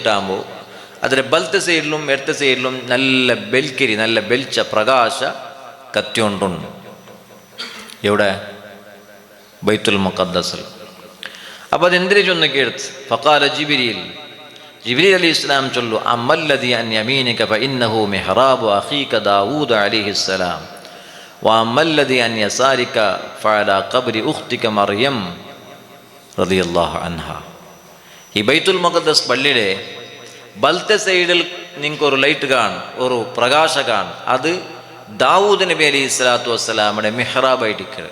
വെച്ചിട്ടാകുമ്പോൾ അതിൻ്റെ ബലത്തെ സൈഡിലും ഇടത്തെ സൈഡിലും നല്ല ബെൽക്കിരി, നല്ല ബെൽച്ച പ്രകാശ കത്തിയൊണ്ടുണ്ട്. എവിടെ? ബൈത്തുൽ മുഖദ്ദസിൽ. അപ്പോൾ അതെന്തിനു ചൊന്നൊക്കെ എടുത്ത് ഫഖാല ജിബ്രീൽ അലൈഹി ഇസ്ലാം ചൊല്ലു അമ്മല്ലദി അൻ യമീനിക ഫഇന്നഹു മിഹ്റാബു അഖീക ദാവൂദ അലൈഹിസ്സലാം വഅമ്മല്ലദി അൻ യസാരിക ഫഅലാ ഖബ്രി ഉഖ്തിക മറിയം റളിയല്ലാഹു അൻഹ. ഈ ബൈത്തുൽ മുഖദ്ദസ് പള്ളിയുടെ ബലത്തെ സൈഡിൽ നിങ്ങൾക്കൊരു ലൈറ്റ് കാണും, ഒരു പ്രകാശ കാണും. അത് ദാവൂദ് നബി അലൈഹി സ്വലാത്തു വസ്സലാമിൻ്റെ മിഹ്റാബായിട്ടിരിക്കുക.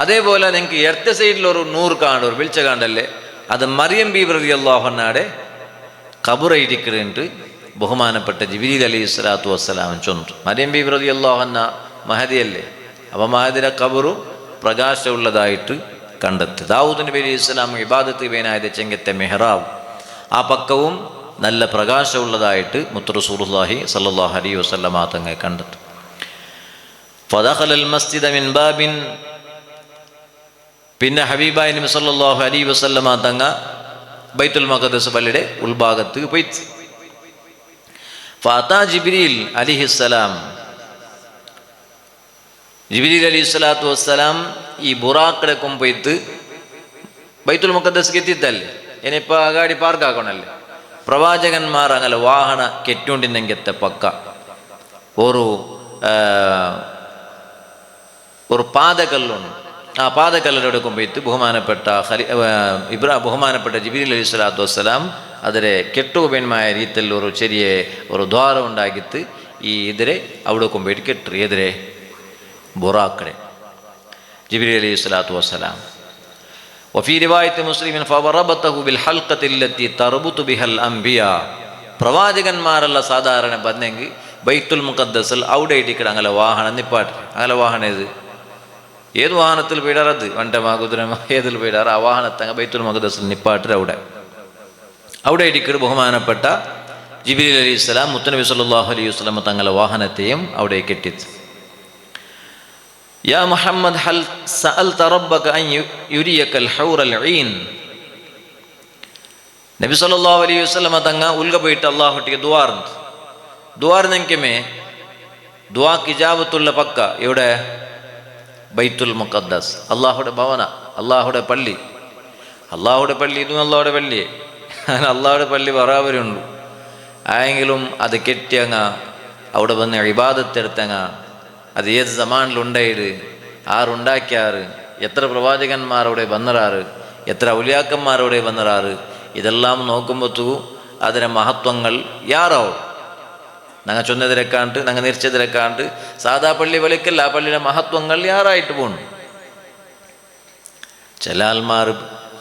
അതേപോലെ നിങ്ങൾക്ക് ഇടത്തെ സൈഡിലൊരു നൂറ് കാണും, ഒരു വെളിച്ച കാണല്ലേ, അത് മറിയം ബീബി റളിയല്ലാഹു അൻഹയുടെ ഖബറായിരിക്കുന്നുണ്ട്. ബഹുമാനപ്പെട്ട ജിബ്രീൽ അലൈഹി സ്വലാത്തു വസ്സലാം ചൊന്നു. മറിയം ബീബി റളിയല്ലാഹു അൻഹ മഹദിയല്ലേ, അപ്പോൾ മഹദിയുടെ ഖബറും പ്രകാശമുള്ളതായിട്ട് കണ്ടെത്തി. ദാവൂദ് നബി അലൈഹി സ്വലാം ഇബാദത്ത് ബൈനായത് ചെങ്കത്തെ മെഹ്റാബ് ആ പക്കവും നല്ല പ്രകാശമുള്ളതായിട്ട് മുത്ത് റസൂലുള്ളാഹി സ്വല്ലല്ലാഹു അലൈഹി വസല്ലമ തങ്ങൾ കണ്ടെത്തി. ഫദഖലൽ മസ്ജിദ മിൻ ബാബിൻ, പിന്നെ ഹബീബായ നബി സല്ലല്ലാഹു അലൈഹി വസല്ലമ തങ്ങൾ ബൈത്തുൽ മഖദ്ദസ് പള്ളിയുടെ ഉൾഭാഗത്ത് പോയി. ഫഅതാ ജിബ്രീൽ അലൈഹിസ്സലാം, ജിബ്രീൽ അലൈഹി സ്വലാത്തു വസ്സലാം ഈ ബുറാക്കിടക്കും പോയിട്ട് ബൈത്തുൽ മുഖദ്ദസ്ക്ക് എത്തിത്തല്ലേ. ഇനിയിപ്പോൾ ആ ഗാഡി പാർക്കാക്കണല്ലേ. പ്രവാചകന്മാർ അങ്ങനെ വാഹന കെറ്റുകൊണ്ടിന്നെങ്കത്തെ പക്ക ഒരു പാതകല്ലുണ്ട്. ആ പാതകല്ലിനോടൊപ്പം പോയിട്ട് ബഹുമാനപ്പെട്ട ജിബ്രീൽ അലൈഹി സ്വലാത്തു വസ്സലാം അതിലെ കെട്ടുപന്മായ രീതിയിൽ ഒരു ചെറിയ ഒരു ദ്വാരം ഉണ്ടാക്കിയിട്ട് ഈ ഇതിരെ അവിടെ പോയിട്ട് കെട്ടു. എതിരെ? ബുറാക്കടെ ജിബ്രീൽ അലൈഹി സ്വലാത്തു വസ്സലാം. വഫീ റിവായത്ത് മുസ്ലിമിൻ ഫവറബതഹു ബിൽ ഹൽഖത്തില്ലത്തി തർബുതു ബിഹൽ അംബിയാ. പ്രവാചകന്മാരല്ല സാധാരണ പറഞ്ഞെങ്കിൽ ബൈത്തുൽ മുഖദ്ദസിൽ അവിടെ ഇടിക്കട അങ്ങനെ വാഹനം നിപ്പാട്ട്. അങ്ങനെ വാഹനം ഏത് വാഹനത്തിൽ പോയിടാറത് വണ്ടമാ കുതിരമ ഏതിൽ പോയിടാറ് ആ വാഹനത്തങ്ങ ബൈത്തുൽ മുഖദ്ദസിൽ നിപ്പാട്ട് അവിടെ ഇടിക്കട് ബഹുമാനപ്പെട്ട ജിബ്രീൽ അലൈഹി സ്വലാം മുത്തനബി സല്ലല്ലാഹു അലൈഹി വസല്ലം തങ്ങളുടെ വാഹനത്തെയും അവിടെ കെട്ടിച്ചു. യാ മുഹമ്മദ് ഹൽ സഅൽത റബ്ബക അൻ യുരിയകൽ ഹൗറൽ ഈൻ. നബി സല്ലല്ലാഹു അലൈഹി വസല്ലം തങ്ങ ഉൽഗ പോയിട്ട് അല്ലാഹുട്ടിಗೆ ദ്വാർനെങ്കമേ ദുആക്ക് ഇജാബത്തുള്ള പക്ക ഇവിടെ ബൈത്തുൽ മുഖദ്ദസ്, അല്ലാഹുടെ ഭവന, അല്ലാഹുടെ പള്ളി. ഇതും അല്ലാഹുടെ പള്ളി. അല്ലാഹുടെ പള്ളി ബറാബരുണ്ട്. ആയെങ്കിലും അത് കെട്ടിയങ്ങ അവിടെ വന്ന് ഇബാദത്തെടുത്തങ്ങ അത് ഏത് സമാനിലുണ്ടായിട്ട് ആറുണ്ടാക്കിയാറ്, എത്ര പ്രവാചകന്മാരവിടെ വന്നറാറ്, എത്ര ഔലിയാക്കന്മാരവിടെ വന്നറാറ്, ഇതെല്ലാം നോക്കുമ്പോഴത്തൂ അതിൻ്റെ മഹത്വങ്ങൾ യാറാവും. ഞങ്ങൾ ചൊന്നതിരക്കാണ്ട് ഞങ്ങൾ നിരിച്ചതിരക്കാണ്ട് സാധാ പള്ളി വിളിക്കല്ല, ആ പള്ളിയുടെ മഹത്വങ്ങൾ യാറായിട്ട് പോണു. ചില ആൾമാർ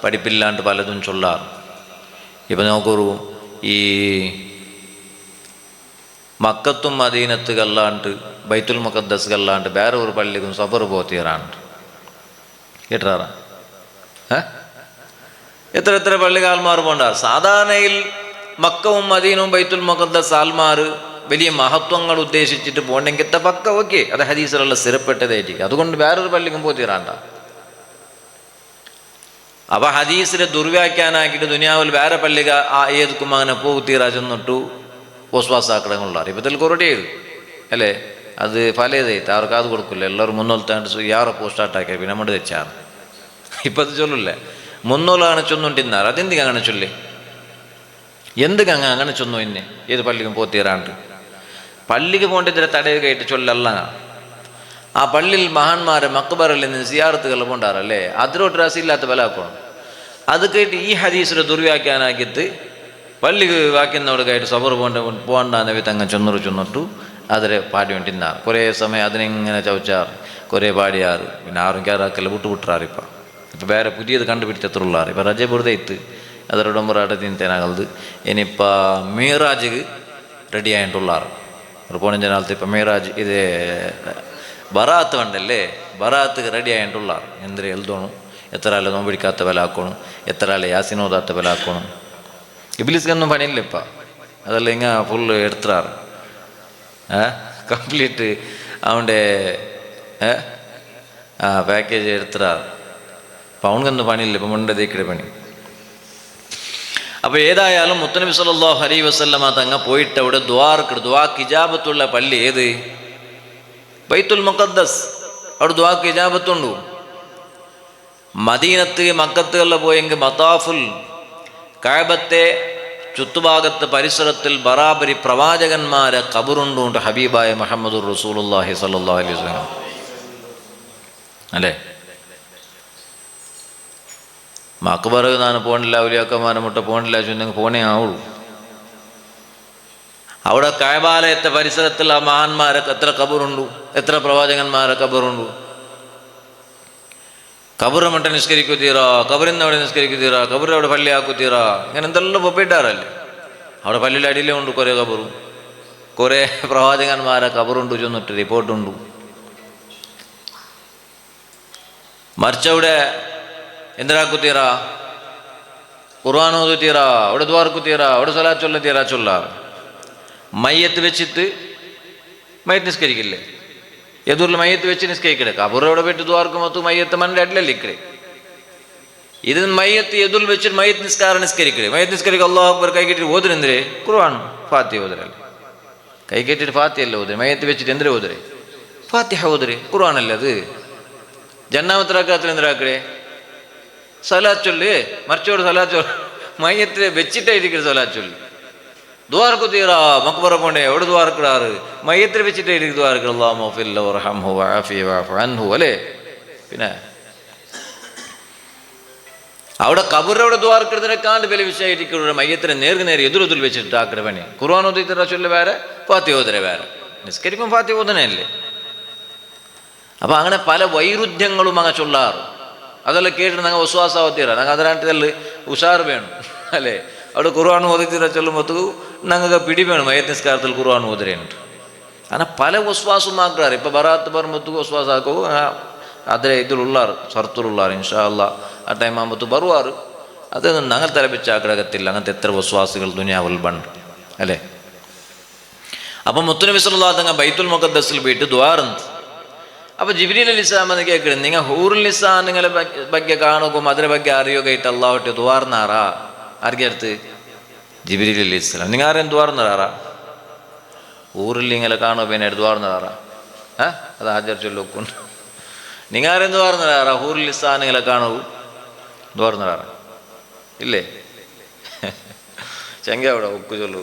പഠിപ്പില്ലാണ്ട് പലതും ചൊല്ലാറ്. ഇപ്പം നോക്കൊരു ഈ മക്കത്തും മദീനത്ത് കല്ലാണ്ട് ബൈത്തുൽ മുഖദ്ദസ് കല്ലാണ്ട് വേറെ ഒരു പള്ളിക്കും സഫർ പോത്തിയറാണ്ട് കേട്ടാറ. എത്ര പള്ളി ആൾമാർ പോണ്ടാറ്. സാധാരണയിൽ മക്കവും മദീനവും ബൈത്തുൽ മുഖദ്ദസ് ആൾമാർ വലിയ മഹത്വങ്ങൾ ഉദ്ദേശിച്ചിട്ട് പോകണമെങ്കിൽ പക്ക ഓക്കെ, അത് ഹദീസിലുള്ള സ്ഥിരപ്പെട്ടതായിരിക്കും. അതുകൊണ്ട് വേറൊരു പള്ളിക്കും പോത്തിയറാണ്ട. അപ്പൊ ഹദീസിലെ ദുർവ്യാഖ്യാനാക്കിയിട്ട് ദുനിയാവിൽ വേറെ പള്ളിക ഏതുക്കും അങ്ങനെ പോത്തീറ ചെന്നിട്ടു വിശ്വാസാക്കടങ്ങളുള്ള ഇപ്പത്തിൽ കുറേ അല്ലേ. അത് ഫലേതായിട്ട് അവർക്ക് അത് കൊടുക്കില്ല. എല്ലാവരും മുന്നോട്ടാണ്ട് യാറെ പോസ്റ്റാട്ടാക്കിയ പിന്നെ നമ്മൾ തെച്ചാറ്. ഇപ്പം അത് ചൊല്ലില്ലേ മുന്നോളാണ് ചൊന്നുകൊണ്ടിരുന്നാറ്. അതെന്തിനാ അങ്ങനെ ചൊല്ലി? എന്തുകങ്ങ അങ്ങനെ ചൊന്നു എന്നെ ഏത് പള്ളിക്കും പോത്തീറാണ്ട്? പള്ളിക്ക് പോകേണ്ടതിരെ തടയുകയായിട്ട് ചൊല്ലല്ല. ആ പള്ളിയിൽ മഹാന്മാരെ മക്ബറിൽ നിന്ന് സിയാറത്തുകൾ പോണ്ടാറല്ലേ, അതിലോട്ട് രസമില്ലാത്ത ബലാക്കണം. അത് കേട്ട് ഈ ഹദീസിനെ ദുർവ്യാഖ്യാനാക്കിയിട്ട് പള്ളിക്ക് വാക്കുന്നോടൊക്കെയായിട്ട് സബർ പോകണ്ടെന്ന് വിധങ്ങ ചൊന്നിട്ടു അതിരെ പാടി വേണ്ടിന്നാറ്. കുറേ സമയം അതിനെങ്ങനെ ചവച്ചാറ്, കുറേ പാടിയാറ്. പിന്നെ ആരും കയറാക്കല്ല വിട്ടുവിട്ടാറ്. ഇപ്പം വേറെ പുതിയത് കണ്ടുപിടിച്ചത്തുള്ളാറ്. ഇപ്പം രജപുരതയിത്ത് അതോടൊമ്പറാട്ട് തിന്നേനാകത്. ഇനിയിപ്പോൾ മീറാജ് റെഡി ആയിട്ടുള്ളാറ്. ഒരു പോണിഞ്ചനാളത്ത് ഇപ്പം മീറാജ് ഇത് ബറാത്ത് ഉണ്ടല്ലേ, ബറാത്ത് റെഡി ആയിട്ടുള്ളാറ്. എന്തിനാ എഴുതണം, എത്ര ആൾ നോമ്പിടിക്കാത്ത വിലാക്കണം, എത്ര ആൾ യാസിനോദാത്ത വിലാക്കണം. ഇബ്ലിസ്ക്കൊന്നും പണിയില്ല ഇപ്പം. അതെല്ലാം ഇങ്ങനെ ഫുള്ള് എടുത്തിറാറ്. കംപ്ലീറ്റ് അവൻ്റെ പാക്കേജ് എടുത്തിറാറ്. അപ്പം അവനക്കൊന്നും പണിയില്ല. ഇപ്പം മുണ്ടതേക്കിടെ പണി അപ്പോൾ ഏതായാലും മുത്തനബി സല്ലല്ലാഹു അലൈഹി വസല്ലമ തങ്ങ പോയിട്ട് അവിടെ ദുആക്ക് ഇജാബത്തുള്ള പള്ളി ഏത്? ബൈത്തുൽ മുഖദ്ദസ്. അവിടെ ദുആക്ക് ഇജാബത്തുണ്ടു. മദീനത്ത് മക്കത്തുകളിൽ പോയെങ്കിൽ മതാഫുൽ കഅബത്തെ ചുറ്റുഭാഗത്ത് പരിസരത്തിൽ ബറാബരി പ്രവാചകന്മാരെ ഖബറുണ്ടുണ്ട്. ഹബീബായ മുഹമ്മദുർ റസൂലുള്ളാഹി സ്വല്ലല്ലാഹു അലൈഹി വസല്ലം അല്ലേ? മക്ബർ ഞാൻ പോകണില്ല, ഔലിയാക്കന്മാരെ മുട്ട പോകണില്ല, ചൊന്നെങ്കിൽ പോണേ ആവുള്ളൂ. അവിടെ കഅബാലയത്തെ പരിസരത്തിൽ ആ മഹാന്മാരൊക്കെ എത്ര ഖബറുണ്ടു, എത്ര പ്രവാചകന്മാരെ ഖബറുണ്ടു. ഖബറ് മട്ട നിസ്കരിക്കുത്തീറാ, ഖബറിന്ന് അവിടെ നിസ്കരിക്കുത്തീറാ, ഖബറ് അവിടെ പള്ളിയാക്കുത്തീറാ, ഇങ്ങനെ എന്തെല്ലാം പൊപ്പിട്ടാറല്ലേ. അവിടെ പള്ളിയുടെ അടിയിലേ ഉണ്ട് കുറേ ഖബറും, കുറേ പ്രവാചകന്മാരെ ഖബറുണ്ട് ചെന്നിട്ട് റിപ്പോർട്ടുണ്ട്. മറിച്ചവിടെ എന്തിനാക്കുത്തീറാ, ഖുർആൻ ഓതുത്തീറാ, അവിടെ ദ്വാർക്കുത്തീറാ, അവിടെ സ്വലാത്ത് ചൊല്ലത്തീറാ ചൊല്ല. മയ്യത്ത് വെച്ചിട്ട് മയ്യത്ത് നിസ്കരിക്കില്ലേ? എതിർല് മയ്യത്ത് വെച്ച് നിസ്കരിക്കടെ. ഖബർ അവിടെ പോയിട്ട് ദ്വാർക്ക് മൊത്തം മയ്യത്ത് മണ്ണിൻ്റെ അടിലല്ലേ ഇക്കടെ. ഇത് മയ്യത്ത് എതിർല് വെച്ചിട്ട് മയ്യത്ത് നിസ്കാരം നിസ്കരിക്കടെ. മയ്യത്ത് നിസ്കരിക്കുക അല്ലാഹു അക്ബർ കൈ കെട്ടിട്ട് ഓതുനെന്തിരെ? ഖുർആൻ ഫാത്തിഹ ഓതരല്ലേ. കൈ കെട്ടിട്ട് ഫാത്തിഹല്ലേ ഓതരെ. മയ്യത്ത് വെച്ചിട്ട് എന്തിനാ ഓതരെ? ഫാത്തിഹ ഓതരെ. ഖുർആനല്ലേ അത്. ജന്നാമത്തെ റക്അത്തിൽ എന്തിനാക്കടെ? സലാത്ത് ചൊല്ല്. മറിച്ചോട് സലാത്ത് ചൊല്ല്. മയ്യത്തിനെ വെച്ചിട്ടായിരിക്കും സലാത്ത് ചൊല്ല്. ദ്വാർക്ക് തീറാ, മക്ബറ പോണ്ടേ, എവിടെ ദ്വാർക്കിടാറ്? മയ്യത്തിൽ വെച്ചിട്ടായിരിക്കും ദ്വാർക്ക്. അല്ലാഹുമ്മ ഗ്ഫിർ ലഹു വർഹംഹു വഅഫിഹി വഅഫു അൻഹു അല്ലേ? പിന്നെ അവിടെ ഖബറവിടെ ദ്വാർക്കിടുന്നതിനെക്കാണ്ട് വലിയ വിഷയമായിരിക്കും മയ്യത്തിനെ നേരെ എതിരെതിൽ വെച്ചിട്ട് ആക്കടെ പണി. ഖുർആൻ ഓതിത്തറ ചൊല്ല് വേറെ, ഫാത്തിഹ ഓതരെ വേറെ. നിസ്കരിക്കും ഫാത്തിഹ ഓതനല്ലേ. അപ്പം അങ്ങനെ പല വൈരുദ്ധ്യങ്ങളും അങ്ങ് ചൊല്ലാറ്. അതെല്ലാം കേട്ടിട്ട് ഞങ്ങൾ വിശ്വാസാവത്തീറ. ഞങ്ങൾ അതിനാട്ടിൽ ഉഷാർ വേണം അല്ലേ. അവിടെ ഖുർആൻ ഓതിത്തീറ ചൊല്ലുമ്പോൾ ഞങ്ങൾക്ക് പിടി വേണം. മയ്യത്ത് നിസ്കാരത്തിൽ ഖുർആൻ ഓതരേനുണ്ട്. അങ്ങനെ പല വിശ്വാസമാക്കാറ്. ഇപ്പോൾ ബറാത്ത് പറയുമ്പോൾ വിശ്വാസാക്കൂ അതിലെ ഇതിലുള്ളാറ്, ഷർത്തുള്ളാറ്. ഇൻഷാ അല്ലാഹ് ആ ടൈം ആകുമ്പോൾ ബറുവാറ്. അതൊന്നും ഞങ്ങൾ തലപ്പിച്ചാക്കടകത്തില്ല. അങ്ങനത്തെ എത്ര വിശ്വാസികൾ ദുനിയാവിൽ ബണ്ട് അല്ലേ. അപ്പം മുത്തുനബി സല്ലല്ലാഹു അലൈഹി വസല്ലം ബൈത്തുൽ മുഖദ്ദസിൽ പോയിട്ട് ദ്വാറുണ്ട്. അപ്പോൾ ജിബ്രീൽ അലൈഹിസ്സലാം എന്ന് കേൾക്കണം, നിങ്ങൾ ഹൂറുൽ നിസാ നിങ്ങളെ ಬಗ್ಗೆ കാണുകയും അതിനെ ಬಗ್ಗೆ അറിയുകയായിട്ട് അള്ളാഹുട്ട് ദ്വാർന്നാറാ. ആർക്കെ അടുത്ത്? ജിബ്രീൽ അലൈഹിസ്സലാം. നിങ്ങൾ ആരെയും ദ്വാർന്നറാ? ഊറിൽ നിങ്ങളെ കാണുക പിന്നെ ദ്വാർന്നറാ? അത് ഹാജർ ചൊല്ലുണ്ട്. നിങ്ങൾ ആരെയും ദ്വാർന്നറാ? ഹൂറുൽ നിസാ നിങ്ങളെ കാണൂ ദ്വാർന്നറാ ഇല്ലേ? ചെങ്ക അവിടെ ഉക്ക് ചൊല്ലു.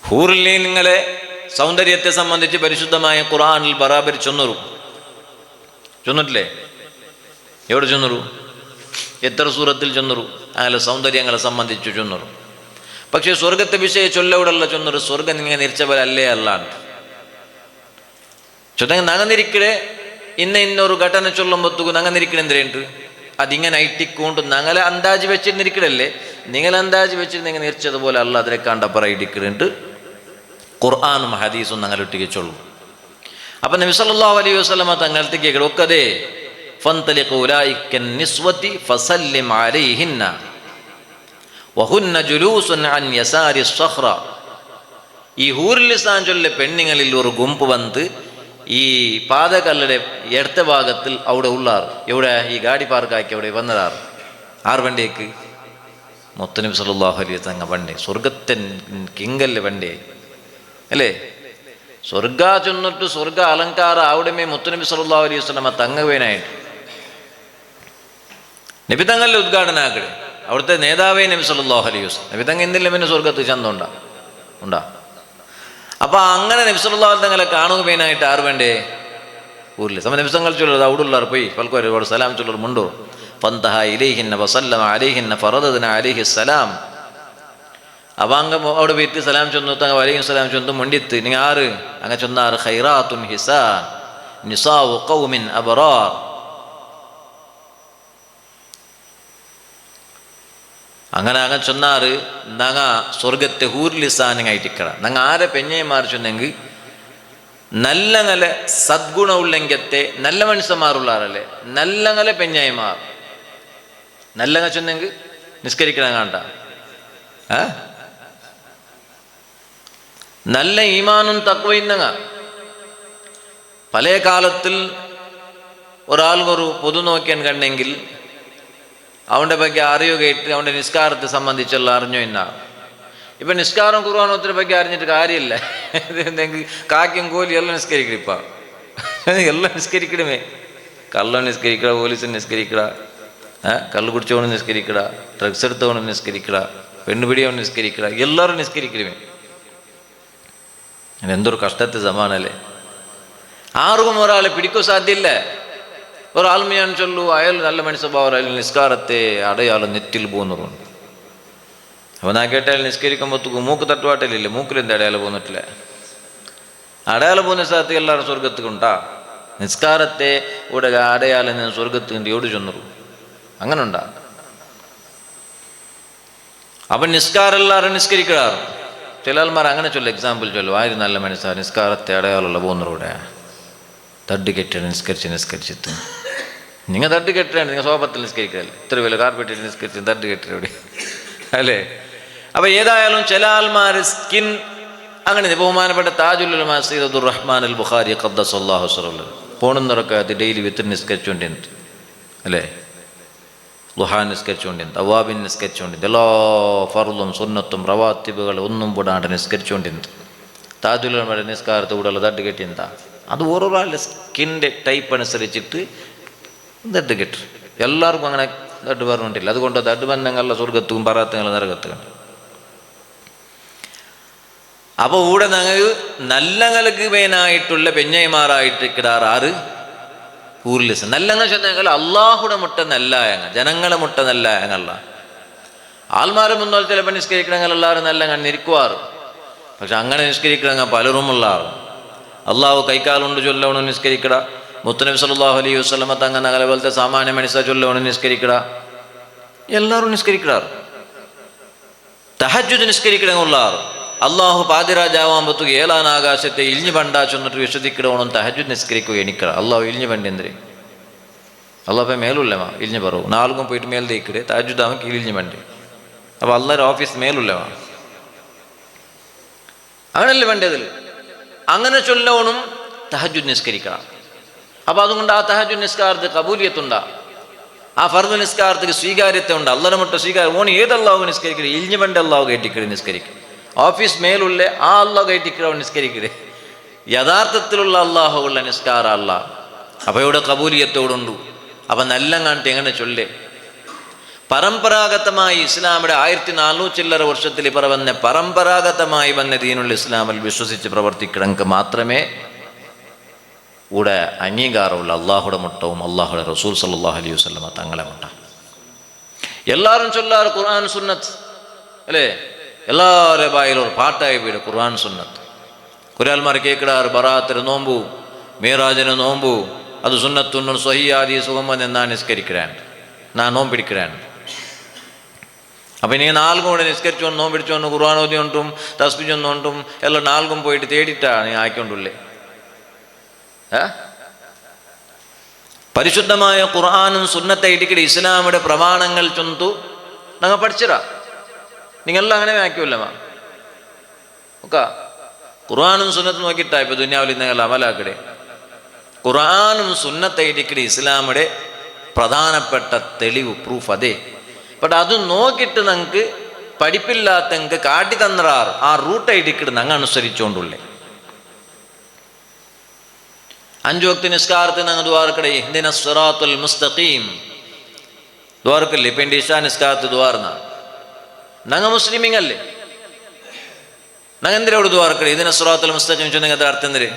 ഹൂറിൽ നിങ്ങളെ സൗന്ദര്യത്തെ സംബന്ധിച്ച് പരിശുദ്ധമായ ഖുർആനിൽ ബറാബരി ചൊന്നിട്ടില്ലേ? എവിടെ ചൊന്നറു? എത്ര സൂറത്തിൽ ചൊന്നറു? അങ്ങനെ സൗന്ദര്യങ്ങളെ സംബന്ധിച്ച് ചൊന്നറു. പക്ഷേ സ്വർഗത്തെ വിഷയ ചൊല്ലവിടല്ല ചൊന്നറു. സ്വർഗം നിങ്ങൾ നിരിച്ചവരല്ലേ അല്ലാണ്ട് ചൊന്നെങ്കിൽ നങ്ങനിരിക്കടെ ഇന്നൊരു ഘടന ചൊല്ലുമ്പോഴത്തേക്ക് നങ്ങനിരിക്കണ എന്തിനുണ്ട്? അതിങ്ങനെ ഐട്ടിക്കൊണ്ട് ഞങ്ങളെ അന്താജ് വെച്ചിരുന്നിരിക്കടല്ലേ. നിങ്ങൾ അന്താജ് വെച്ചിട്ട് നിങ്ങൾ നിരിച്ചതുപോലെ അല്ല അതിനെ കണ്ടപ്പറ ഇടിക്കുന്നുണ്ട്. ഖുർആനും ഹദീസും ഞങ്ങളിട്ടിക്ക് ചൊല്ലും. അപ്പം നബി സല്ലല്ലാഹു അലൈഹി വസല്ലമ തങ്ങൾക്ക് കേൾക്കട ഒക്കതേ ഫന്തലിഖു ഉലൈക നിസ്വതി ഫസല്ലിം അലൈഹിന്ന വഹുന്ന ജുലൂസുൻ അൻ യസാരി സഖറ. ഈ ഹൂറുൽ നിസാ ചൊല്ലെ പെണ്ണുങ്ങളിൽ ഒരു ഗുമ്പ് വന്ന് ഈ പാതകല്ലുടെ ഇടത്ത ഭാഗത്തിൽ അവിടെ ഉള്ളാർ. എവിടെ? ഈ ഗാഡി പാർക്കാക്കി അവിടെ വന്നതാർ. ആർ വണ്ടിയേക്ക്? മുത്തുനബി സല്ലല്ലാഹു അലൈഹി വസല്ലം വണ്ടി. സ്വർഗത്തെ കിങ്കല്ല് വണ്ടി അല്ലേ. സ്വർഗ ചെന്നിട്ട് സ്വർഗ അലങ്കാര അവിടെമേ മുത്തുനബി സല്ലല്ലാഹു അലൈഹി വസല്ലം തങ്ങവേനായിട്ട് നബി തങ്ങളുടെ ഉദ്ഘാടനാക്കടെ. അവിടുത്തെ നേതാവേ നബി സല്ലല്ലാഹു അലൈഹി വസല്ലം. നബി തങ്ങ എന്തില്ല പിന്നെ സ്വർഗത്ത് ചന്തമുണ്ടാ? അപ്പം അങ്ങനെ നബി സല്ലല്ലാഹു അലൈഹി തങ്ങളെ കാണുകയായിട്ട് ആർ വേണ്ടേ? ഊരിൽ സമയം നബി തങ്ങൾ ചൊല്ലത് അവിടെ ഉള്ളാർ പോയി പൽക്കോർ ഒരുപാട് സലാം ചൊല്ലർ മുണ്ടോ. ഫന്തഹ ഇലൈഹിന്ന വസല്ലമ അലൈഹിന്ന ഫറദന അലൈഹി സലാം. അപ്പം അങ്ങ് അവിടെ പോയിട്ട് സലാം ചൊന്നു. തങ്ങ അലൈഹി സലാം ചൊന്നു മുണ്ടിത്ത് നിങ്ങൾ ആറ് അങ്ങ് ചൊന്നാറ് ഖൈറാത്തുൻ ഹിസാൻ നിസാഉ ഖൗമിൻ അബ്റാർ. അങ്ങനെ അങ്ങ് ചൊന്നാറ് നങ്ങ സ്വർഗത്തെ ഹൂറുൽ നിസാനായിട്ടിക്കട. നങ്ങ ആരെ പെഞ്ഞയമാർ ചൊന്നെങ്കിൽ നല്ലങ്ങലെ സദ്ഗുണമുള്ളെങ്കത്തെ നല്ല മനുഷ്യന്മാരുള്ളാറല്ലേ. നല്ലങ്ങലെ പെഞ്ഞയമാർ നല്ലങ്ങ ചൊന്നെങ്കിൽ നിസ്കരിക്കണം കണ്ട നല്ല ഈമാനും തക്വയിന്നങ്ങ. പല കാലത്തിൽ ഒരാൾക്കൊരു പൊതു നോക്കിയാൻ കണ്ടെങ്കിൽ അവൻ്റെ ಬಗ್ಗೆ അറിയുകയിട്ട് അവൻ്റെ നിസ്കാരത്തെ സംബന്ധിച്ചുള്ള അറിഞ്ഞു എന്നാ. ഇപ്പം നിസ്കാരം ഖുർആനോത്തിനെ ಬಗ್ಗೆ അറിഞ്ഞിട്ട് കാര്യമില്ല. എന്തെങ്കിൽ കാക്കും കോലി എല്ലാം നിസ്കരിക്കണം. ഇപ്പം എല്ലാം നിസ്കരിക്കണമേ. കള്ളം നിസ്കരിക്കട, പോലീസിന് നിസ്കരിക്കട, കള്ള് കുടിച്ചവണ് നിസ്കരിക്കട, ഡ്രഗ്സ് എടുത്തവണ് നിസ്കരിക്കട, പെണ്ണുപിടിയവണ് നിസ്കരിക്കട, എല്ലാവരും നിസ്കരിക്കണമേ. എന്തൊരു കഷ്ടത്തെ സമാനല്ലേ. ആർക്കും ഒരാളെ പിടിക്കാൻ സാധ്യമില്ല. ഒരാൾ ഞാൻ ചൊല്ലു അയാൾ നല്ല മനസ്സഭാവം, അയാൾ നിസ്കാരത്തെ അടയാളം നെറ്റിൽ പോകുന്നതുകൊണ്ട്. അപ്പോൾ ഞാൻ കേട്ടാൽ നിസ്കരിക്കുമ്പോൾ മൂക്ക് തട്ടുപാട്ടിലില്ല, മൂക്കിലെന്താ അടയാളം പോന്നിട്ടില്ല. അടയാളം പോകുന്ന സ്ഥലത്ത് എല്ലാവരും സ്വർഗത്തുക്കുണ്ടാ. നിസ്കാരത്തെ ഇവിടെ അടയാളം ഞാൻ സ്വർഗത്തുണ്ട് എവിടെ ചെന്നു അങ്ങനെ ഉണ്ടാ. അപ്പം നിസ്കാരം എല്ലാവരും നിസ്കരിക്കാറ്. ചില ആൾമാർ അങ്ങനെ ചൊല്ലും, എക്സാമ്പിൾ ചൊല്ലും, ആരും നല്ല മനസ്സാണ് നിസ്കാരത്തെ അടയാളമുള്ള പോകുന്നവരുടെ തട്ട് കെട്ടിയാണ് നിസ്കരിച്ചിട്ട്. നിങ്ങൾ തട്ട് കെട്ടിയാണ്, നിങ്ങൾ സോഫത്തിൽ നിസ്കരിക്കല്ലേ, ഇത്ര വില കാർപ്പറ്റിൽ നിസ്കരിച്ച് തട്ട് കെട്ടിയുടെ അല്ലേ. അപ്പം ഏതായാലും ചില ആൾമാർ സ്കിൻ അങ്ങനെ. ബഹുമാനപ്പെട്ട താജുൽ ഉലമാ സയ്യിദ് അബ്ദുർ റഹ്മാൻ അൽ ബുഖാരി ഖദ്ദസല്ലാഹു സിറഹു പോണെന്നൊക്കെ അത് ഡെയിലി വിത്തർ നിസ്കരിച്ചുകൊണ്ടിരുന്നത് അല്ലേ. ദുഹാ നിസ്കരിച്ചുകൊണ്ടിരുന്നത്, അവ്വാബിൻ നിസ്കരിച്ചുകൊണ്ടിരുന്നത്, എല്ലാ ഫർളും സുന്നത്തും റവാത്തിബുകൾ ഒന്നും കൂടാണ്ട് നിസ്കരിച്ചുകൊണ്ടിരുന്നത്. താജുൽ ഉലമയുടെ നിസ്കാരത്തെ കൂടെ ഉള്ള തട്ട് കെട്ടി എന്താ, അത് ഓരോരാളുടെ സ്കിൻ്റെ ടൈപ്പ് അനുസരിച്ചിട്ട് തട്ട് കെട്ടും. എല്ലാവർക്കും അങ്ങനെ തട്ട് പറഞ്ഞിട്ടില്ല. അതുകൊണ്ട് തട്ട് ബന്ധങ്ങളുടെ സ്വർഗത്തും പറാത്തങ്ങളും നരകത്തും. അപ്പോൾ ഇവിടെ ഞങ്ങൾ നല്ലങ്ങൾക്ക് മേനായിട്ടുള്ള പെഞ്ഞൈമാറായിട്ട് കിടാറ് ആറ് ഊരിലിസ് നല്ലങ്ങൾ ചെന്നെങ്കിൽ അള്ളാഹുടെ മുട്ട നല്ലായങ്ങ, ജനങ്ങളെ മുട്ട നല്ലായങ്ങല്ല. ആൾമാരെ മുന്നോട്ട് ചിലപ്പോൾ നിസ്കരിക്കണമെങ്കിൽ എല്ലാവരും നല്ല നിരിക്കുവാറ്. പക്ഷെ അങ്ങനെ നിസ്കരിക്കണമെങ്കിൽ പലരുമുള്ളാറ്. അള്ളാഹു കൈക്കാലുകൊണ്ട് ചൊല്ലവണം നിസ്കരിക്കട, മുത്തനബി സല്ലല്ലാഹു അലൈഹി വസല്ലമ തങ്ങൾ നഗലെ പോലത്തെ സാമാന്യ മനുഷ്യ ചൊല്ലവണം നിസ്കരിക്കട, എല്ലാവരും നിസ്കരിക്കടാറ്. തഹജ്ജുദ് നിസ്കരിക്കണമെന്നുള്ളാറ്. അള്ളാഹു പാതിരാജാവാകുമ്പോഴത്തേക്ക് 7 ആകാശത്തെ ഇഴിഞ്ഞു പണ്ടാ ചെന്നിട്ട് വിശദിക്കിടവണം തഹജ്ജുദ് നിസ്കരിക്കുക എണിക്കട. അള്ളാഹു ഇഴിഞ്ഞു പണ്ട് എന്തിന് അള്ളാഹ് മേലുള്ളമാ ഇഴിഞ്ഞു പറവും. നാളും പോയിട്ട് മേൽ തേക്കിടെ തഹജ്ജുദാമക്ക് ഇഴിഞ്ഞു പണ്ട്. അപ്പോൾ അള്ളാഹ് ഓഫീസ് മേലുള്ളമാ അങ്ങനല്ലേ വേണ്ടതിൽ. അങ്ങനെ ചൊല്ലവണം തഹജ്ജുദ് നിസ്കരിക്കണം. അപ്പോൾ അതുകൊണ്ട് ആ തഹജ്ജുദ് നിസ്കാരത്തിന് കബൂലിയത്തുണ്ടാ, ആ ഫർദ് നിസ്കാരത്തിന് സ്വീകാര്യത ഉണ്ട്. അള്ളാഹ് മുട്ട സ്വീകാര്യം ഓണി ഏത് അള്ളാഹു നിസ്കരിക്കരുത്, ഇഴിഞ്ഞു പണ്ട് അള്ളാഹു കയറ്റിക്കടി നിസ്കരിക്കും. ഓഫീസ് മേലുള്ള ആ അള്ളാഹ് കയറ്റിക്കിടവൻ നിസ്കരിക്കരുത്. യഥാർത്ഥത്തിലുള്ള അള്ളാഹുള്ള നിസ്കാര അള്ളാഹ്. അപ്പോൾ ഇവിടെ കബൂലിയത്തോടുണ്ടു. അപ്പം നല്ല കാണിട്ട് എങ്ങനെ ചൊല്ലേ. പരമ്പരാഗതമായി ഇസ്ലാമിയുടെ 1400 വർഷത്തിൽ ഇപ്പറ വന്ന പരമ്പരാഗതമായി വന്ന ദീനുൽ ഇസ്ലാമിൽ വിശ്വസിച്ച് പ്രവർത്തിക്കണമെങ്കിൽ മാത്രമേ ഇവിടെ അംഗീകാരമുള്ള അള്ളാഹുടെ മുട്ടവും അള്ളാഹുടെ റസൂൽ സല്ലല്ലാഹു അലൈഹി വസല്ലമ തങ്ങളെ മുട്ട. എല്ലാവരും ചൊല്ലാറ് ഖുർആൻ സുന്നത്ത് അല്ലേ. എല്ലാവരുടെ ബായിലും ഒരു പാട്ടായി പോയിട്ട് ഖുർആൻ സുന്നത്ത്. കുരാൽമാർ കേൾക്കിടാറ് ബറാത്തിന് നോമ്പു, മീറാജിന് നോമ്പു, അത് സുന്നത്തുന്നു സ്വഹിയാദി സുഖമെന്ന് ഞാൻ നിസ്കരിക്കുകയാണ്, ഞാൻ നോമ്പിടിക്കുകയാണ്. അപ്പം ഇനി 4 കൂടെ നിസ്കരിച്ചോണ്ട് നോമ്പിടിച്ചോണ്ട് ഖുർആൻ ഓതിയോണ്ടും തസ്ബീഹൊന്നുകൊണ്ടും എല്ലാം 4 പോയിട്ട് തേടിയിട്ടാണ് നീ ആയിക്കൊണ്ടുള്ളേ. പരിശുദ്ധമായ ഖുർആനും സുന്നത്തെ ഇടിക്കടി ഇസ്ലാമിയുടെ പ്രമാണങ്ങൾ ചൊന്തു ഞങ്ങൾ പഠിച്ചിടാ. നിങ്ങളെല്ലാം അങ്ങനെ ആക്കിയല്ലമാ ഒക്കെ ഖുർആനും സുന്നത്തും നോക്കിയിട്ടാ ഇപ്പൊ ദുനിയാവിൽ നിങ്ങൾ അമലാക്കടെ. ഖുർആനും സുന്നത്തെ ഇടിക്കടി ഇസ്ലാമിയുടെ പ്രധാനപ്പെട്ട തെളിവ് പ്രൂഫ് അതേ. ബട്ട് അത് നോക്കിയിട്ട് ഞങ്ങൾക്ക് പഠിപ്പില്ലാത്തങ്ങൾക്ക് കാട്ടി തന്നറാർ ആ റൂട്ട് ഇടിക്കിട്ട് ഞങ്ങൾ അനുസരിച്ചുകൊണ്ടുള്ളേ. 5 വക്ത് നിസ്കാരത്തിന് ഞങ്ങൾ ദ്വാരക്കടേ ഹിദിന സിറാത്തുൽ മുസ്തഖീം ദ്വാരക്കല്ലേ. ഇപ്പം എൻ്റെ ഇശാ നിസ്കാരത്ത് ദ്വാർന്ന ഞങ്ങൾ മുസ്ലിമിങ്ങല്ലേ, ഞങ്ങൾ എന്തിനാ അവിടെ ദ്വാരക്കടേ ഹിദിന സിറാത്തുൽ മുസ്തഖീം ചെന്നെങ്കിൽ അത് അർത്ഥം എന്തിര്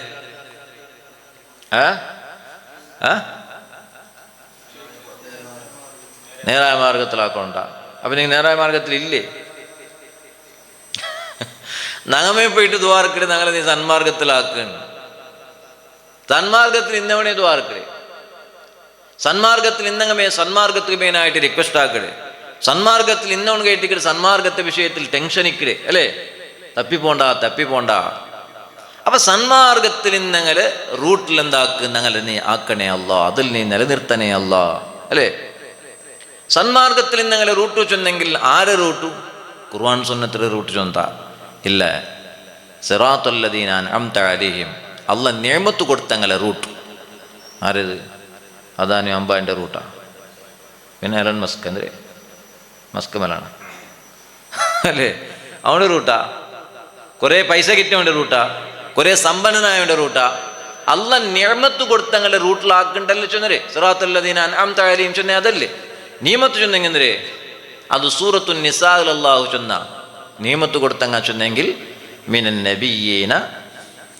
നേരായ മാർഗത്തിലാക്കണ്ട. അപ്പം നിങ്ങൾ നേരായ മാർഗത്തിലില്ലേ? ഞങ്ങമേ പോയിട്ട് ദ്വാരക്കടേ ഞങ്ങളെ നീ സന്മാർഗത്തിലാക്കുന്നു. സന്മാർഗത്തിൽ ഇന്നവണേ ദ്വാരക്കടേ, സന്മാർഗത്തിൽ ഇന്നങ്ങമേ സന്മാർഗത്തിൽ മെയിനായിട്ട് റിക്വസ്റ്റ് ആക്കടേ. സന്മാർഗത്തിൽ ഇന്നവൺ കേട്ടിക്കടെ സന്മാർഗത്തെ വിഷയത്തിൽ ടെൻഷനിക്കടേ അല്ലേ, തപ്പിപ്പോണ്ട. അപ്പൊ സന്മാർഗത്തിൽ ഇന്നങ്ങൾ റൂട്ടിൽ എന്താക്ക് ഞങ്ങൾ നീ ആക്കണേ അല്ലാ, അതിൽ നീ നിലനിർത്തണേ അല്ലാ അല്ലേ. സന്മാർഗത്തിൽ ഇന്നങ്ങൾ റൂട്ട് ചെന്നെങ്കിൽ ആരെ റൂട്ടു? ഖുർആൻ സുന്നത്തിലെ റൂട്ട് ചൊന്താ ഇല്ല. സിറാത്തുല്ലദീന അൻഅംത അലൈഹിം അല്ല നിഅമത്ത് കൊടുത്തങ്ങളെ റൂട്ട് ആരത്? അദാനി അംബാൻ്റെ റൂട്ടാ, പിന്നെ എലൻ മസ്ക്. മസ്കമലാണ് അല്ലേ? അവൻ്റെ റൂട്ടാ, കുറേ പൈസ കിട്ടിയവൻ്റെ റൂട്ടാ, കുറേ സമ്പന്നനായവൻ്റെ റൂട്ടാ. അല്ല നിഅമത്ത് കൊടുത്തങ്ങളുടെ റൂട്ടിലാക്കണ്ടല്ലോ ചൊന്നരേ. സിറാത്തുല്ലദീന അൻഅംത അലൈഹിം ചൊന്നേ അതല്ലേ നിയമത്ത് ചൊന്നെങ്കിന്നരേ. അത് സൂറത്തുൻ നിസാഇൽ അല്ലാഹു ചൊന്ന നിയമത്ത് കൊടുത്തങ്ങ ചൊന്നെങ്കിൽ മിനൻ നബിയ്യീന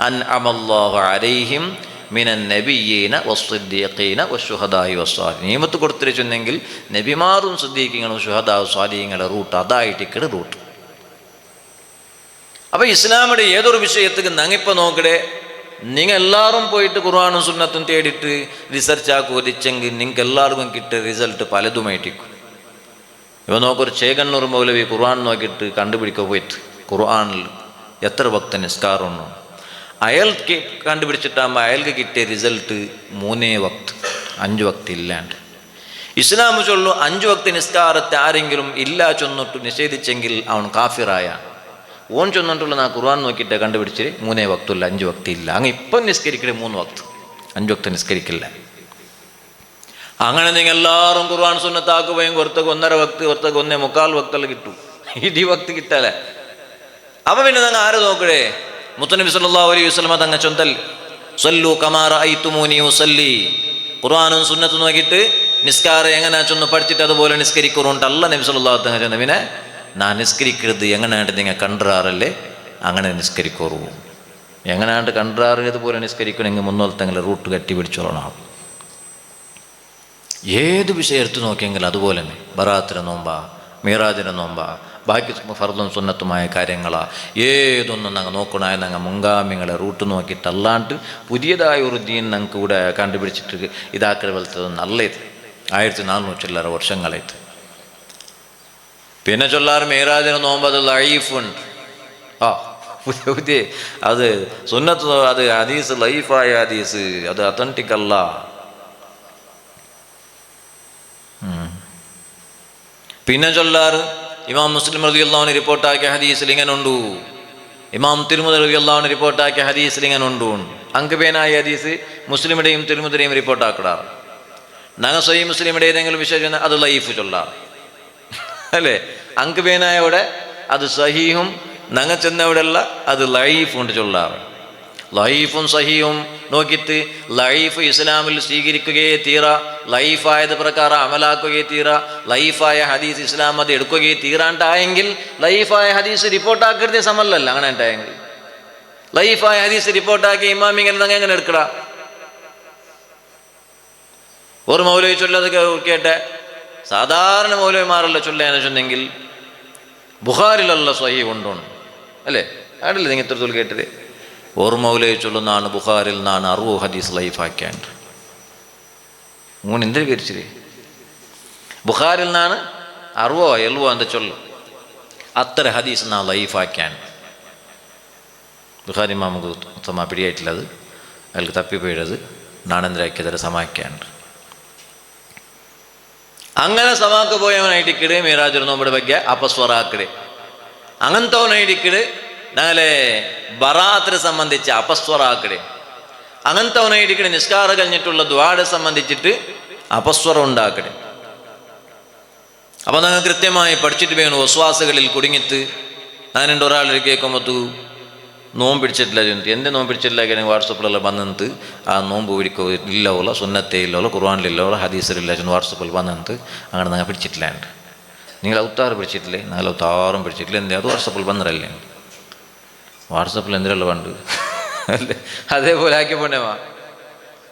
അൻഅമല്ലാഹു അലൈഹിം മിനൻ നബിയ്യീന വസ്സിദ്ദീഖീന വശുഹദാഇ വസ്സാലിഹീൻ. നിയമത്ത് കൊടുത്തിട്ട് ചൊന്നെങ്കിൽ നബിമാരും സിദ്ദീഖീങ്ങളും ശുഹദാവും സ്വാലിഹീങ്ങളുടെ റൂട്ട് അതായിട്ടിക്കടെ റൂട്ട്. അപ്പം ഇസ്ലാമിൻ്റെ ഏതൊരു വിഷയത്തേക്ക് നങ്ങിപ്പോൾ നോക്കടേ, നിങ്ങൾ എല്ലാവരും പോയിട്ട് ഖുർആനും സുന്നത്തും തേടിയിട്ട് റിസർച്ച് ആക്കുവരിച്ചെങ്കിൽ നിങ്ങൾക്ക് എല്ലാവർക്കും കിട്ടിയ റിസൾട്ട് പലതുമായിട്ടിരിക്കും. ഇവ നോക്കൊരു ചേകണ്ണൂർ മൗലവി ഖുർആൻ നോക്കിയിട്ട് കണ്ടുപിടിക്കുക പോയിട്ട് ഖുർആനിൽ എത്ര വക്ത നിസ്കാരമുണ്ടോ അയാൾക്ക് കണ്ടുപിടിച്ചിട്ടാകുമ്പോൾ അയാൾക്ക് കിട്ടിയ റിസൾട്ട് 3 വക്ത്, 5 വക്ത് ഇല്ലാണ്ട്. ഇസ്ലാം ചൊല്ലു 5 വക്ത് നിസ്കാരത്തെ ആരെങ്കിലും ഇല്ല ചൊന്നിട്ട് നിഷേധിച്ചെങ്കിൽ അവൻ കാഫിറായ. ഓൻ ചൊന്നിട്ടുള്ള ആ ഖുർആൻ നോക്കിയിട്ട് കണ്ടുപിടിച്ച് 3 വക്തില്ല, 5 വക്ത് ഇല്ല. അങ്ങ് ഇപ്പം നിസ്കരിക്കണേ 3 വക്ത്, 5 വക്ത് നിസ്കരിക്കില്ല. അങ്ങനെ നിങ്ങൾ എല്ലാവരും ഖുർആൻ സുന്നത്താക്കുകയും കുറത്തൊക്കെ 1.5 വക്ത്, കുറത്തൊക്കെ 1.25 വക്തെല്ലാം കിട്ടും. 20 വക്ത് കിട്ടാലേ. അപ്പം പിന്നെ നിങ്ങൾ ആര് നോക്കണേ? മുത്തനബി സല്ലല്ലാഹു അലൈഹി വസല്ലം തങ്ങൾ ചൊന്തൽ സല്ലു കമാ റഅയ്തുമൂനി ഉസല്ലി. ഖുർആനും സുന്നത്തും നോക്കിയിട്ട് നിസ്കാരം എങ്ങനെ ചൊന്ന് പഠിച്ചിട്ട് അതുപോലെ നിസ്കരിക്കുറുണ്ട് അല്ല നബി സല്ലല്ലാഹു അലൈഹി വസല്ലം. പിന്നെ ഞാൻ നിസ്കരിക്കരുത് എങ്ങനെയാണ്ട് നിങ്ങൾ കണ്ടാറല്ലേ അങ്ങനെ നിസ്കരിക്കോറൂ. എങ്ങനെയാണ്ട് കണ്ടാറ് അതുപോലെ നിസ്കരിക്കണമെങ്കിൽ മുന്നോളത്തെങ്കിൽ റൂട്ട് കട്ടി പിടിച്ചോളണം. ഏത് വിഷയം എടുത്തു നോക്കിയെങ്കിൽ അതുപോലെ തന്നെ ബറാത്തിന് നോമ്പാ, മീറാജിന് നോമ്പാ, ബാക്കി ഫർദും സുന്നത്തുമായ കാര്യങ്ങളാ, ഏതൊന്നും ഞങ്ങൾ നോക്കണമായ ഞങ്ങൾ മുൻഗാമികളെ റൂട്ട് നോക്കിയിട്ടല്ലാണ്ട് പുതിയതായ ഒരു ദീൻ ഞങ്ങൾക്ക് ഇവിടെ കണ്ടുപിടിച്ചിട്ട് ഇതാക്കൽ പോലത്തത് നല്ലത്. 1400 വർഷങ്ങളായിട്ട് പിന്നെ ചൊല്ലാറ് മീറാജിന് നോമ്പ് അത് ലൈഫുണ്ട്. പുതിയ അത് സുന്നത്ത്, അത് ഹദീസ് ലൈഫായ ഹദീസ്, അത് അത്തൻറ്റിക് അല്ല. പിന്നെ ചൊല്ലാറ് ഇമാം മുസ്ലിം റളിയല്ലാഹു അൻഹു റിപ്പോർട്ടാക്കിയ ഹദീസിൽ ഇങ്ങനെ ഉണ്ട്, ഇമാം തിരുമുദി റളിയല്ലാഹു അൻഹു റിപ്പോർട്ടാക്കിയ ഹദീസിൽ ഇങ്ങനെ ഉണ്ട്. അങ്കബേനായ ഹദീസ് മുസ്ലിമിടെയും തിരുമുദിനെയും റിപ്പോർട്ടാക്കിടാറ്. ഞങ്ങൾ സ്വയം മുസ്ലിമിടെ ഏതെങ്കിലും വിഷയം അത് ലൈഫ് ചൊല്ലാറ് അല്ലേ. അങ്കബേനായവിടെ അത് സഹീഹും, ഞങ്ങൾ ചെന്നവിടെയുള്ള അത് ലൈഫ് കൊണ്ട് ചൊല്ലാറ്. ലൈഫും സഹീഹും നോക്കിയിട്ട് ലൈഫ് ഇസ്ലാമിൽ സ്വീകരിക്കുകയേ തീറ, ലൈഫായത് പ്രകാരം അമലാക്കുകയേ തീറ, ലൈഫായ ഹദീസ് ഇസ്ലാം അത് എടുക്കുകയേ തീരാണ്ടായെങ്കിൽ ലൈഫായ ഹദീസ് റിപ്പോർട്ടാക്കരുതേ സമല്ലല്ല. അങ്ങനെ ഉണ്ടായെങ്കിൽ ലൈഫായ ഹദീസ് റിപ്പോർട്ടാക്കി ഇമാമിങ്ങനെ നിങ്ങൾ എങ്ങനെ എടുക്കടാ? ഒരു മൗലവി ചൊല്ലത് കേട്ടെ, സാധാരണ മൗലവിമാരല്ല ചൊല്ലാന്ന് ചൊന്നെങ്കിൽ ബുഖാരിലുള്ള സ്വഹീഹ് കൊണ്ടോണം അല്ലേ? ആടല്ലേ നിങ്ങൾ ഇത്രത്തോളം കേട്ടത്? ഒരു മൗലവി ചൊല്ലുന്നാണ് ബുഖാരിൽ നിന്നാണ് 60 ഹദീസ് ലൈഫാക്കിയാണ്ട്. എന്തിനു വിരിച്ചില്ലേ? ബുഖാരിൽ നിന്നാണ് 60 70 എന്താ ചൊല്ലും, അത്ര ഹദീസ് നാ ലൈഫാക്കിയാണ്ട്. ബുഖാരി നമുക്ക് മൊത്തമാ പിടിയായിട്ടില്ലത്, അയാൾക്ക് തപ്പിപ്പോയത് നാണെന്തരാക്കിയതര സമാക്കിയാണ്ട്. അങ്ങനെ സമാക്ക് പോയവനായിട്ടിക്കിട് മീറാജുർ നോമ്പയുടെ ಬಗ್ಗೆ അപസ്വറാക്കിട്. അങ്ങനത്തവനായിട്ടിക്കിട് ഞങ്ങളെ ബറാത്തിനെ സംബന്ധിച്ച് അപസ്വറാക്കിട്. അങ്ങനത്തവനായിട്ടിക്കിട് നിസ്കാരം കഴിഞ്ഞിട്ടുള്ള ദുആനെ സംബന്ധിച്ചിട്ട് അപസ്വരം ഉണ്ടാക്കിട്. അപ്പം ഞങ്ങൾ കൃത്യമായി പഠിച്ചിട്ട് വേണം. വസ്വാസുകളിൽ കുടുങ്ങിത്ത് ഞാനുണ്ട് ഒരാൾ കേൾക്കുമ്പോൾ നോമ്പ് പിടിച്ചിട്ടില്ല ചൊന്നിട്ട് എൻ്റെ നോമ്പ് പിടിച്ചിട്ടില്ല വാട്സപ്പിലെല്ലാം വന്നിട്ട് ആ നോമ്പ് പിടിക്കോ ഇല്ലോല, സുന്നത്തേ ഇല്ലോല, ഖുർആനിലില്ലോല, ഹദീസിലില്ല ചെന്ന് വാട്സപ്പിൽ വന്നിട്ട് അങ്ങനെ ഞങ്ങൾ പിടിച്ചിട്ടില്ലാണ്ട്. നിങ്ങൾ ഔത്താറ് പിടിച്ചിട്ടില്ലേ? ഞങ്ങൾ ഔത്താറും പിടിച്ചിട്ടില്ല. എന്തേ അത് വാട്സപ്പിൽ വന്നിരല്ലേ? വാട്സപ്പിൽ എന്തിനുള്ള പണ്ട് അല്ലേ? അതേപോലെ ആക്കി പോണേവാ.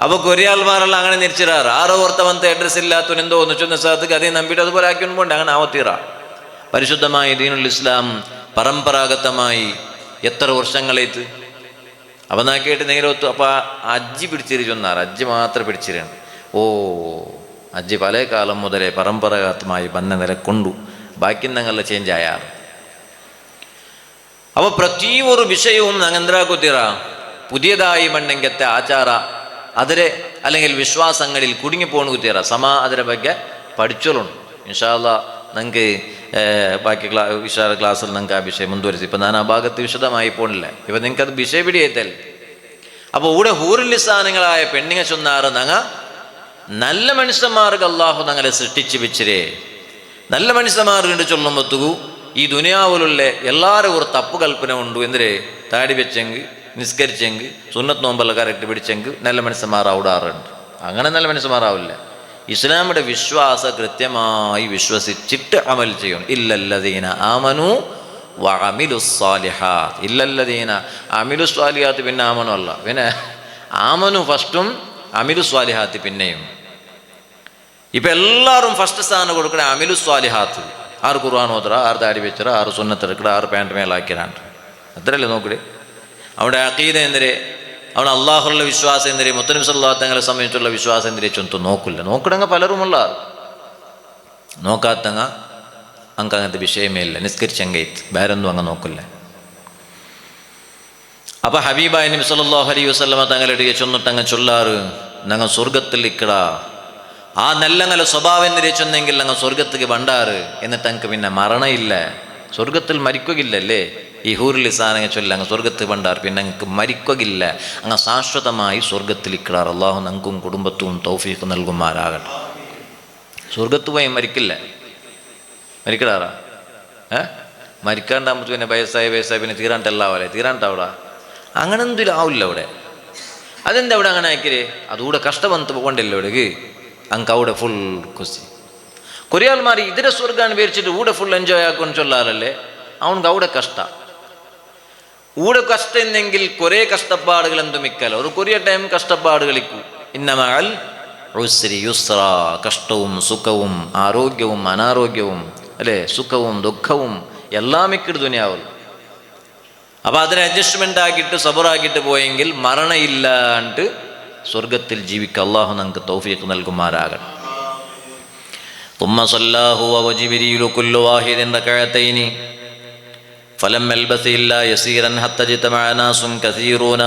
അപ്പോൾ കൊറിയാൾമാരെല്ലാം അങ്ങനെ നിരിച്ചിടാറ്. ആരോ ഓർത്തവന്ത അഡ്രസ്സ് ഇല്ലാത്തവൻ എന്തോ ഒന്ന് ചൊന്ന സ്ഥലത്തേക്ക് അതേ നമ്പിട്ട് അതുപോലെ ആക്കിയൊന്നും പോണ്ടേ. അങ്ങനെ ആവത്തീറ. പരിശുദ്ധമായ ദീനുൽ ഇസ്ലാം പരമ്പരാഗതമായി എത്ര വർഷങ്ങളേത്ത് അപ്പം നാക്കിയിട്ട് നേരൊത്തു. അപ്പോൾ അജ്ജി പിടിച്ചിരി ചൊന്നാറ്, അജ്ജി മാത്രം പിടിച്ചിരാണ്. അജ്ജി പല കാലം മുതലേ പരമ്പരാഗതമായി ബന്ധ നിലക്കൊണ്ടു, ബാക്കി ഞങ്ങളുടെ ചേഞ്ച് ആയാറ്. അപ്പോൾ പ്രതി ഒരു വിഷയവും ഞങ്ങൾ എന്താക്കുത്തീറ പുതിയതായി മണ്ണെങ്കത്തെ ആചാര അതിരെ അല്ലെങ്കിൽ വിശ്വാസങ്ങളിൽ കുടുങ്ങിപ്പോണു കുത്തീറ അതിരെ ಬಗ್ಗೆ പഠിച്ചോളുണ്ട്. ഇൻഷാ അല്ലാ നിങ്ങൾക്ക് ബാക്കി ക്ലാസ്സിൽ നിങ്ങൾക്ക് ആ വിഷയം മുൻവരിച്ച്. ഇപ്പം ഞാൻ ആ ഭാഗത്ത് വിശദമായി പോണില്ല. ഇപ്പം നിങ്ങൾക്കത് വിഷയ പിടിയേറ്റൽ. അപ്പോൾ ഇവിടെ ഹൂറുലിസാനങ്ങളായ പെണ്ണിങ്ങ ചൊന്നാറ് ഞങ്ങൾ നല്ല മനുഷ്യന്മാർക്ക് അള്ളാഹു ഞങ്ങളെ സൃഷ്ടിച്ച് വെച്ചിരേ. നല്ല മനുഷ്യന്മാരുണ്ട് ചൊല്ലുമ്പത്തുകു ഈ ദുനിയാവിലുള്ള എല്ലാവരും ഒരു തപ്പ് കൽപ്പന ഉണ്ട്. എന്തിരെ താടി വെച്ചെങ്കിൽ നിസ്കരിച്ചെങ്കിൽ സുന്നത്ത് നോമ്പെല്ലാം കറക്റ്റ് പിടിച്ചെങ്കിൽ നല്ല മനുഷ്യന്മാർ ഔടാറുണ്ട്. അങ്ങനെ നല്ല മനുഷ്യന്മാരാവില്ല. ഇസ്ലാമിയുടെ വിശ്വാസ കൃത്യമായി വിശ്വസിച്ചിട്ട് അമൽ ചെയ്യണം. ഇല്ലല്ലദീന ആമനു വഅമിലുസ്സാലിഹാത്ത്. ഇല്ലല്ലദീന അമിലുസ്സാലിഹാത്ത് പിന്നെ ആമനു അല്ല, പിന്നെ ആമനു ഫസ്റ്റും അമിലുസ്സാലിഹാത്ത് പിന്നെയും. ഇപ്പം എല്ലാവരും ഫസ്റ്റ് സ്ഥാനം കൊടുക്കണേ അമിലുസ്സാലിഹാത്ത്. ആറ് ഖുർആൻ ഓതറ, ആറ് താടി വെച്ചറ, ആറ് സുന്നത്തെടുക്കട, ആറ് പാൻറ്റ് മേലാക്കിരാണ്ട്, അത്രയല്ലേ നോക്കടേ. അവിടെ അഖീദ എന്തിരെ, അവിടെ അള്ളാഹുള്ള വിശ്വാസം എന്തിരെ, മുത്തനബി സല്ലല്ലാഹു തങ്ങളെ സംബന്ധിച്ചുള്ള വിശ്വാസം എന്തിരെ ചൊന്തു നോക്കില്ല. നോക്കിടങ്ങ പലരുമുള്ള നോക്കാത്തങ്ങ അങ്ങ് അങ്ങനത്തെ വിഷയമേ ഇല്ല. നിസ്കരിച്ചെങ്കൈത്ത് വേറൊന്നും അങ്ങ് നോക്കില്ല. അപ്പം ഹബീബായ നബി സല്ലല്ലാഹു അലൈഹി വസല്ലമ തങ്ങളുടെ ചൊന്നിട്ടങ്ങ് ചൊല്ലാറ്, ഞങ്ങൾ സ്വർഗത്തിൽ ഇക്കടാ, ആ നല്ല സ്വഭാവം എന്തിരെ ചൊന്നെങ്കിൽ അങ്ങ് സ്വർഗത്തേക്ക് വണ്ടാറ്. എന്നിട്ട് അങ്ങ് പിന്നെ മരണയില്ല, സ്വർഗത്തിൽ മരിക്കുകയില്ലല്ലേ. ഈ ഹൂറിൽ സാധനങ്ങൾ ചൊല്ല അങ്ങ് സ്വർഗത്തിൽ വണ്ടാർ, പിന്നെ അങ്ങക്ക് മരിക്കുകയില്ല, അങ്ങ് ശാശ്വതമായി സ്വർഗത്തിൽ ഇക്കടാർ. അള്ളാഹു ഞങ്ങൾക്കും കുടുംബത്തും തൗഫീഖ് നൽകുമാറാകട്ടെ. സ്വർഗത്ത് പോയി മരിക്കില്ല, മരിക്കടാറാ മരിക്കാണ്ടാകുമ്പോൾ പിന്നെ വയസ്സായി പിന്നെ തീരാണ്ടല്ലാവല്ലേ, തീരാണ്ടാവിടാ അങ്ങനെ എന്തെങ്കിലും ആവില്ല അവിടെ. അതെന്താ അവിടെ അങ്ങനെ ആക്കിരേ, അതുകൂടെ കഷ്ടബന്ധ പോകണ്ടല്ലോ അവിടേക്ക്. അങ്ങ് അവിടെ ഫുൾ ಖುಷಿ. കൊറിയാൽമാർ ഇതിരെ സ്വർഗാണ് വിചാരിച്ചിട്ട് ഊടെ ഫുൾ എൻജോയ് ആക്കുമെന്ന് ചൊല്ലാറല്ലേ. അവനക്ക് അവിടെ കഷ്ട, ഊടെ കഷ്ട എന്നെങ്കിൽ കുറേ കഷ്ടപ്പാടുകൾ എന്തും മിക്കല്ല. ഒരു കൊറിയ ടൈം കഷ്ടപ്പാടുകളിക്കൂ. ഇന്നമഅൽ ഉസ്രി യുസ്ര, കഷ്ടവും സുഖവും ആരോഗ്യവും അനാരോഗ്യവും അല്ലേ, സുഖവും ദുഃഖവും എല്ലാം മിക്കട് ദുനിയാവുള്ളൂ. അപ്പം അതിനെ അഡ്ജസ്റ്റ്മെൻ്റ് ആക്കിയിട്ട് സബറാക്കിയിട്ട് പോയെങ്കിൽ മരണയില്ലാണ്ട് സ്വർഗത്തിൽ ജീവിക്കുക. അള്ളാഹു നമുക്ക് തൗഫീഖ് നൽകുമാറാകട്ടെ. ثم صلى هو وجبريل كل واحد ركعتين فلم يلبث إلا يسيرا حتى اجتمع ناس كثيرون.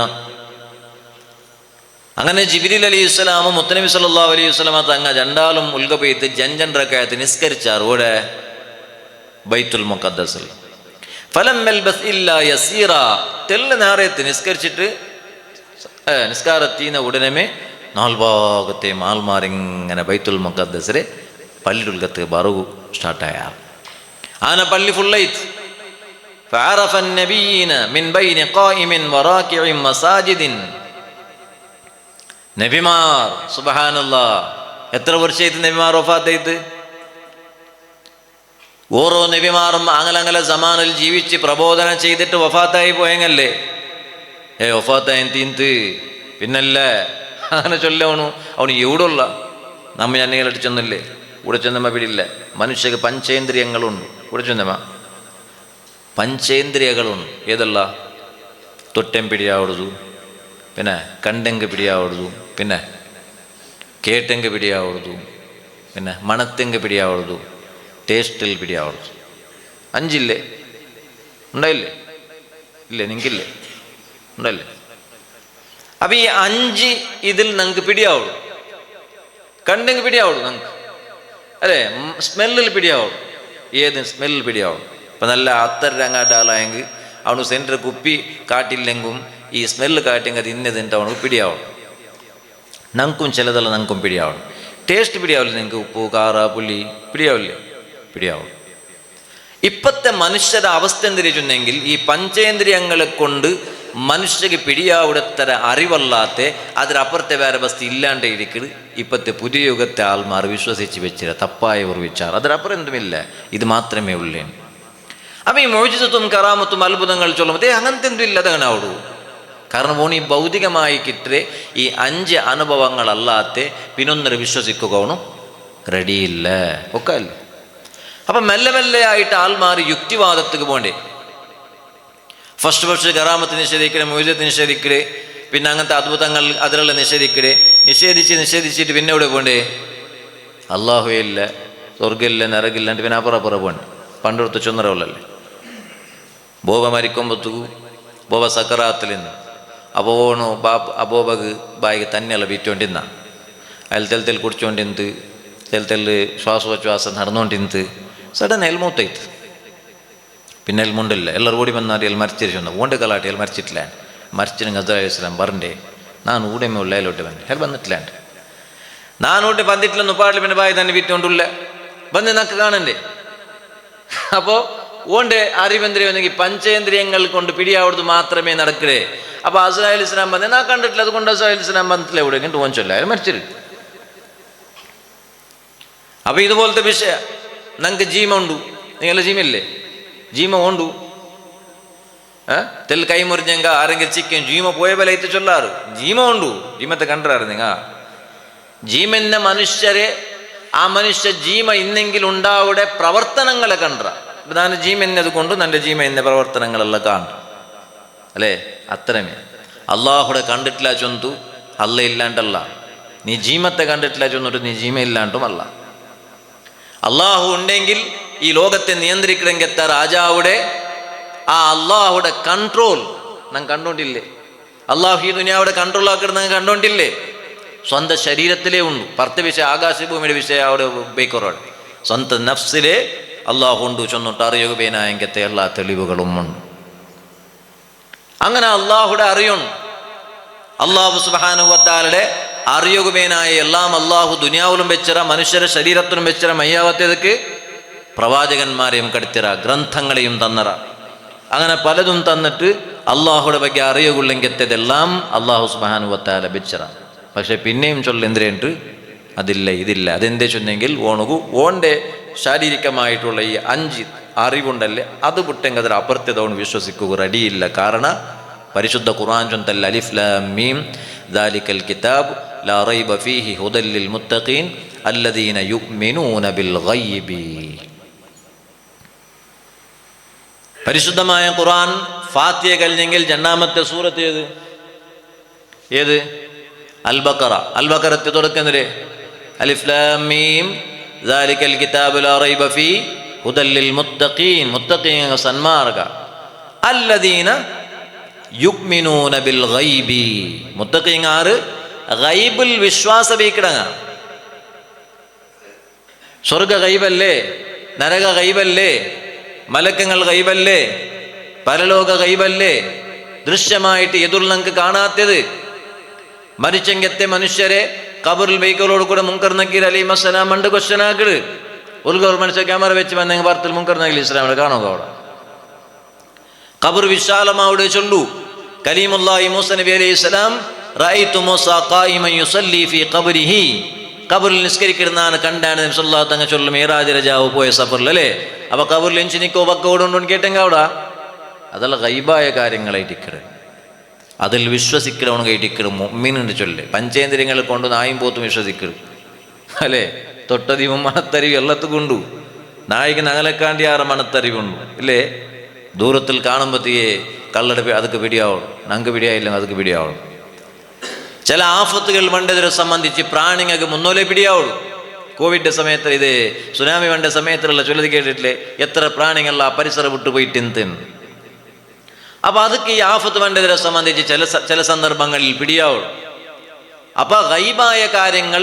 അങ്ങനെ ജിബ്രീൽ അലൈഹിസ്സലാമും മുത്തനബി സല്ലല്ലാഹു അലൈഹി വസല്ലമ തങ്ങൾ രണ്ടാളും ഉൽഗബൈത്ത് ജൻജൻ റകഅത്ത് നിസ്കരിച്ചാർ ഇവിടെ ബൈത്തുൽ മുഖദ്ദസിൽ. ഫലം യൽബസ് ഇല്ലാ യസീറ, തെല്ല നേരത്തെ നിസ്കരിച്ചിട്ട് നിസ്കാരത്തിന് ഉടനെ നാൽഭാഗത്തെ ആൾമാരിങ്ങനെ ബൈത്തുൽ മുഖദ്ദസിലെ പള്ളിയുൽഗത്ത് ബറു സ്റ്റാർട്ടായ ആന പള്ളി ഫുള്ളൈത്ത്. فعرف النبيين من بين قائم وراكع مساجد. നബിമാർ സുബ്ഹാനല്ലാഹ് എത്ര വർഷമായിട്ട് നബിമാർ വഫാത്തായിട്ട്? ഓരോ നബിമാറും അങ്ങനെ സമാനിൽ ജീവിച്ച് പ്രബോധനം ചെയ്തിട്ട് വഫാത്തായി പോയെങ്കല്ലേ. വഫാത്തായി തീന്ത് പിന്നല്ലേ അങ്ങനെ ചൊല്ലണു. അവന് എവിടെയുള്ള നമ്മ എണ്ണയിലിട്ട് ചെന്നില്ലേ, ഇവിടെ ചെന്നമ്മ പിടിയില്ല. മനുഷ്യക്ക് പഞ്ചേന്ദ്രിയങ്ങളുണ്ട്. ഇവിടെ ചെന്നമ്മ പഞ്ചേന്ദ്രിയകളുണ്ട്. ഏതല്ല? തൊട്ടം പിടിയാവുടതു, പിന്നെ കണ്ടെങ്ക് പിടിയാവുടതു, പിന്നെ കേട്ടെങ്ക് പിടിയാവുടതു, പിന്നെ മണത്തെങ്ക് പിടിയാവുടതു, ടേസ്റ്റിൽ പിടിയാവുടതു. അഞ്ചില്ലേ? ഉണ്ടായില്ലേ? ഇല്ലേ? നിങ്ങൾക്കില്ലേ? ഉണ്ടല്ലേ? അപ്പം ഈ അഞ്ച് ഇതിൽ നിങ്ങൾക്ക് പിടിയാവുള്ളൂ. കണ്ടെങ്കിൽ പിടിയാവുള്ളൂ നിങ്ങൾക്ക്, അല്ലേ? സ്മെല്ലിൽ പിടിയാവുള്ളൂ. ഏത് സ്മെല്ലിൽ പിടിയാവുള്ളൂ? ഇപ്പം നല്ല അത്തരങ്ങാട്ടാളായെങ്കിൽ അവന് സെൻറ്റർ കുപ്പി കാട്ടില്ലെങ്കും ഈ സ്മെല്ല് കാട്ടിയെങ്കിൽ അത് ഇന്നതിൻ്റെ അവനക്ക് പിടിയാവുള്ളൂ. ഞങ്ങൾക്കും ചിലതെല്ലാം ഞങ്ങൾക്കും പിടിയാവുള്ളൂ. ടേസ്റ്റ് പിടിയാവില്ല നിങ്ങൾക്ക്? ഉപ്പ് കാറ പുളി പിടിയാവില്ലേ? പിടിയാവുള്ളൂ. ഇപ്പോഴത്തെ മനുഷ്യരുടെ അവസ്ഥ എന്തിരിച്ചുണ്ടെങ്കിൽ ഈ പഞ്ചേന്ദ്രിയങ്ങളെ കൊണ്ട് മനുഷ്യക്ക് പിടിയാവിടത്തര അറിവല്ലാത്ത അതിനപ്പുറത്തെ വേറെ വസ്തു ഇല്ലാണ്ട് ഇരിക്കുന്നത് ഇപ്പോഴത്തെ പുതിയ യുഗത്തെ ആൾമാർ വിശ്വസിച്ച് വെച്ചില്ല, തപ്പായ ഓർവിച്ചാർ. അതിനപ്പുറം എന്തുമില്ല, ഇത് മാത്രമേ ഉള്ളേ. അപ്പം ഈ മോചിതത്വം കറാമത്തും അത്ഭുതങ്ങൾ ചൊല്ലുമ്പോൾ അങ്ങനത്തെ എന്തും ഇല്ല, അതങ്ങനെ ആവുള്ളൂ. കാരണം ഓൺ ഈ ഭൗതികമായി കിട്ടേ ഈ 5 അനുഭവങ്ങളല്ലാത്ത പിന്നൊന്നര വിശ്വസിക്കുക ഓണും റെഡിയില്ല ഒക്കെ അല്ലേ. അപ്പം മെല്ലെ മെല്ലെ ആയിട്ട് ആൾമാർ യുക്തിവാദത്തേക്ക് പോകണ്ടേ. ഫസ്റ്റ് കറാമത്ത് നിഷേധിക്കണേ, മോചിതത്ത് നിഷേധിക്കണേ, പിന്നെ അങ്ങനത്തെ അത്ഭുതങ്ങൾ അതിലുള്ള നിഷേധിച്ചിട്ട് പിന്നെ എവിടെ പോകണ്ടേ? അള്ളാഹുവേ ഇല്ല, സ്വർഗ്ഗമില്ല, നരകില്ലാണ്ട് പിന്നെ അപ്പുറം പോകണ്ടേ. പണ്ടെടുത്ത് ചൊന്നറവല്ലേ ബോബ മരിക്കുമ്പോഴത്തേക്കു ബോബ സക്കറാത്തിൽ നിന്ന് അപ്പോണു അബോബക്ക് ബായിക്ക് തന്നെയല്ല ബീറ്റോണ്ടിന്ന അതിൽ തെൽ കുടിച്ചോണ്ടിന്ത് തെൽ ശ്വാസോച്ഛ്വാസം നടന്നുകൊണ്ടിന്ത് സഡൻ എൽമൂത്തായിട്ട് പിന്നെ എൽമുണ്ടില്ല. എല്ലാവരും ഓടി വന്നാൽ എൽ മരിച്ചിരിച്ചു ഓണ്ട് കലാട്ടി എൽ മരിച്ചിട്ടില്ലാണ്ട് മരിച്ചിന് ഗസലാം പറഞ്ഞേ ನಾನು ಊಡೆಮೆ ಉಳ್ಳೈಲೊಟ್ಟೆ ಬಂದೆ ಹೇಳಿ ಬಂದಿಟ್ಲಾಂಡ್ ನಾನು ಊಟೆ ಬಂದಿಟ್ಲನ್ನು ಪಾಡ್ಲಿ പിന്നെ ಬಾಯಿ തന്നെ വിറ്റുകൊണ്ടുള്ള ಬಂದು നക്ക് കാണണ്ടേ. അപ്പോൾ ഓൻ്റെ അറിവെന്ദ്രിയം പഞ്ചേന്ദ്രിയങ്ങൾ കൊണ്ട് പിടിയാവുന്നത് മാത്രമേ നടക്കേ. അപ്പോൾ അസ്രായേൽ ഇസ്ലാം പറഞ്ഞ ഞാൻ കണ്ടിട്ടില്ല, അതുകൊണ്ട് അസ്രായേൽ ഇസ്ലാം ബന്ധത്തിലെ എവിടെ ഇങ്ങോട്ട് ഓൻ ചൊല്ലായാലും മരിച്ചിട്ട്. അപ്പോൾ ഇതുപോലത്തെ വിഷയ നമുക്ക് ജീമ ഉണ്ടു, നിങ്ങളെ ജീമയില്ലേ? ജീമ ഉണ്ടു. തെൽ കൈ മുറിഞ്ഞെങ്ക ആരെങ്കിലും ചിക്കൻ ജീമ പോയ പോലെ ആയിട്ട് ചൊല്ലാറ്. ജീമ ഉണ്ടു, ജീമത്തെ കണ്ടാറ് നിങ്ങ ജീമെന്ന മനുഷ്യരെ ആ മനുഷ്യ ജീമ ഇന്നെങ്കിലും ഉണ്ടാവുടെ പ്രവർത്തനങ്ങളെ കണ്ട. ഞാൻ ജീമ എന്നത് കൊണ്ട് എൻ്റെ ജീമ എന്ന പ്രവർത്തനങ്ങളെല്ലാം കാണും അല്ലേ? അത്രമേ അള്ളാഹുടെ കണ്ടിട്ടില്ല ചൊന്തു അല്ല ഇല്ലാണ്ടല്ല, നീ ജീമത്തെ കണ്ടിട്ടില്ല ചൊന്നിട്ട് നീ ജീമ ഇല്ലാണ്ടുമല്ല. അള്ളാഹു ഉണ്ടെങ്കിൽ ഈ ലോകത്തെ നിയന്ത്രിക്കണമെങ്കിൽ രാജാവുടെ ആ അള്ളാഹുടെ കൺട്രോൾ നാം കണ്ടോണ്ടില്ലേ? അള്ളാഹു ഈ ദുനിയാവിടെ കൺട്രോൾ ആക്കിടുന്ന കണ്ടോണ്ടില്ലേ? സ്വന്തം ശരീരത്തിലേ ഉണ്ട്. പർത്ത വിഷയം ആകാശഭൂമിയുടെ വിഷയം അവിടെ ബേക്കറോട് സ്വന്തം നഫ്സിലെ അള്ളാഹു ഉണ്ട് ചൊന്നിട്ട് അറിയുകേനായങ്കത്തെ എല്ലാ തെളിവുകളും ഉണ്ട്. അങ്ങനെ അള്ളാഹുടെ അറിയുണ്ട്. അള്ളാഹു സുബ്ഹാനഹു വ തആലയുടെ അറിയുകേനായ എല്ലാം അള്ളാഹു ദുനിയാവിലും വെച്ചിറ, മനുഷ്യരുടെ ശരീരത്തിലും വെച്ചിറ. മയ്യാവത്തേക്ക് പ്രവാചകന്മാരെയും കടത്തിറ, ഗ്രന്ഥങ്ങളെയും തന്നറ. അങ്ങനെ പലതും തന്നിട്ട് അള്ളാഹുടെ ಬಗ್ಗೆ അറിയുകെങ്കത്തെല്ലാം അള്ളാഹു സുബ്ഹാനഹു വ തആല വെച്ചിറ. പക്ഷെ പിന്നെയും ചൊല്ലെന്തിരേണ്ട് അതില്ല ഇതില്ല. അതെന്തേ ചൊന്നെങ്കിൽ ഓണുകു ഓൻ്റെ ശാരീരികമായിട്ടുള്ള ഈ 5 അറിവുണ്ടല്ലേ അത് വിട്ടെങ്കിൽ അതിൽ അപ്പുറത്തേതോണ് വിശ്വസിക്കുക റെഡിയില്ല. കാരണം പരിശുദ്ധ ഖുർആൻ ചൊന്തല്ല അലിഫ് ലാം മീം ദാലിക്കൽ കിതാബ് ലാ റൈബ ഫീഹി ഹുദൽ ലിൽ മുത്തഖീൻ അല്ലദീന യുഅ്മിനൂന ബിൽ ഗൈബി. പരിശുദ്ധമായ ഖുർആൻ ഫാത്തിഹ കഴിഞ്ഞെങ്കിൽ രണ്ടാമത്തെ സൂറത്ത് ഏത്? അൽ ബഖറ. അൽ ബഖറത്തെ തുടക്കുന്നതിലെ അലിഫ് ലാം മീം ദാലിക്കൽ കിതാബു ലാ റൈബ ഫീ ഹുദൽ ലിൽ മുത്തഖീൻ. മുത്തഖീൻ സന്മാർഗ അല്ലദീന യുഅ്മിനൂന ബിൽ ഗൈബി. മുത്തഖീൻ ആറ് ഗൈബിൽ വിശ്വാസബീക്കിടങ്ങ. സ്വർഗ ഗൈബല്ലേ, നരക ഗൈബല്ലേ, മലക്കങ്ങൾ ഗൈബല്ലേ, പരലോക ഗൈബല്ലേ, ദൃശ്യമായിട്ട് എതിർ നമുക്ക് കാണാത്തത്. മരിച്ചെങ്കത്തെ മനുഷ്യരെ കബറിൽ ബൈക്കലോട് കൂടെ മുൻകർ നക്കീർ അലൈഹി വസല്ലം ഉണ്ട് ക്വസ്റ്റ്യൻ ആക്കിട്. ഒരു മനുഷ്യ ക്യാമറ വെച്ച് വന്നെങ്കിൽ വാർത്തയിൽ മുൻകർ നക്കീർ ഇസ്ലാമിനെ കാണുക. അവിടെ കബർ വിശാലമാവിടെ ചൊല്ലു. കലീമുല്ലാഹി മൂസ നബി അലൈഹി സ്വലാം റഅയ്തു മൂസ ഖായിമൻ യുസല്ലി ഫീ ഖബ്രിഹി. കബറിൽ നിസ്കരിക്കുന്നതാണ് കണ്ടാണ് നബി സല്ലല്ലാഹു അലൈഹി വസല്ലം ചൊല്ലും മിറാജ് രാജാവ് പോയ സഫറിൽ അല്ലേ? അപ്പൊ കബറിൽ എഞ്ചി നിക്കോ പക്കോടുണ്ടോ കേട്ടെങ്ക അവിടെ അതെല്ലാം ഗൈബായ കാര്യങ്ങളായിട്ടിക്കട്. അതിൽ വിശ്വസിക്കണമെന്ന് കേട്ടിക്കട് മുഅ്മിനുണ്ട് ചൊല്ല്. പഞ്ചേന്ദ്രിയങ്ങൾ കൊണ്ട് നായും പോത്തും വിശ്വസിക്കട് അല്ലേ? തൊട്ടതിവും മണത്തറിവ് എല്ലാത്തും കൊണ്ടു. നായികൻ അകലക്കാണ്ടി 6 മണത്തറിവുണ്ടു ഇല്ലേ? ദൂരത്തിൽ കാണുമ്പോഴത്തേക്ക് കള്ളെടുപ്പ് അതൊക്കെ പിടിയാവണം, ഞങ്ങൾക്ക് പിടിയായില്ലെങ്കിൽ അതൊക്കെ പിടിയാവണം. ചില ആഫത്തുകൾ വേണ്ടതിനെ സംബന്ധിച്ച് പ്രാണിങ്ങൾക്ക് മുന്നോലെ പിടിയാവുള്ളൂ. കോവിഡ് സമയത്ത് ഇത് സുനാമി വേണ്ട സമയത്തുള്ള ചൊല്ലത് കേട്ടിട്ടില്ലേ? എത്ര പ്രാണികൾ ആ പരിസരം വിട്ടു പോയിട്ട് എന്തെന്ന്. അപ്പം അതൊക്കെ ഈ ആഫത്ത് വേണ്ടതിനെ സംബന്ധിച്ച് ചില സന്ദർഭങ്ങളിൽ പിടിയാവുള്ളൂ. അപ്പം ഗൈബായ കാര്യങ്ങൾ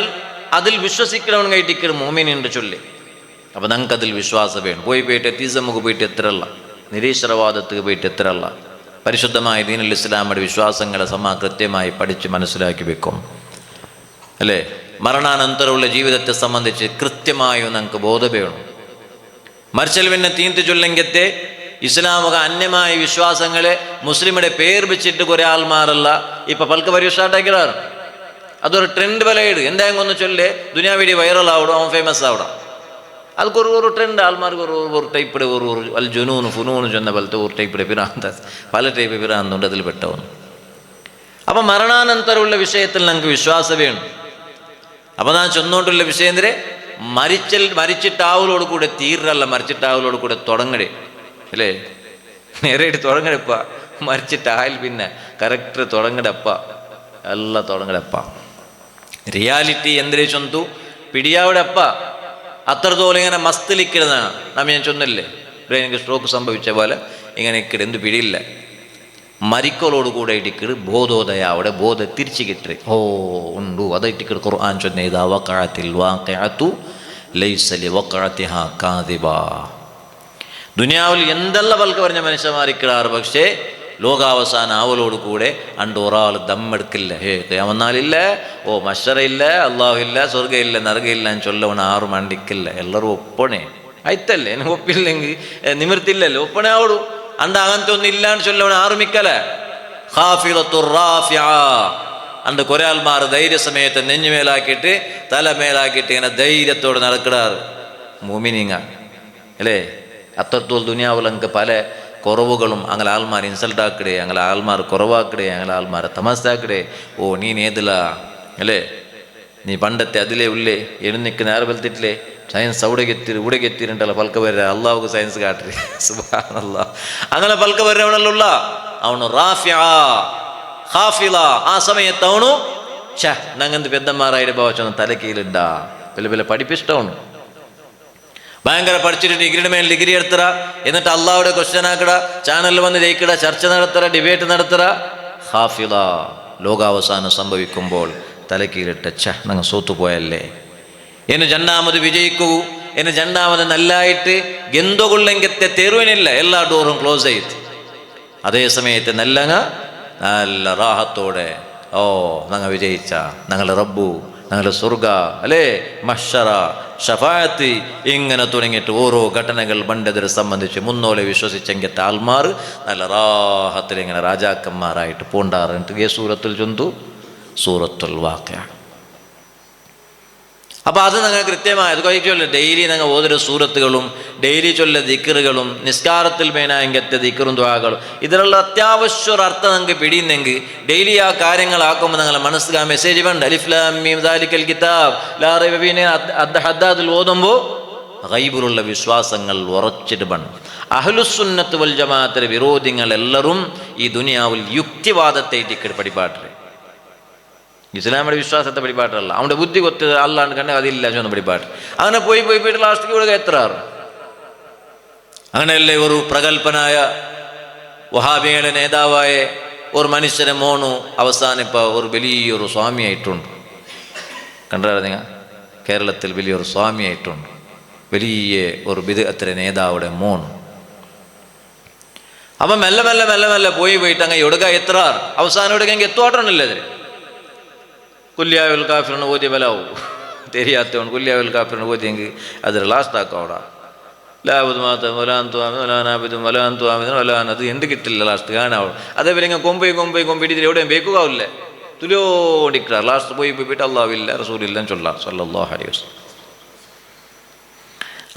അതിൽ വിശ്വസിക്കണമെന്ന് കേട്ടിക്കലും മോമിനുണ്ട് ചൊല്ലി. അപ്പം ഞങ്ങൾക്ക് അതിൽ വിശ്വാസം വേണം. പോയിട്ട് തീസമുക്ക് പോയിട്ട് എത്രയല്ല, നിരീശ്വരവാദത്തിന് പോയിട്ട് എത്രയല്ല. പരിശുദ്ധമായ ദീനുൽ ഇസ്ലാമിയുടെ വിശ്വാസങ്ങളെ കൃത്യമായി പഠിച്ച് മനസ്സിലാക്കി വെക്കും അല്ലേ? മരണാനന്തരമുള്ള ജീവിതത്തെ സംബന്ധിച്ച് കൃത്യമായും ഞങ്ങൾക്ക് ബോധം വേണം. മരിച്ചൽ പിന്നെ തീന്ത് ചൊല്ലെങ്കത്തെ ഇസ്ലാമിക അന്യമായ വിശ്വാസങ്ങളെ മുസ്ലിമിയുടെ പേർ വെച്ചിട്ട് കുറേ ആൾമാരല്ല ഇപ്പം പൽക്ക് പരിഷ്ടാക്കിടാറ്. അതൊരു ട്രെൻഡ് വിലയിട് എന്തായാലും ഒന്ന് ചൊല്ലേ ദുനിയാവിടി വൈറൽ ആവിടും, അവൻ ഫേമസ് ആവിടാം. ಅದಕ್ಕೆ ഒരു ട്രെൻഡ് ആൾമാർക്ക് ഒരു ടൈപ്പിടെ ഒരു അൽ ജുനൂന് ഫുനൂന് ചെന്ന പോലത്തെ ഒരു ടൈപ്പിടെ പിരാന്ത പല ടൈപ്പ് പിരാന്തുണ്ട് അതിൽ പെട്ടവന്ന്. അപ്പം മരണാനന്തരമുള്ള വിഷയത്തിൽ ഞങ്ങൾക്ക് വിശ്വാസം വേണം. അപ്പം ഞാൻ ചെന്നോണ്ടുള്ള വിഷയം എന്തിരെ മരിച്ചിട്ടാവലോട് കൂടെ തീരല്ല, മരിച്ചിട്ടാവലോട് കൂടെ തുടങ്ങടേ അല്ലേ? നേരെയായിട്ട് തുടങ്ങടപ്പ. മരിച്ചിട്ടായാൽ പിന്നെ കറക്റ്റ് തുടങ്ങടപ്പ, എല്ലാം തുടങ്ങടപ്പ. റിയാലിറ്റി എന്തിനേ ചൊന്തു പിടിയാവിടപ്പ. അത്രത്തോളം ഇങ്ങനെ മസ്തിലിക്കിടുന്നതാണ്. നാം ഞാൻ ചൊന്നില്ലേ ബ്രെയിനിക്ക് സ്ട്രോക്ക് സംഭവിച്ച പോലെ ഇങ്ങനെ ഇക്കിട് എന്ത് പിടിയില്ല. മരിക്കലോട് കൂടെ ഇട്ടിക്കിട് ബോധോദയ അവിടെ ബോധ തിരിച്ചു കിട്ടി. ഓ ഉണ്ടു അത് ഇട്ടിക്കിട് ഖുർആൻ ചൊന്ന ഇദാ വഖഅത്തിൽ വാഖിഅതു ലൈസ ലിവഖഅതിഹാ കാദിബാ. ദുനിയാവിൽ എന്തെല്ലാം പൽക്ക് പറഞ്ഞ മനുഷ്യന്മാരിക്കിടാറ്, പക്ഷേ ലോകാവസാന ആവലോട് കൂടെ അണ്ട് ഒരാൾ ദമ്മെടുക്കില്ല. വന്നാലില്ല, ഓ മഷറയില്ല, അള്ളാഹു ഇല്ല, സ്വർഗ്ഗമില്ല, നരകയില്ല എന്ന് ചൊല്ലവണ ആറും അണ്ടിക്കില്ല. എല്ലാവരും ഒപ്പണേ ಆಯ್ತಲ್ಲೇ ನನಗೆ ಒಪ್ಪಿല്ലെങ്കിൽ ನಿವೃತ್ತಿಲ್ಲല്ലോ ಒಪ್ಪಣೆ ಅವಡು ಅಂಡ ಆಗಂತ ಒಂದು ಇಲ್ಲ ಅಂತ ಚೊಲ್ಲವಣ ಆರುಮಿಕ್ಕಲ್ಲ ഖാഫിളത്തു റാഫിഅ അണ്ട് കുറേ ആൾമാർ ധൈര്യ സമയത്ത് നെഞ്ഞു മേലാക്കിയിട്ട് തല മേലാക്കിയിട്ട് ഇങ്ങനെ ധൈര്യത്തോടെ നടക്കിടാറ് മുഅ്മിനീങ്ങ അല്ലേ അത്രത്തോളം ദുനിയാവിൽ അങ്ങ് പല കുറവുകളും അങ്ങനെ ആൾമാർ ഇൻസൾട്ട് ആക്കിടേ അങ്ങനെ ആൾമാർ കുറവാക്കിടേ അങ്ങനെ ആൾമാരെ തമസാക്കിടേ ഓ നീൻ ഏതില അല്ലേ നീ പണ്ടത്തെ അതിലേ ഉള്ളേ എഴുന്നിക്ക് നേരെ ബലത്തിട്ടില്ലേ സയൻസ് ഉടಗೆತ್ತಿരുണ്ടಲ್ಲ പൽക്ക ಬರ್ರೆ അള്ളാഹുക്ക് സയൻസ് കാട്ടറി സുബ്ഹാനല്ലാഹ് അങ്ങനെ പൽക്ക ಬರ್ರೆವನಲ್ಲ ಅವನು ರಾಫಿಅ ഖാഫിള ആ സമയത്ത് അവನು ನಂಗಂದು പെద్దന്മാരായിട്ട് ഭാവിച്ചു തലക്കീലിണ്ട വലിയ പഠിപ്പിഷ്ടമാണ് ഭയങ്കര പഠിച്ചിട്ട് ഡിഗ്രിയുടെ മേൽ ഡിഗ്രി എടുത്തറ എന്നിട്ട് അള്ളാഹുടെ ക്വസ്റ്റ്യൻ ആക്കട ചാനലിൽ വന്ന് ജയിക്കട ചർച്ച നടത്തറ ഡിബേറ്റ് നടത്തറ ഖാഫിള ലോകാവസാനം സംഭവിക്കുമ്പോൾ തലക്കീലിട്ട ഞങ്ങൾ സോത്തുപോയല്ലേ ಏನು രണ്ടാമത് വിജയിക്കൂ ಏನು രണ്ടാമത് നല്ലായിട്ട് എന്തുകൊള്ളെങ്കത്തെ തെരുവിനില്ല എല്ലാ ഡോറും ക്ലോസ് ചെയ്ത് അതേ സമയത്ത് നല്ല റാഹത്തോടെ ഓ ഞങ്ങൾ വിജയിച്ച ഞങ്ങളുടെ റബ്ബു ഞങ്ങളുടെ സ്വർഗ അല്ലേ മഹ്ശറ ഷഫായത്ത് ഇങ്ങനെ തുടങ്ങിയിട്ട് ഓരോ ഘടനകൾ പണ്ടതിനെ സംബന്ധിച്ച് മുന്നോലെ വിശ്വസിച്ചെങ്കത്തെ ആൾമാർ നല്ല റാഹത്തിൽ ഇങ്ങനെ രാജാക്കന്മാരായിട്ട് പോണ്ടാറുണ്ട് ഈ സൂറത്തുൽ ചൊന്തു സൂറത്തുൽ വാഖിഅ അപ്പോൾ അത് ഞങ്ങൾ കൃത്യമായി അത് കഴിച്ചല്ലോ ഡെയിലി ഞങ്ങൾ ഓരോ സൂറത്തുകളും ഡെയിലി ചൊല്ല ദിക്റുകളും നിസ്കാരത്തിൽ മേനായെങ്കത്തെ ദിക്റും ദ്വാകളും ഇതിലുള്ള അത്യാവശ്യ ഒരു അർത്ഥം ഞങ്ങൾക്ക് പിടിയുന്നെങ്കിൽ ഡെയിലി ആ കാര്യങ്ങളാക്കുമ്പോൾ ഞങ്ങളെ മനസ്സിൽ ആ മെസ്സേജ് വേണ്ട അലിഫ് ലാം മീം ദാലിക്കൽ കിതാബ് ലാ റൈബ ഫീഹി ഹദ്ദാദിൽ ഓതുമ്പോൾ ഗൈബിലുള്ള വിശ്വാസങ്ങൾ ഉറച്ചിട്ട് വേണം അഹ്ലുസുന്നത്ത് വൽ ജമാഅത്തിലെ വിരോധികൾ എല്ലാവരും ഈ ദുനിയാവിൽ യുക്തിവാദത്തെ ഇട്ടിട്ട് പഠിപ്പാട്ടേ ഇസ്ലാമിയുടെ വിശ്വാസത്തെ പിടിപാട്ടല്ല അവൻ്റെ ബുദ്ധി കൊത്ത് അല്ലാണ്ട് കണ്ടെ അതില്ല ചൊന്ന പിടിപാട്ട് അങ്ങനെ പോയിട്ട് ലാസ്റ്റിക്ക് ഇവിടെ എത്താറ് അങ്ങനെയല്ലേ ഒരു പ്രഗത്ഭനായ വഹാബിയുടെ നേതാവായ ഒരു മനുഷ്യനെ മോണു അവസാനം ഇപ്പോൾ ഒരു വലിയൊരു സ്വാമിയായിട്ടുണ്ട് കണ്ടാ നിങ്ങൾ കേരളത്തിൽ വലിയൊരു സ്വാമിയായിട്ടുണ്ട് വലിയ ഒരു ബിദ്അത്തിന്റെ നേതാവുടെ മോൺ അപ്പം മെല്ലെ മെല്ലെ മെല്ലെ മെല്ലെ പോയിട്ട് അങ്ങ് എവിടുക എത്താറ് അവസാനം എവിടെയെങ്കിൽ എത്തുവാട്ടണല്ലേ അതിന് കുല്യാവുൽ കാഫിറിന് ഓതിയ ബലാവും തെരിയാത്തവൻ കുല്യാവുൽ കാഫിറിന് ഓതിയെങ്കിൽ അതിൽ ലാസ്റ്റ് ആക്കാം അവിടെ ലാബുദ് മാത്ത വലാന്തുവാമി വലാനാബിദും വലാന്തുവാമിദും വലാൻ അത് എന്ത് കിട്ടില്ല ലാസ്റ്റ് കാണാവും അതേപോലെ ഇങ്ങനെ കൊമ്പിടിച്ചിട്ട് എവിടെയും ബേക്കുകാവില്ലേ തുലോടിക്കാർ ലാസ്റ്റ് പോയിട്ട് അള്ളാഹുവില്ല റസൂലില്ല ചൊല്ലാം സല്ലല്ലാഹു അലൈഹി വസല്ലം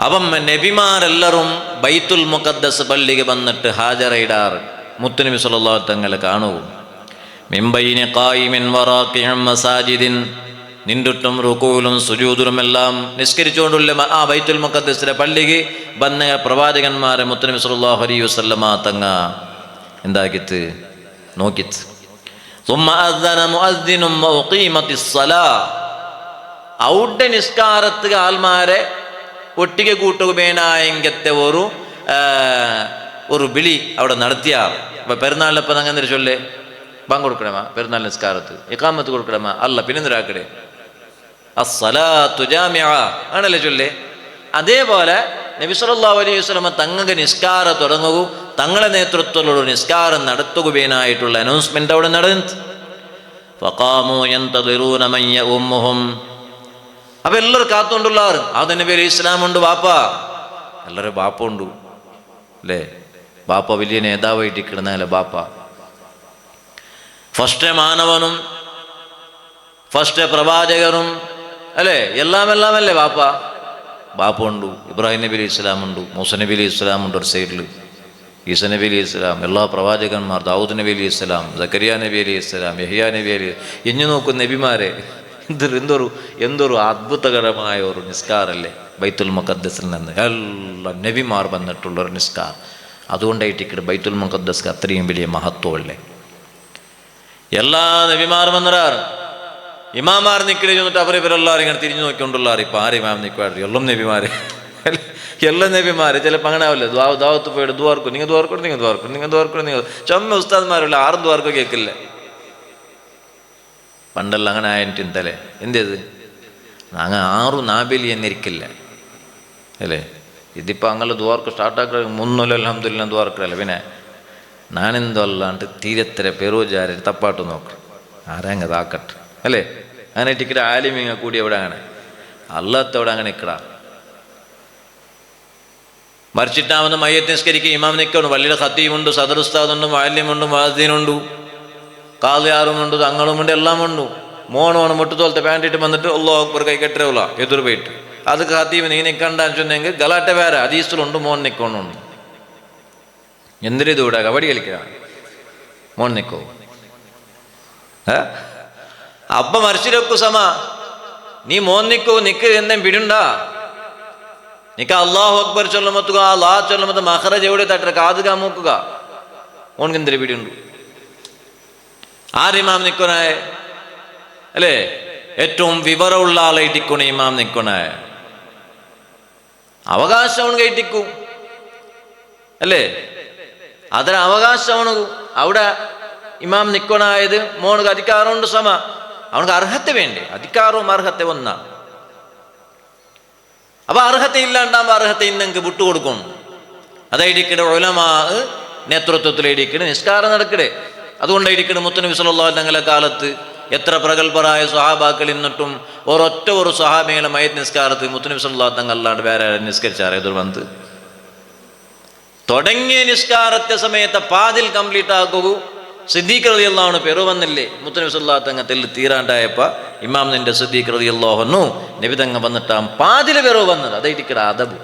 അപ്പം നബിമാരെല്ലാവരും ബൈത്തുൽ മുഖദ്ദസ് പള്ളിക്ക് വന്നിട്ട് ഹാജറയിടാറ് മുത്തുനബി സല്ലല്ലാഹു തങ്ങളെ കാണുകയും മിമ്പൈനി ഖായിമിൻ വറാഖിഉം മസാജിദിൻ നിണ്ടുട്ടും റുകൂലും സുജൂദിലും എല്ലാം നിസ്കരിച്ചുകൊണ്ടുള്ള ആ ബൈത്തുൽ മുഖദ്ദസിലെ പള്ളിക്ക് വന്ന പ്രവാചകന്മാരെ മുത്തുനബി സല്ലല്ലാഹു അലൈഹി വസല്ലമ തങ്ങ എന്താക്കിത്ത് നോക്കിത്ത് ثم أذن مؤذن وأقيمت الصلاة ഔട്ട് നിസ്കാരത്ത് ആൾമാരെ ഒട്ടിಗೆ കൂട്ടുകേനായെങ്കത്തെ ഒരു വിളി അവിടെ നടത്തിയാൽ അപ്പം പെരുന്നാളിലപ്പം അങ്ങനെ ചൊല്ലേ ബാങ്ക് കൊടുക്കണമാ പെരുന്നാൾ നിസ്കാരത്ത് ഇഖാമത്ത് കൊടുക്കണമാ അല്ല പിന്നെന്തിരാക്കടേ അസ്സലാത്തു ജാമിഅ ആണല്ലേ ചൊല്ലേ അതേപോലെ നബി സല്ലല്ലാഹു അലൈഹി വസല്ലം തങ്ങൾക്ക് നിസ്കാരം തുടങ്ങുകൂ തങ്ങളുടെ നേതൃത്വത്തിലുള്ള നിസ്കാരം നടത്തുകയായിട്ടുള്ള അനൗൺസ്മെന്റ് അവിടെ നടന്നു ഫഖാമു യന്തദിറൂന മൻ യഉമ്മുഹും അപ്പം എല്ലാവരും കാത്തുകൊണ്ടുള്ളാറ് അത് നബി അലൈഹി ഇസ്ലാം ഉണ്ട് ബാപ്പ എല്ലാവരും ബാപ്പ ഉണ്ട് അല്ലേ ബാപ്പ വലിയ നേതാവായിട്ട് കിടന്നല്ലേ ബാപ്പ ഫസ്റ്റ് മാനവനും ഫസ്റ്റ് പ്രവാചകനും അല്ലേ എല്ലാം അല്ലേ ബാപ്പ ഉണ്ട് ഇബ്രാഹിം നബി അലൈഹി ഇസ്ലാം ഉണ്ട് മൂസ നബി അലൈഹി ഇസ്ലാം ഉണ്ട് ഒരു സൈഡിൽ ഈസ നബി അലൈഹി ഇസ്ലാം എല്ലാ പ്രവാചകന്മാർ ദാവൂദ് നബി അലൈഹി ഇസ്ലാം സക്കരിയ നബി അലൈഹി ഇസ്ലാം യഹ്യാ നബി അലൈഹി ഇഞ്ഞു നോക്കും നബിമാരെ എന്തൊരു അത്ഭുതകരമായ ഒരു നിസ്കാരല്ലേ ബൈത്തുൽ മുഖദ്ദസിൽ നിന്ന് എല്ലാ നബിമാർ വന്നിട്ടുള്ളൊരു നിസ്കാരം അതുകൊണ്ടായിട്ട് ബൈത്തുൽ മുഖദ്ദസ്ക്ക് അത്രയും വലിയ മഹത്വമല്ലേ എല്ലാ നബിമാർ വന്നറാറ് ഇമാമാർ നിൽക്കണേ ചെന്നിട്ട് അവരെല്ലാവരും ഇങ്ങനെ തിരിഞ്ഞു നോക്കിക്കൊണ്ടുള്ളാറ് ഇപ്പം ആര് ഇമാം നിൽക്കുവാറ് എല്ലാം നബിമാര് എല്ലാ നബിമാര് ചിലപ്പോൾ അങ്ങനെ ആവില്ല ദാവത്ത് പോയിട്ട് ദ്വാർക്കും നിങ്ങൾ ചമ്മ ഉസ്താദ്മാരല്ല ആറും ദ്വാർക്കും കേൾക്കില്ല പണ്ടെല്ലാം അങ്ങനെ ആയിട്ടിന്തല്ലേ എന്തേത് അങ്ങ് ആറു നാബിലി എന്നിരിക്കില്ല അല്ലേ ഇതിപ്പോൾ അങ്ങനെ ദ്വാർക്ക് സ്റ്റാർട്ടാക്കുക മുന്നൂല അൽഹംദുലില്ലാഹ് ദ്വാർക്കല്ല പിന്നെ നാനെന്തോ അല്ലാണ്ട് തീരത്തിരെ പെറൂജാരെ തപ്പാട്ട് നോക്കണം ആരാങ്ങ താക്കട്ടെ അല്ലേ അങ്ങനെ ടിക്കറ്റ് ആലിമിങ്ങ കൂടി എവിടെ അങ്ങനെ അല്ലാത്തവിടെ അങ്ങനെ നിൽക്കടാ മരിച്ചിട്ടാവുന്ന മയ്യത്ത് നിസ്കരിക്കുക, ഇമാം നിൽക്കണം. പള്ളിയുടെ ഖത്തീമുണ്ട്, സദർ ഉസ്താദുണ്ട്, മുഅല്ലിമുണ്ട്, മുഅദ്ദിനുണ്ട്, കാളിയാറുമുണ്ട്, തങ്ങളുമുണ്ട്, എല്ലാം ഉണ്ട്. മോണോണ് മുട്ടുതോലത്തെ പാൻറ്റിട്ട് വന്നിട്ട് അല്ലാഹു അക്ബർ കൈ കെട്ടിരവില്ല എതിർ പോയിട്ട് അത് ഖത്തീബ് നീ നിൽക്കണ്ടെന്ന് ചൊന്നെങ്കിൽ ഗലാട്ട വേറെ ഹദീസിലുണ്ട്, മോൻ നിൽക്കണുണ്ട്. എന്തിനു ഇവിടെ കബഡി കളിക്കുക? മോൻ നിൽക്കോ? അപ്പ മരിച്ചിരക്കു സമ നീ മോൻ നിൽക്കോ? നിക്ക് എന്നെ പിടുണ്ടാ നിക്ക അല്ലാഹു അക്ബർ ചൊല്ലുമ്പത്തുക ലാ ചൊല്ലുമ്പത്ത് മഹറജ് എവിടെ തട്ട കാതുക മൂക്കുക. ഓൺക്കെന്തിരി പിടിയുണ്ട്? ആരിമാം നിൽക്കണേ അല്ലേ? ഏറ്റവും വിവരമുള്ള ആളെ ഇട്ടിക്കണ ഇമാം നിൽക്കണേ. അവകാശമാണ് കയറ്റിക്കൂ അല്ലേ? അതിന് അവകാശമാണ്. അവിടെ ഇമാം നിൽക്കണായത് മോണക്ക് അധികാരമുണ്ട് സമ അവനക്ക് അർഹത വേണ്ടേ? അധികാരവും അർഹത ഒന്നാണ്. അപ്പൊ അർഹത ഇല്ലാണ്ടാകുമ്പോ അർഹത ഇന്നെങ്കിൽ വിട്ടുകൊടുക്കണം. അതായിരിക്കടെ ഉലമാ നേതൃത്വത്തിലിരിക്കണ നിസ്കാരം നടക്കടേ. അതുകൊണ്ടായിരിക്കണം മുത്തുനബി സ്വല്ലല്ലാഹു അലൈഹി വസല്ലം കാലത്ത് എത്ര പ്രഗത്ഭരായ സ്വഹാബാക്കൾ ഇന്നിട്ടും ഒരു സ്വഹാബികളെ മയ്യത്ത് നിസ്കാരത്തിൽ മുത്തുനബി സ്വല്ലല്ലാഹു അലൈഹി വസല്ലം അല്ലാണ്ട് വേറെ നിസ്കരിച്ചാറ് എതിർ വന്ന് തുടങ്ങിയ നിസ്കാരത്തെ സമയത്ത് പാതിൽ കംപ്ലീറ്റ് ആക്കൂ. സിദ്ദീഖ് റളിയല്ലാഹു അൻഹു പെറു വന്നില്ലേ മുത്തുനബി സ്വല്ലല്ലാഹു അലൈഹി വസല്ലം തെല്ല് തീരാണ്ടായപ്പോ ഇമാം നിന്റെ സിദ്ദീഖ് റളിയല്ലാഹു അൻഹു നബി തങ്ങ വന്നിട്ടാ പാതിൽ പെറു വന്നത്. അതായിരിക്കട അദബ്.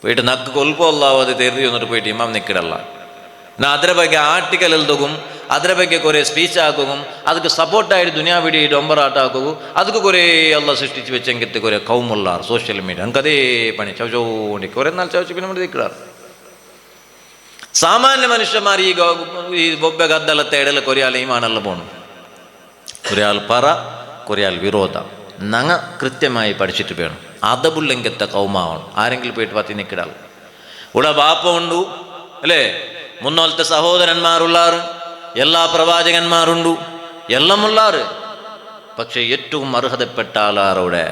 പോയിട്ട് നക്ക് കൊൽപ്പോ അല്ലാഹു അത് തെരുതി വന്നിട്ട് പോയിട്ട് ഇമാം നിൽക്കിടല്ല. എന്നാ ಅದರ ಬಗ್ಗೆ ಆರ್ಟಿಕಲ್ ಎಲ್ದೋಗುಂ, ಅದರ ಬಗ್ಗೆ ಕೊರೆ ಸ್ಪೀಚ್ ಹಾಕೋಗುಂ, ಅದಕ್ಕೆ ಸಪೋರ್ಟಾയിട്ട് ದುನಿಯಾವಿಡಿ ಡೊಂಬರಾಟ ಹಾಕೋಗು, ಅದಕ್ಕೆ ಕೊರೆ ಎಲ್ಲ ಸೃಷ್ಟಿಸಿ വെച്ചെങ്കിത്തെ ಕೊರೆ കൗമുള്ളാർ സോഷ്യൽ മീഡിയ അങ്കതേ പണി ചവചോണ്ടി കുറെ നാൾ ചവച്ചു പിന്നെ നിൽക്കിടാറ്. സാമാന്യ മനുഷ്യന്മാർ ഈ ബൊಬ್ಬ ഗദ്ദലത്തെ ഇടയിൽ കൊറിയാൽ ഈമാനല്ല പോണു. കൊറിയാൽ പറ കൊറിയാൽ വിരോധ നങ്ങ കൃത്യമായി പഠിച്ചിട്ട് വേണം. അതബുല്ലെങ്കത്തെ കൗമാവണം. ആരെങ്കിലും പോയിട്ട് പത്തി നിൽക്കിടാൾ. ഇവിടെ ബാപ്പ ഉണ്ടു അല്ലേ? മുന്നോലത്തെ സഹോദരന്മാരുള്ളാറ്, എല്ലാ പ്രവാചകന്മാരുണ്ടു, എല്ലാം ഉള്ളാറ്. പക്ഷെ ഏറ്റവും അർഹതപ്പെട്ട ആളാറവിടെ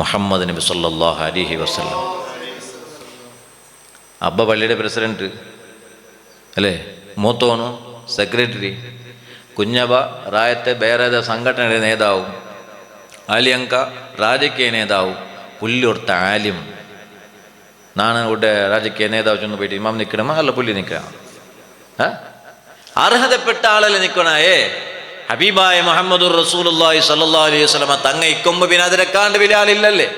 മുഹമ്മദ് നബി സല്ലല്ലാഹു അലൈഹി വസല്ലം. അബ്ബ പള്ളിയുടെ പ്രസിഡന്റ് അല്ലേ? മൂത്തോണു സെക്രട്ടറി, കുഞ്ഞബ ರಾಯത്തെ ಬೇರೆ ಸಂಘಟನೆಯ നേതാവും, ಆಲಿಯಂಕ ರಾಜಕೀಯ നേതാവും, പുല്ലിയൊടുത്ത ആലിം. ನಾನು ഇവിടെ ರಾಜಕೀಯ നേതാവ് ചെന്ന് പോയിട്ട് ഇമാം നിൽക്കണമോ അല്ല പുല്ലി നിൽക്കണം? അർഹതപ്പെട്ട ആളല്ലേ നിൽക്കണേ? ഹബീബായ മുഹമ്മദുർ റസൂലുള്ളാഹി സ്വല്ലല്ലാഹു അലൈഹി വസല്ലം തങ്ങ ഇക്കുമ്പോ പിന്നെ അതിനെക്കാണ്ട് വലിയ ആളില്ലല്ലേ?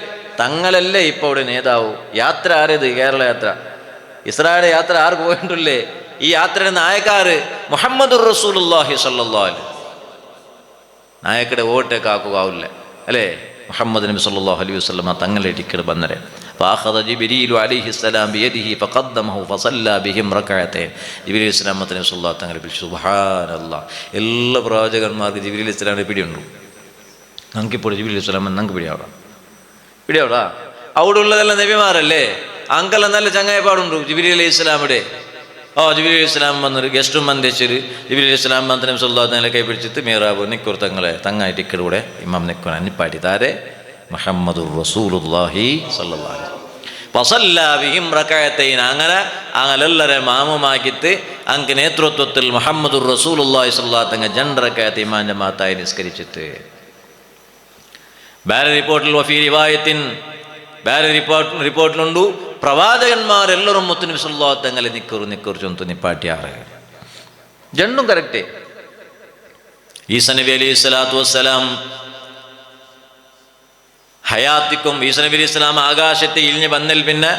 തങ്ങളല്ലേ ഇപ്പൊ അവിടെ നേതാവ്. യാത്ര ആരേത്? കേരള യാത്ര, ഇസ്രായേൽ യാത്ര ആര് പോയിട്ടില്ലേ? ഈ യാത്രയുടെ നായക്കാര് മുഹമ്മദുർ റസൂലുള്ളാഹി സ്വല്ലല്ലാഹു അലൈഹി. നായക്കടെ ഓട്ടേക്കാക്കുകാവില്ല അല്ലേ? മുഹമ്മദ് നബി സല്ലല്ലാഹു അലൈഹി വസല്ലം തങ്ങളെ ടിക്കറ്റ് ബന്നരെ فأخذ جبريل عليه السلام بيده فقدمه فصلى بهم ركعتين. ജിബ്രീൽ ഇസ്ലാമത്തെ നബി സല്ലല്ലാഹു തങ്ങളെ വിളിച്ചു. സുബ്ഹാനല്ലാഹ്. എല്ലാ പ്രവാചകന്മാർക്ക് ജിബ്രീൽ ഇസ്ലാമിനെ പിടിയുണ്ടു. നമുക്കിപ്പോൾ ജിബ്രീൽ ഇസ്ലാം നമുക്ക് പിടിയാവടാ. അവിടെ ഉള്ളതെല്ലാം നബിമാരല്ലേ? അങ്കൽ നല്ല ചങ്ങായപ്പാടുണ്ടു ജിബ്രീൽ അലൈഹി ഇസ്ലാമിടെ. ജിബ്രീൽ അലൈഹി ഇസ്ലാം വന്നൊരു ഗസ്റ്റും വന്നിച്ചിട്ട് ജിബ്രീൽ അലൈഹി ഇസ്ലാം നബി സല്ലല്ലാഹു തങ്ങളെ കൈ പിടിച്ചിട്ട് മീറാബ് നിൽക്കൂർ തങ്ങളെ തങ്ങായി ടിക്കറ്റ് കൂടെ ഇമാം നിൽക്കണം അന്നിപ്പാട്ടി താരെ മുഹമ്മദുർ റസൂലുള്ളാഹി സ്വല്ലല്ലാഹു അലൈഹി വസല്ലം ബിഹിം റകഅത്തൈൻ. അങ്ങനെ അങ്ങനെല്ലരെ മാമുമാക്കിയിട്ട് അങ്ങ് നേതൃത്വത്തിൽ മുഹമ്മദുർ റസൂലുള്ളാഹി സ്വല്ലല്ലാഹു അലൈഹി വസല്ലം 2 റകഅത്ത് ഇമാം ജമാഅത്തായി നിസ്കരിച്ചിട്ട്. വേറെ റിപ്പോർട്ടിൽ വഫീ റിവായത്തിൻ വേറെ റിപ്പോർട്ടിലുണ്ട് പ്രവാചകന്മാരെല്ലാവരും മുത്തുനബി സല്ലല്ലാഹു അലൈഹി തങ്ങളെ നിക്കറു ചൊന്തു നിപ്പാട്ടിയാറ്. രണ്ടും കറക്റ്റ്. ഈസാ നബി അലൈഹി സ്വലാത്തു വസ്സലാം ഹയാത്തിക്കും ഈസാ നബി അലൈഹി സ്വലാം ആകാശത്തെ ഇഴിഞ്ഞ് വന്നൽ പിന്നെ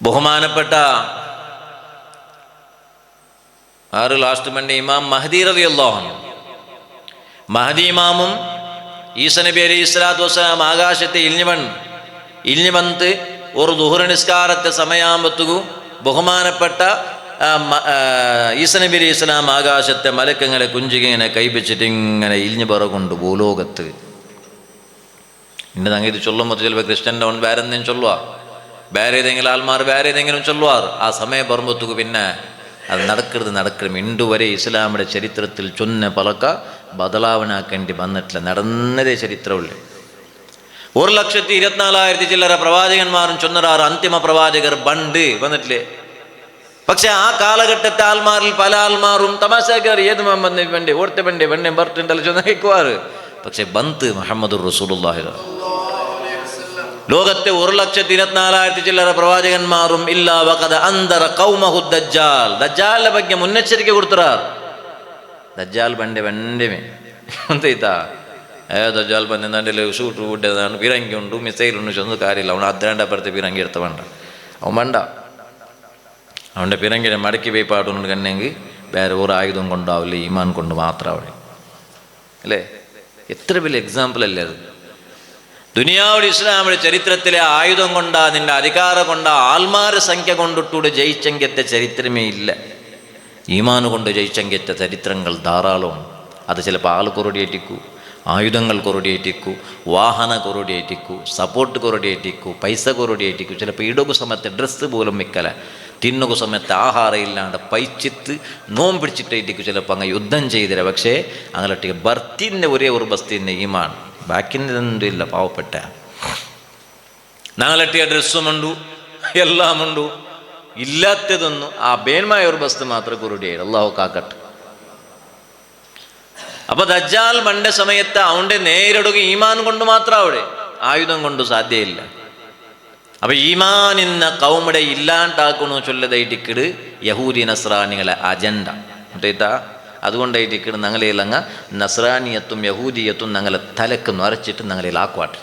ബഹുമാനപ്പെട്ട ലാസ്റ്റ് മണ്ഡി ഇമാം മഹദി റളിയല്ലാഹു അൻഹു, മഹദി ഇമാമും ഈസാ നബി അലൈഹി സ്വലാത്തു വസ്സലാം ആകാശത്തെ ഇഴിഞ്ഞ് വന്ന് ഒരു ദുഹ്ർ നിസ്കാരത്തെ സമയാകുമ്പത്തുകു ബഹുമാനപ്പെട്ട ഈസാ നബി അലൈഹി സ്വലാം ആകാശത്തെ മലക്കങ്ങളെ കുഞ്ചിങ്ങനെ കൈവച്ചിട്ട് ഇങ്ങനെ ഇഴിഞ്ഞ് പറകൊണ്ട് ഭൂലോകത്ത്. ഇന്ന തങ്ങ ഇത് ചൊല്ലുമ്പോൾ ചിലപ്പോൾ ക്രിസ്ത്യൻ്റെ ഉണ്ട് വേറെ എന്തെങ്കിലും ചൊല്ലുക, വേറെ ഏതെങ്കിലും ആൾമാർ വേറെ ഏതെങ്കിലും ചൊല്ലുവാർ. ആ സമയം പറമ്പത്തുകു പിന്നെ അത് നടക്കരുത്. ഇണ്ടുവരെ ഇസ്ലാമിയുടെ ചരിത്രത്തിൽ ചൊന്ന പലക്ക ബദലാവനാക്കേണ്ടി വന്നിട്ടില്ല. നടന്നതേ ചരിത്രമുള്ളൂ. 1,24,000 ചില്ലറ പ്രവാചകന്മാരും ചൊന്നറാറ് അന്തിമ പ്രവാചകർ ബണ്ട് വന്നിട്ടില്ലേ? പക്ഷെ ആ കാലഘട്ടത്തെ ആൾമാരിൽ പല ആൾമാരും തമാശക്കാർ ഏത് മുഹമ്മദ് നബി വേണ്ടേ ഓർത്തെ വേണ്ടേ ബർത്തുണ്ടല്ലോ ചൊന്ന കേൾക്കുവാറ്. പക്ഷെ ബന്ത് മുഹമ്മദുർ റസൂലുള്ളാഹി ലോകത്തെ 1,24,000 ചില്ലറ പ്രവാചകന്മാരും ഇല്ലാ വഖദ അൻദറ ഖൗമഹു ദജ്ജാൽ, ദജ്ജാലിന്റെ ಬಗ್ಗೆ മുന്നറിയിപ്പ് കൊടുത്തറാർ. ദജ്ജാൽ വെണ്ടമേ ಅಂತೈತಾ ದಜ್ಜಾಲ್ ಬಂದಂದಾಂಡೆಲ್ಲ ಶೂಟ್ರು ಉಡ್ಡದಾನು ಪಿರಂಗಿ ಉಂಟು ಮಿಸೈಲ್ ಉಂಟು ಚಂದ ಕಾರ್ಯಿಲ್ಲ ಅವನು ಹದ್ರಂಡ ಬರ್ತೆ ಪಿರಂಗಿ ಇರ್ತವಂಡ ಅವ ಮಂಡ അവൻ്റെ പിറങ്കിനെ മടക്കി പോയി പാട്ടുകൊണ്ട് കണ്ടെങ്കിൽ വേറെ ഒരു ആയുധം കൊണ്ടാവില്ല, ഈമാൻ കൊണ്ട് മാത്രം അവിടെ അല്ലേ. എത്ര വലിയ എക്സാമ്പിൾ അല്ലേ അത്. ദുനിയാവുടെ ഇസ്ലാമിയുടെ ചരിത്രത്തിലെ ആയുധം കൊണ്ടാ നിന്റെ അധികാരം കൊണ്ടാ ആൾമാരുടെ സംഖ്യ കൊണ്ടിട്ടൂടെ ജയിച്ചെങ്കത്തെ ചരിത്രമേ ഇല്ല. ഈമാൻ കൊണ്ട് ജയിച്ചെങ്കത്തെ ചരിത്രങ്ങൾ ധാരാളമാണ്. അത് ചിലപ്പോൾ ആൾ കൊറടിയേറ്റിക്കൂ, ആയുധങ്ങൾ കൊറടിയേറ്റിക്കൂ, വാഹന കൊറടിയേറ്റിക്കൂ, സപ്പോർട്ട് കൊറടിയേറ്റിക്കൂ, പൈസ കൊറടിയേറ്റിക്കൂ. ചിലപ്പോൾ ഇടകു സമയത്ത് ഡ്രസ്സ് പോലും മിക്കല, തിന്നുക സമയത്ത് ആഹാരം ഇല്ലാണ്ട് പൈച്ചിത്ത് നോം പിടിച്ചിട്ടേറ്റിക്കൂ. ചിലപ്പോൾ അങ്ങ് യുദ്ധം ചെയ്തില്ല. പക്ഷേ അങ്ങനെയൊക്കെ ബർത്തിൻ്റെ ഒരേ ഒരു ബസ്തിൻ്റെ ഈമാൻ, ബാക്കിൻ്റെ എന്തില്ല പാവപ്പെട്ട. ഞങ്ങളട്ടിയ ഡ്രസ്സുമുണ്ടു എല്ലാമുണ്ടു, ഇല്ലാത്തതൊന്നും ആ ബേന്മായ ഒരു ബസ്ത് മാത്രം കുറുടിയായി. അള്ളാഹു കാക്കട്ടെ. അപ്പൊ ദജ്ജാൽ പണ്ട സമയത്ത് അവൻ്റെ നേരിടുക ഈമാൻ കൊണ്ട് മാത്രം, അവിടെ ആയുധം കൊണ്ട് സാധ്യയില്ല. അപ്പൊ ഈമാൻ എന്ന കൗമടെ ഇല്ലാണ്ടാക്കണു ചൊല്ലതായിട്ടിക്കിട് യഹൂദി നസ്രാനികളെ അജണ്ട കേട്ടാ. അതുകൊണ്ടായിട്ടിക്കിട് ഞങ്ങളേലങ്ങ നസ്രാനിയത്തും യഹൂദിയത്തും ഞങ്ങളെ തലക്ക് നിറച്ചിട്ട് ഞങ്ങളേൽ ആക്കുവാട്ടെ.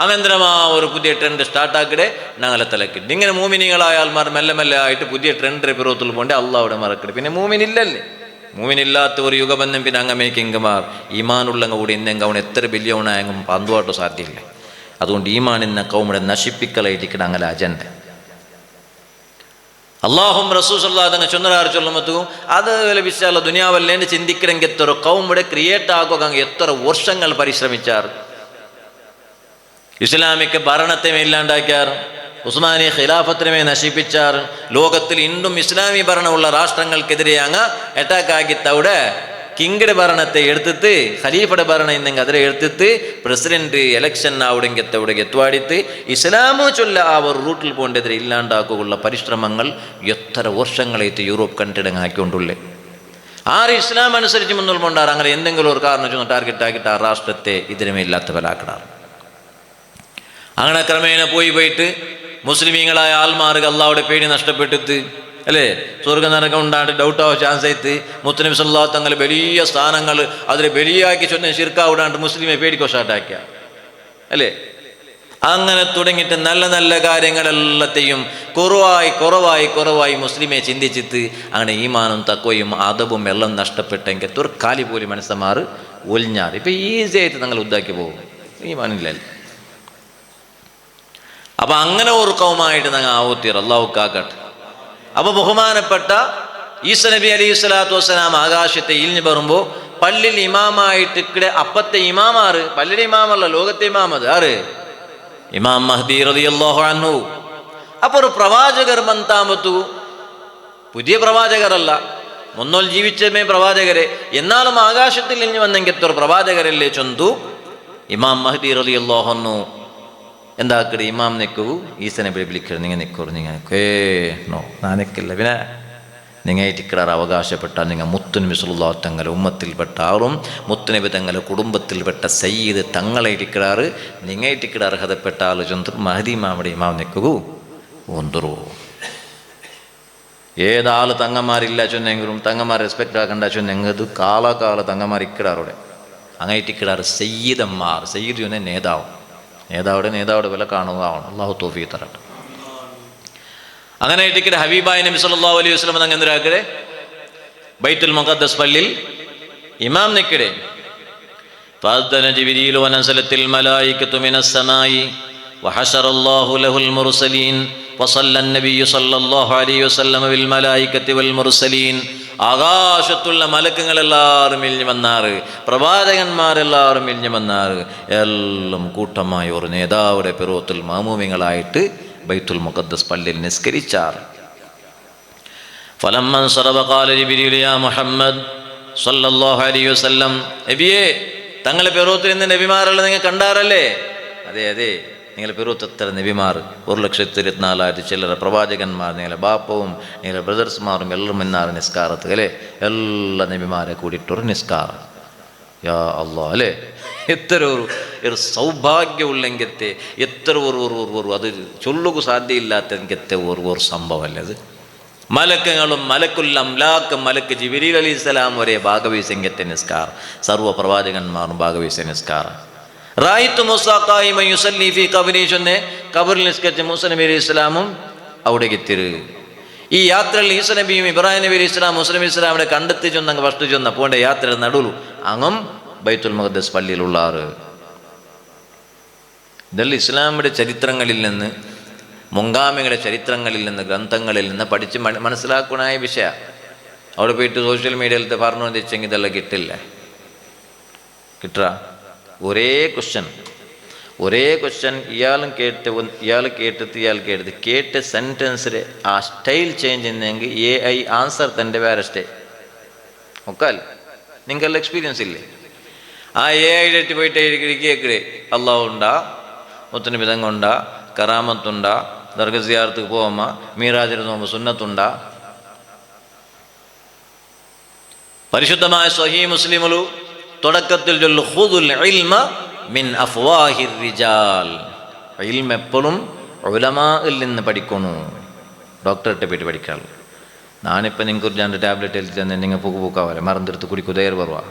അനന്തരമാ ഒരു പുതിയ ട്രെൻഡ് സ്റ്റാർട്ടാക്കിടെ ഞങ്ങളെ തലക്കിട്ട്. ഇങ്ങനെ മൂമിനികളായ ആൾമാർ മെല്ലെ മെല്ലെ ആയിട്ട് പുതിയ ട്രെൻഡ് പിറവത്തിൽ പോകണ്ടേ അള്ളാഹുടെ മറക്കിട്. പിന്നെ മൂമിനില്ലല്ലേ, മൂമിനില്ലാത്ത ഒരു യുഗബന്ധം പിന്നെ അങ്ങമേക്കെങ്കമാർ ഈമാനുള്ളങ്ങ കൂടി ഇന്നെങ്കിൽ അവൻ എത്ര ബില്യവനായെങ്കും പന്തുവാട്ടോ സാധ്യമില്ല. അതുകൊണ്ട് ഈമാൻ എന്ന കൗമടെ നശിപ്പിക്കലായിരിക്കണം അങ്ങനെ അജണ്ട. അള്ളാഹും റസൂൽ സല്ലല്ലാഹു അലൈഹി വസല്ലം ചൊന്നരാർ ചൊല്ലുമ്പത്തും അത് വിശാല ദുനിയാവല്ലേൻ്റെ ചിന്തിക്കണമെങ്കിൽ എത്ര കൗമടെ ക്രിയേറ്റ് ആക്കുക, എത്ര വർഷങ്ങൾ പരിശ്രമിച്ചാർ. ഇസ്ലാമിക് ഭരണത്തെ ഇല്ലാണ്ടാക്കിയാർ, ഉസ്മാനി ഖിലാഫത്തിനെ നശിപ്പിച്ചാർ. ലോകത്തിൽ ഇന്നും ഇസ്ലാമി ഭരണമുള്ള രാഷ്ട്രങ്ങൾക്കെതിരെ അങ്ങ് അറ്റാക്ക് ആക്കിത്തവിടെ കിങ്ങിയുടെ ഭരണത്തെ എടുത്തിട്ട് ഖലീഫയുടെ ഭരണം ഇന്നെങ്കിൽ അതിനെ എടുത്തിട്ട് പ്രസിഡന്റ് എലക്ഷൻ അവിടെങ്കിൽ അവിടെ എത്തുവാടിത്ത് ഇസ്ലാമോ ചൊല്ല ആ ഒരു റൂട്ടിൽ പോകേണ്ടതിരെ ഇല്ലാണ്ടാക്കുള്ള പരിശ്രമങ്ങൾ എത്ര വർഷങ്ങളായിട്ട് യൂറോപ്പ് കണ്ടിടങ്ങ് ആക്കിക്കൊണ്ടുള്ളേ. ആറ് ഇസ്ലാം അനുസരിച്ച് മുന്നോട്ടുണ്ടാറ്. അങ്ങനെ എന്തെങ്കിലും ഒരു കാരണം വെച്ചൊന്ന് ടാർഗറ്റ് ആക്കിയിട്ട് ആ രാഷ്ട്രത്തെ ഇതിനുമേ ഇല്ലാത്തവരാക്കിടാറ്. അങ്ങനെ ക്രമേണ പോയിട്ട് മുസ്ലിമീങ്ങളായ ആൾമാർക്ക് അള്ളാഹുടെ പേടി നഷ്ടപ്പെട്ടിട്ട് അല്ലേ, സ്വർഗ നരകം ഉണ്ടാണ്ട് ഡൗട്ട് ആവാൻ ചാൻസ് ആയിട്ട് മുത്തനബി സല്ലല്ലാഹു തങ്ങൾ വലിയ സ്ഥാനങ്ങൾ അതിൽ ബലിയാക്കി ചൊന്ന ശിർക്കാവിടാണ്ട് മുസ്ലിമെ പേടിക്കോ സ്റ്റാർട്ടാക്കിയ അല്ലേ. അങ്ങനെ തുടങ്ങിയിട്ട് നല്ല നല്ല കാര്യങ്ങളെല്ലാത്തെയും കുറവായി മുസ്ലിമെ ചിന്തിച്ചിട്ട് അങ്ങനെ ഈമാനും തക്വയും അതബും എല്ലാം നഷ്ടപ്പെട്ടെങ്കിൽ തുർക്കാലി പോലും മനസ്സമാർ ഒലിഞ്ഞാറ്. ഇപ്പം ഈസിയായിട്ട് നിങ്ങൾ ഉദ്ധാക്കി പോകും, ഈമാനില്ലല്ലോ. അപ്പം അങ്ങനെ ഒരു കൗമായിട്ട് ഞങ്ങൾ ആവൂത്തീർ. അള്ളാഹു കാക്കട്ടെ. അപ്പോൾ ബഹുമാനപ്പെട്ട ഈസ നബി അലൈഹി സ്വലാത്തു വസ്സലാം ആകാശത്തെ ഇലിഞ്ഞു പറയുമ്പോൾ പള്ളിയിൽ ഇമാമായിട്ട് ഇവിടെ അപ്പത്തെ ഇമാമാറ്, പള്ളിയുടെ ഇമാമല്ല ലോകത്തെ ഇമാമത് ആറ്, ഇമാം മഹ്ദി റളിയല്ലാഹു അൻഹു. അപ്പോൾ ഒരു പ്രവാചകർ ബന്താമത്തു, പുതിയ പ്രവാചകരല്ല, മുന്നോൽ ജീവിച്ചമേ പ്രവാചകരെ, എന്നാലും ആകാശത്തിൽ ഇലിഞ്ഞു വന്നെങ്കിൽ എത്ര പ്രവാചകരല്ലേ ചൊന്തു. ഇമാം മഹ്ദി റളിയല്ലാഹു അൻഹു എന്താക്കടി ഇമാം നിൽക്കൂ, ഈസനെ വിളിക്കരുത്, നിങ്ങൾ നിൽക്കൂ, നിങ്ങൾ നോ നാനക്കില്ല. പിന്നെ നിങ്ങായിട്ടിക്കിടാർ അവകാശപ്പെട്ട നിങ്ങൾ മുത്തുനബി സല്ലല്ലാഹു തങ്ങളുടെ ഉമ്മത്തിൽപ്പെട്ട ആളും മുത്തുനബി തങ്ങളുടെ കുടുംബത്തിൽപ്പെട്ട സയ്യിദ് തങ്ങളായിട്ടിക്കിടാറ് നിങ്ങായിട്ടിക്കിട അർഹതപ്പെട്ട ആൾ ചൊന്തു മഹദി ഇമാമയുടെ ഇമാം നിൽക്കൂ ഒന്തുറൂ. ഏതാൾ തങ്ങന്മാരില്ല ചൊന്നെങ്കിലും തങ്ങന്മാർ റെസ്പെക്റ്റ് ആക്കണ്ട ചൊന്നെങ്കത് കാലാകാല തങ്ങന്മാർ ഇക്കിടാറുടെ അങ്ങായിട്ടിക്കിടാറ് സയ്യിദന്മാർ. സയ്യിദ് ചൊന്നെ നേതാവുടെ വില കാണുകയാണ്. അള്ളാഹു തൗഫീഖ് തരട്ടെ. അങ്ങനെ ഇട്ടിക്കടെ ഹബീബായ നബി സല്ലല്ലാഹു അലൈഹി വസല്ലം അങ്ങ് എന്തിനാക്കടെ ബൈത്തുൽ മുഖദ്ദസ് പള്ളിയിൽ ഇമാം നിൽക്കടെ. ഫഅദ്ദന ജിബ്രീൽ വനസലത്തിൽ മലായികത്തു മിനസ് സമായി വഹശറല്ലാഹു ലഹുൽ മുർസലീൻ വസല്ല നബിയ്യു സല്ലല്ലാഹു അലൈഹി വസല്ലം ബിൽ മലായികത്തി വൽ മുർസലീൻ. ആകാശത്തുള്ള മലക്കുകളെല്ലാവരും ഇഴിഞ്ഞു വന്നാറ്, പ്രവാചകന്മാരെല്ലാവരും ഇഴിഞ്ഞു വന്നാറ്. എല്ലാം കൂട്ടമായ ഒരു നേതാവുടെ പിറവത്തിൽ മാമൂമികളായിട്ട് ബൈത്തുൽ മുഖദ്ദസ് പള്ളിയിൽ നിസ്കരിച്ചാറ്. ഫലമ്മൻ സറബ ഖാല ജിബ്രീൽ യാ മുഹമ്മദ് സല്ലല്ലാഹു അലൈഹി വസല്ലം, നബിയേ തങ്ങളെ പിറവത്തിൽ നിന്ന് നബിമാരല്ല നിങ്ങൾ കണ്ടാറല്ലേ? അതെ നിങ്ങളെ പിറവത്ത് എത്ര നബിമാർ, 1,24,000 ചില്ലറ പ്രവാചകന്മാർ, നിങ്ങളെ ബാപ്പവും നിങ്ങളെ ബ്രദർസ്മാരും എല്ലാം എന്നാറ് നിസ്കാരത്ത് അല്ലേ. എല്ലാ നബിമാരെ കൂടിയിട്ടൊരു നിസ്കാരം. യാ അല്ലാഹ് അല്ലേ, എത്ര ഒരു സൗഭാഗ്യമുള്ളെങ്കത്തെ എത്ര ഒരു അത് ചൊല്ലുക സാധ്യമില്ലാത്ത എനിക്കെത്തെ ഒരു സംഭവമല്ലേ അത്. മലക്കുകളും മലക്കുൽ അംലാക്കും മലക്ക് ജിബ്രീൽ അലൈഹിസ്സലാം വരെ ഭാഗവീസംഗത്തെ നിസ്കാർ, സർവ്വ പ്രവാചകന്മാരും ഭാഗവീസ നിസ്കാർ. റായിത്തു മൂസാ ഖായിമൻ യുസല്ലി ഫീ ഖബ്രി ചൊന്നെ ഖബറിൽ നിസ്കരിച്ച മൂസാ നബി അലൈഹി ഇസ്ലാമും അവിടേക്ക് എത്തിര്. ഈ യാത്രയിൽ ഈസ നബിയും ഇബ്രാഹിം നബി അലൈഹി ഇസ്ലാം മൂസാ നബി ഇസ്ലാമിനെ കണ്ടെത്തി ചൊന്നങ്ങ് ഫസ്റ്റ് ചൊന്ന പോണ്ട യാത്രയുടെ നടുവു അങ്ങും ബൈത്തുൽ മഖ്ദസ് പള്ളിയിലുള്ള ആറ്. ഇതെല്ലാം ഇസ്ലാമിൻ്റെ ചരിത്രങ്ങളിൽ നിന്ന്, മുൻഗാമികളുടെ ചരിത്രങ്ങളിൽ നിന്ന്, ഗ്രന്ഥങ്ങളിൽ നിന്ന് പഠിച്ച് മനസ്സിലാക്കണായ വിഷയ. അവിടെ പോയിട്ട് സോഷ്യൽ മീഡിയയിലത്തെ പറഞ്ഞു വെച്ചെങ്കിൽ ഇതെല്ലാം കിട്ടില്ല. കിട്ടുക ഒരേ ക്വസ്റ്റ്യൻ ഇയാൾ കേട്ടിട്ട് കേട്ട സെൻറ്റൻസിൽ ആ സ്റ്റൈൽ ചേഞ്ച് ചെയ്യുന്നെങ്കിൽ AI ആൻസർ തൻ്റെ വേറെ സ്റ്റേ ഒക്കാൽ. നിങ്ങൾക്കെല്ലാം എക്സ്പീരിയൻസ് ഇല്ലേ? ആ AI പോയിട്ട് കേൾക്കേ അള്ളാഹു ഉണ്ടാ, മുത്തനബി തങ്ങളുണ്ടാ, കറാമത്തുണ്ടാ, ദർഗ സിയാറത്ത് പോവമ്മ, മീറാജിന് നോമ്പ് സുന്നത്തുണ്ടാ. പരിശുദ്ധമായ സ്വഹീഹ് മുസ്ലിമുലു തുടക്കത്തിൽ ചൊല്ലു ഖുദുൽ ഇൽമ മിൻ അഫ്വാഹിർ റിജാൽ. ഇൽമ എപ്പോഴും ഉലമാഇൽ നിന്ന് പഠിക്കണു. ഡോക്ടറേറ്റ് പോയിട്ട് പഠിക്കാളു. ഞാനിപ്പോൾ നിങ്ങൾക്ക് ഒരു 2 ടാബ്ലറ്റ് എഴുതി തന്നെ നിങ്ങൾ പൂക്കാവല്ലേ മറന്നെടുത്ത് കുടിക്കും തയ്യാറ് പറവാ.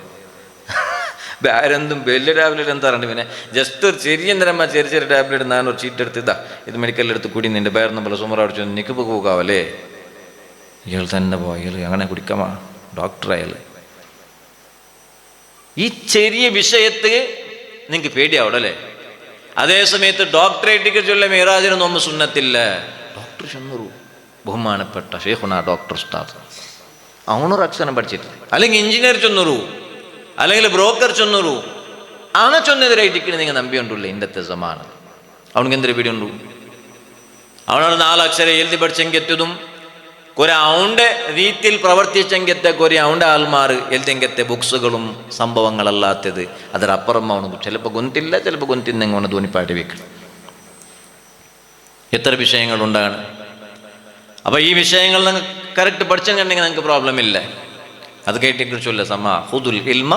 വേറെന്തും വലിയ ടാബ്ലറ്റ് എന്താ പറയുക? പിന്നെ ജസ്റ്റ് ഒരു ചെറിയ ചെറിയ ടാബ്ലറ്റ് ഞാനൊരു ചീറ്റ് എടുത്തിതാ ഇത് മെഡിക്കലെടുത്ത് കുടി, നിൻ്റെ പേര് നമ്മൾ സുമറ അടിച്ചു നിനക്ക് പൂക്കാവല്ലേ. ഇയാൾ തന്നെ ഇയാൾ അങ്ങനെ കുടിക്കാമാ ഡോക്ടറായാൽ. ഈ ചെറിയ വിഷയത്ത് നിങ്ങൾക്ക് പേടിയാവടല്ലേ? അതേ സമയത്ത് ഡോക്ടറേറ്റ് ചൊല്ല മിറാജിന് നോമ്പ് സുന്നത്തില്ല. ഡോക്ടർ ചെന്നൂරු ബഹുമാനപ്പെട്ട ഷെയ്ഖുന ഡോക്ടർ ഉസ്താദ് അവനൊരു അക്ഷരം പഠിച്ചിട്ടില്ല. അല്ലെങ്കിൽ എഞ്ചിനീയർ ചെന്നൂരു, അല്ലെങ്കിൽ ബ്രോക്കർ ചെന്നൂരു. അങ്ങനെ ചൊന്നെതിരായിട്ടിരിക്കണ നിങ്ങൾ നമ്പിയുണ്ടല്ലേ ഇന്നത്തെ സമാനം. അവനക്ക് എന്തൊരു പേടിയുണ്ടു? അവനോട് 4 അക്ഷരം എഴുതി പഠിച്ചെങ്കെത്തതും കുറെ അവൻ്റെ രീതിയിൽ പ്രവർത്തിച്ചെങ്കത്തെ കുറെ അവൻ്റെ ആൾമാർ എഴുതെങ്കത്തെ ബുക്സുകളും സംഭവങ്ങളല്ലാത്തത് അതിനപ്പുറം അവന് ചിലപ്പോൾ ഗൊന്തില്ല, ചിലപ്പോൾ ഗൊന്തിന്നെങ്കിൽ അവനെ ധോനിപ്പാട്ടി വെക്കണം. എത്ര വിഷയങ്ങളുണ്ടാണ്. അപ്പോൾ ഈ വിഷയങ്ങൾ നിങ്ങൾ കറക്റ്റ് പഠിച്ചെങ്കിൽ നിങ്ങൾക്ക് പ്രോബ്ലം ഇല്ല. അത് കേട്ടിട്ട് ചൊല്ല സമാ ഖുദുൽ ഇൽമ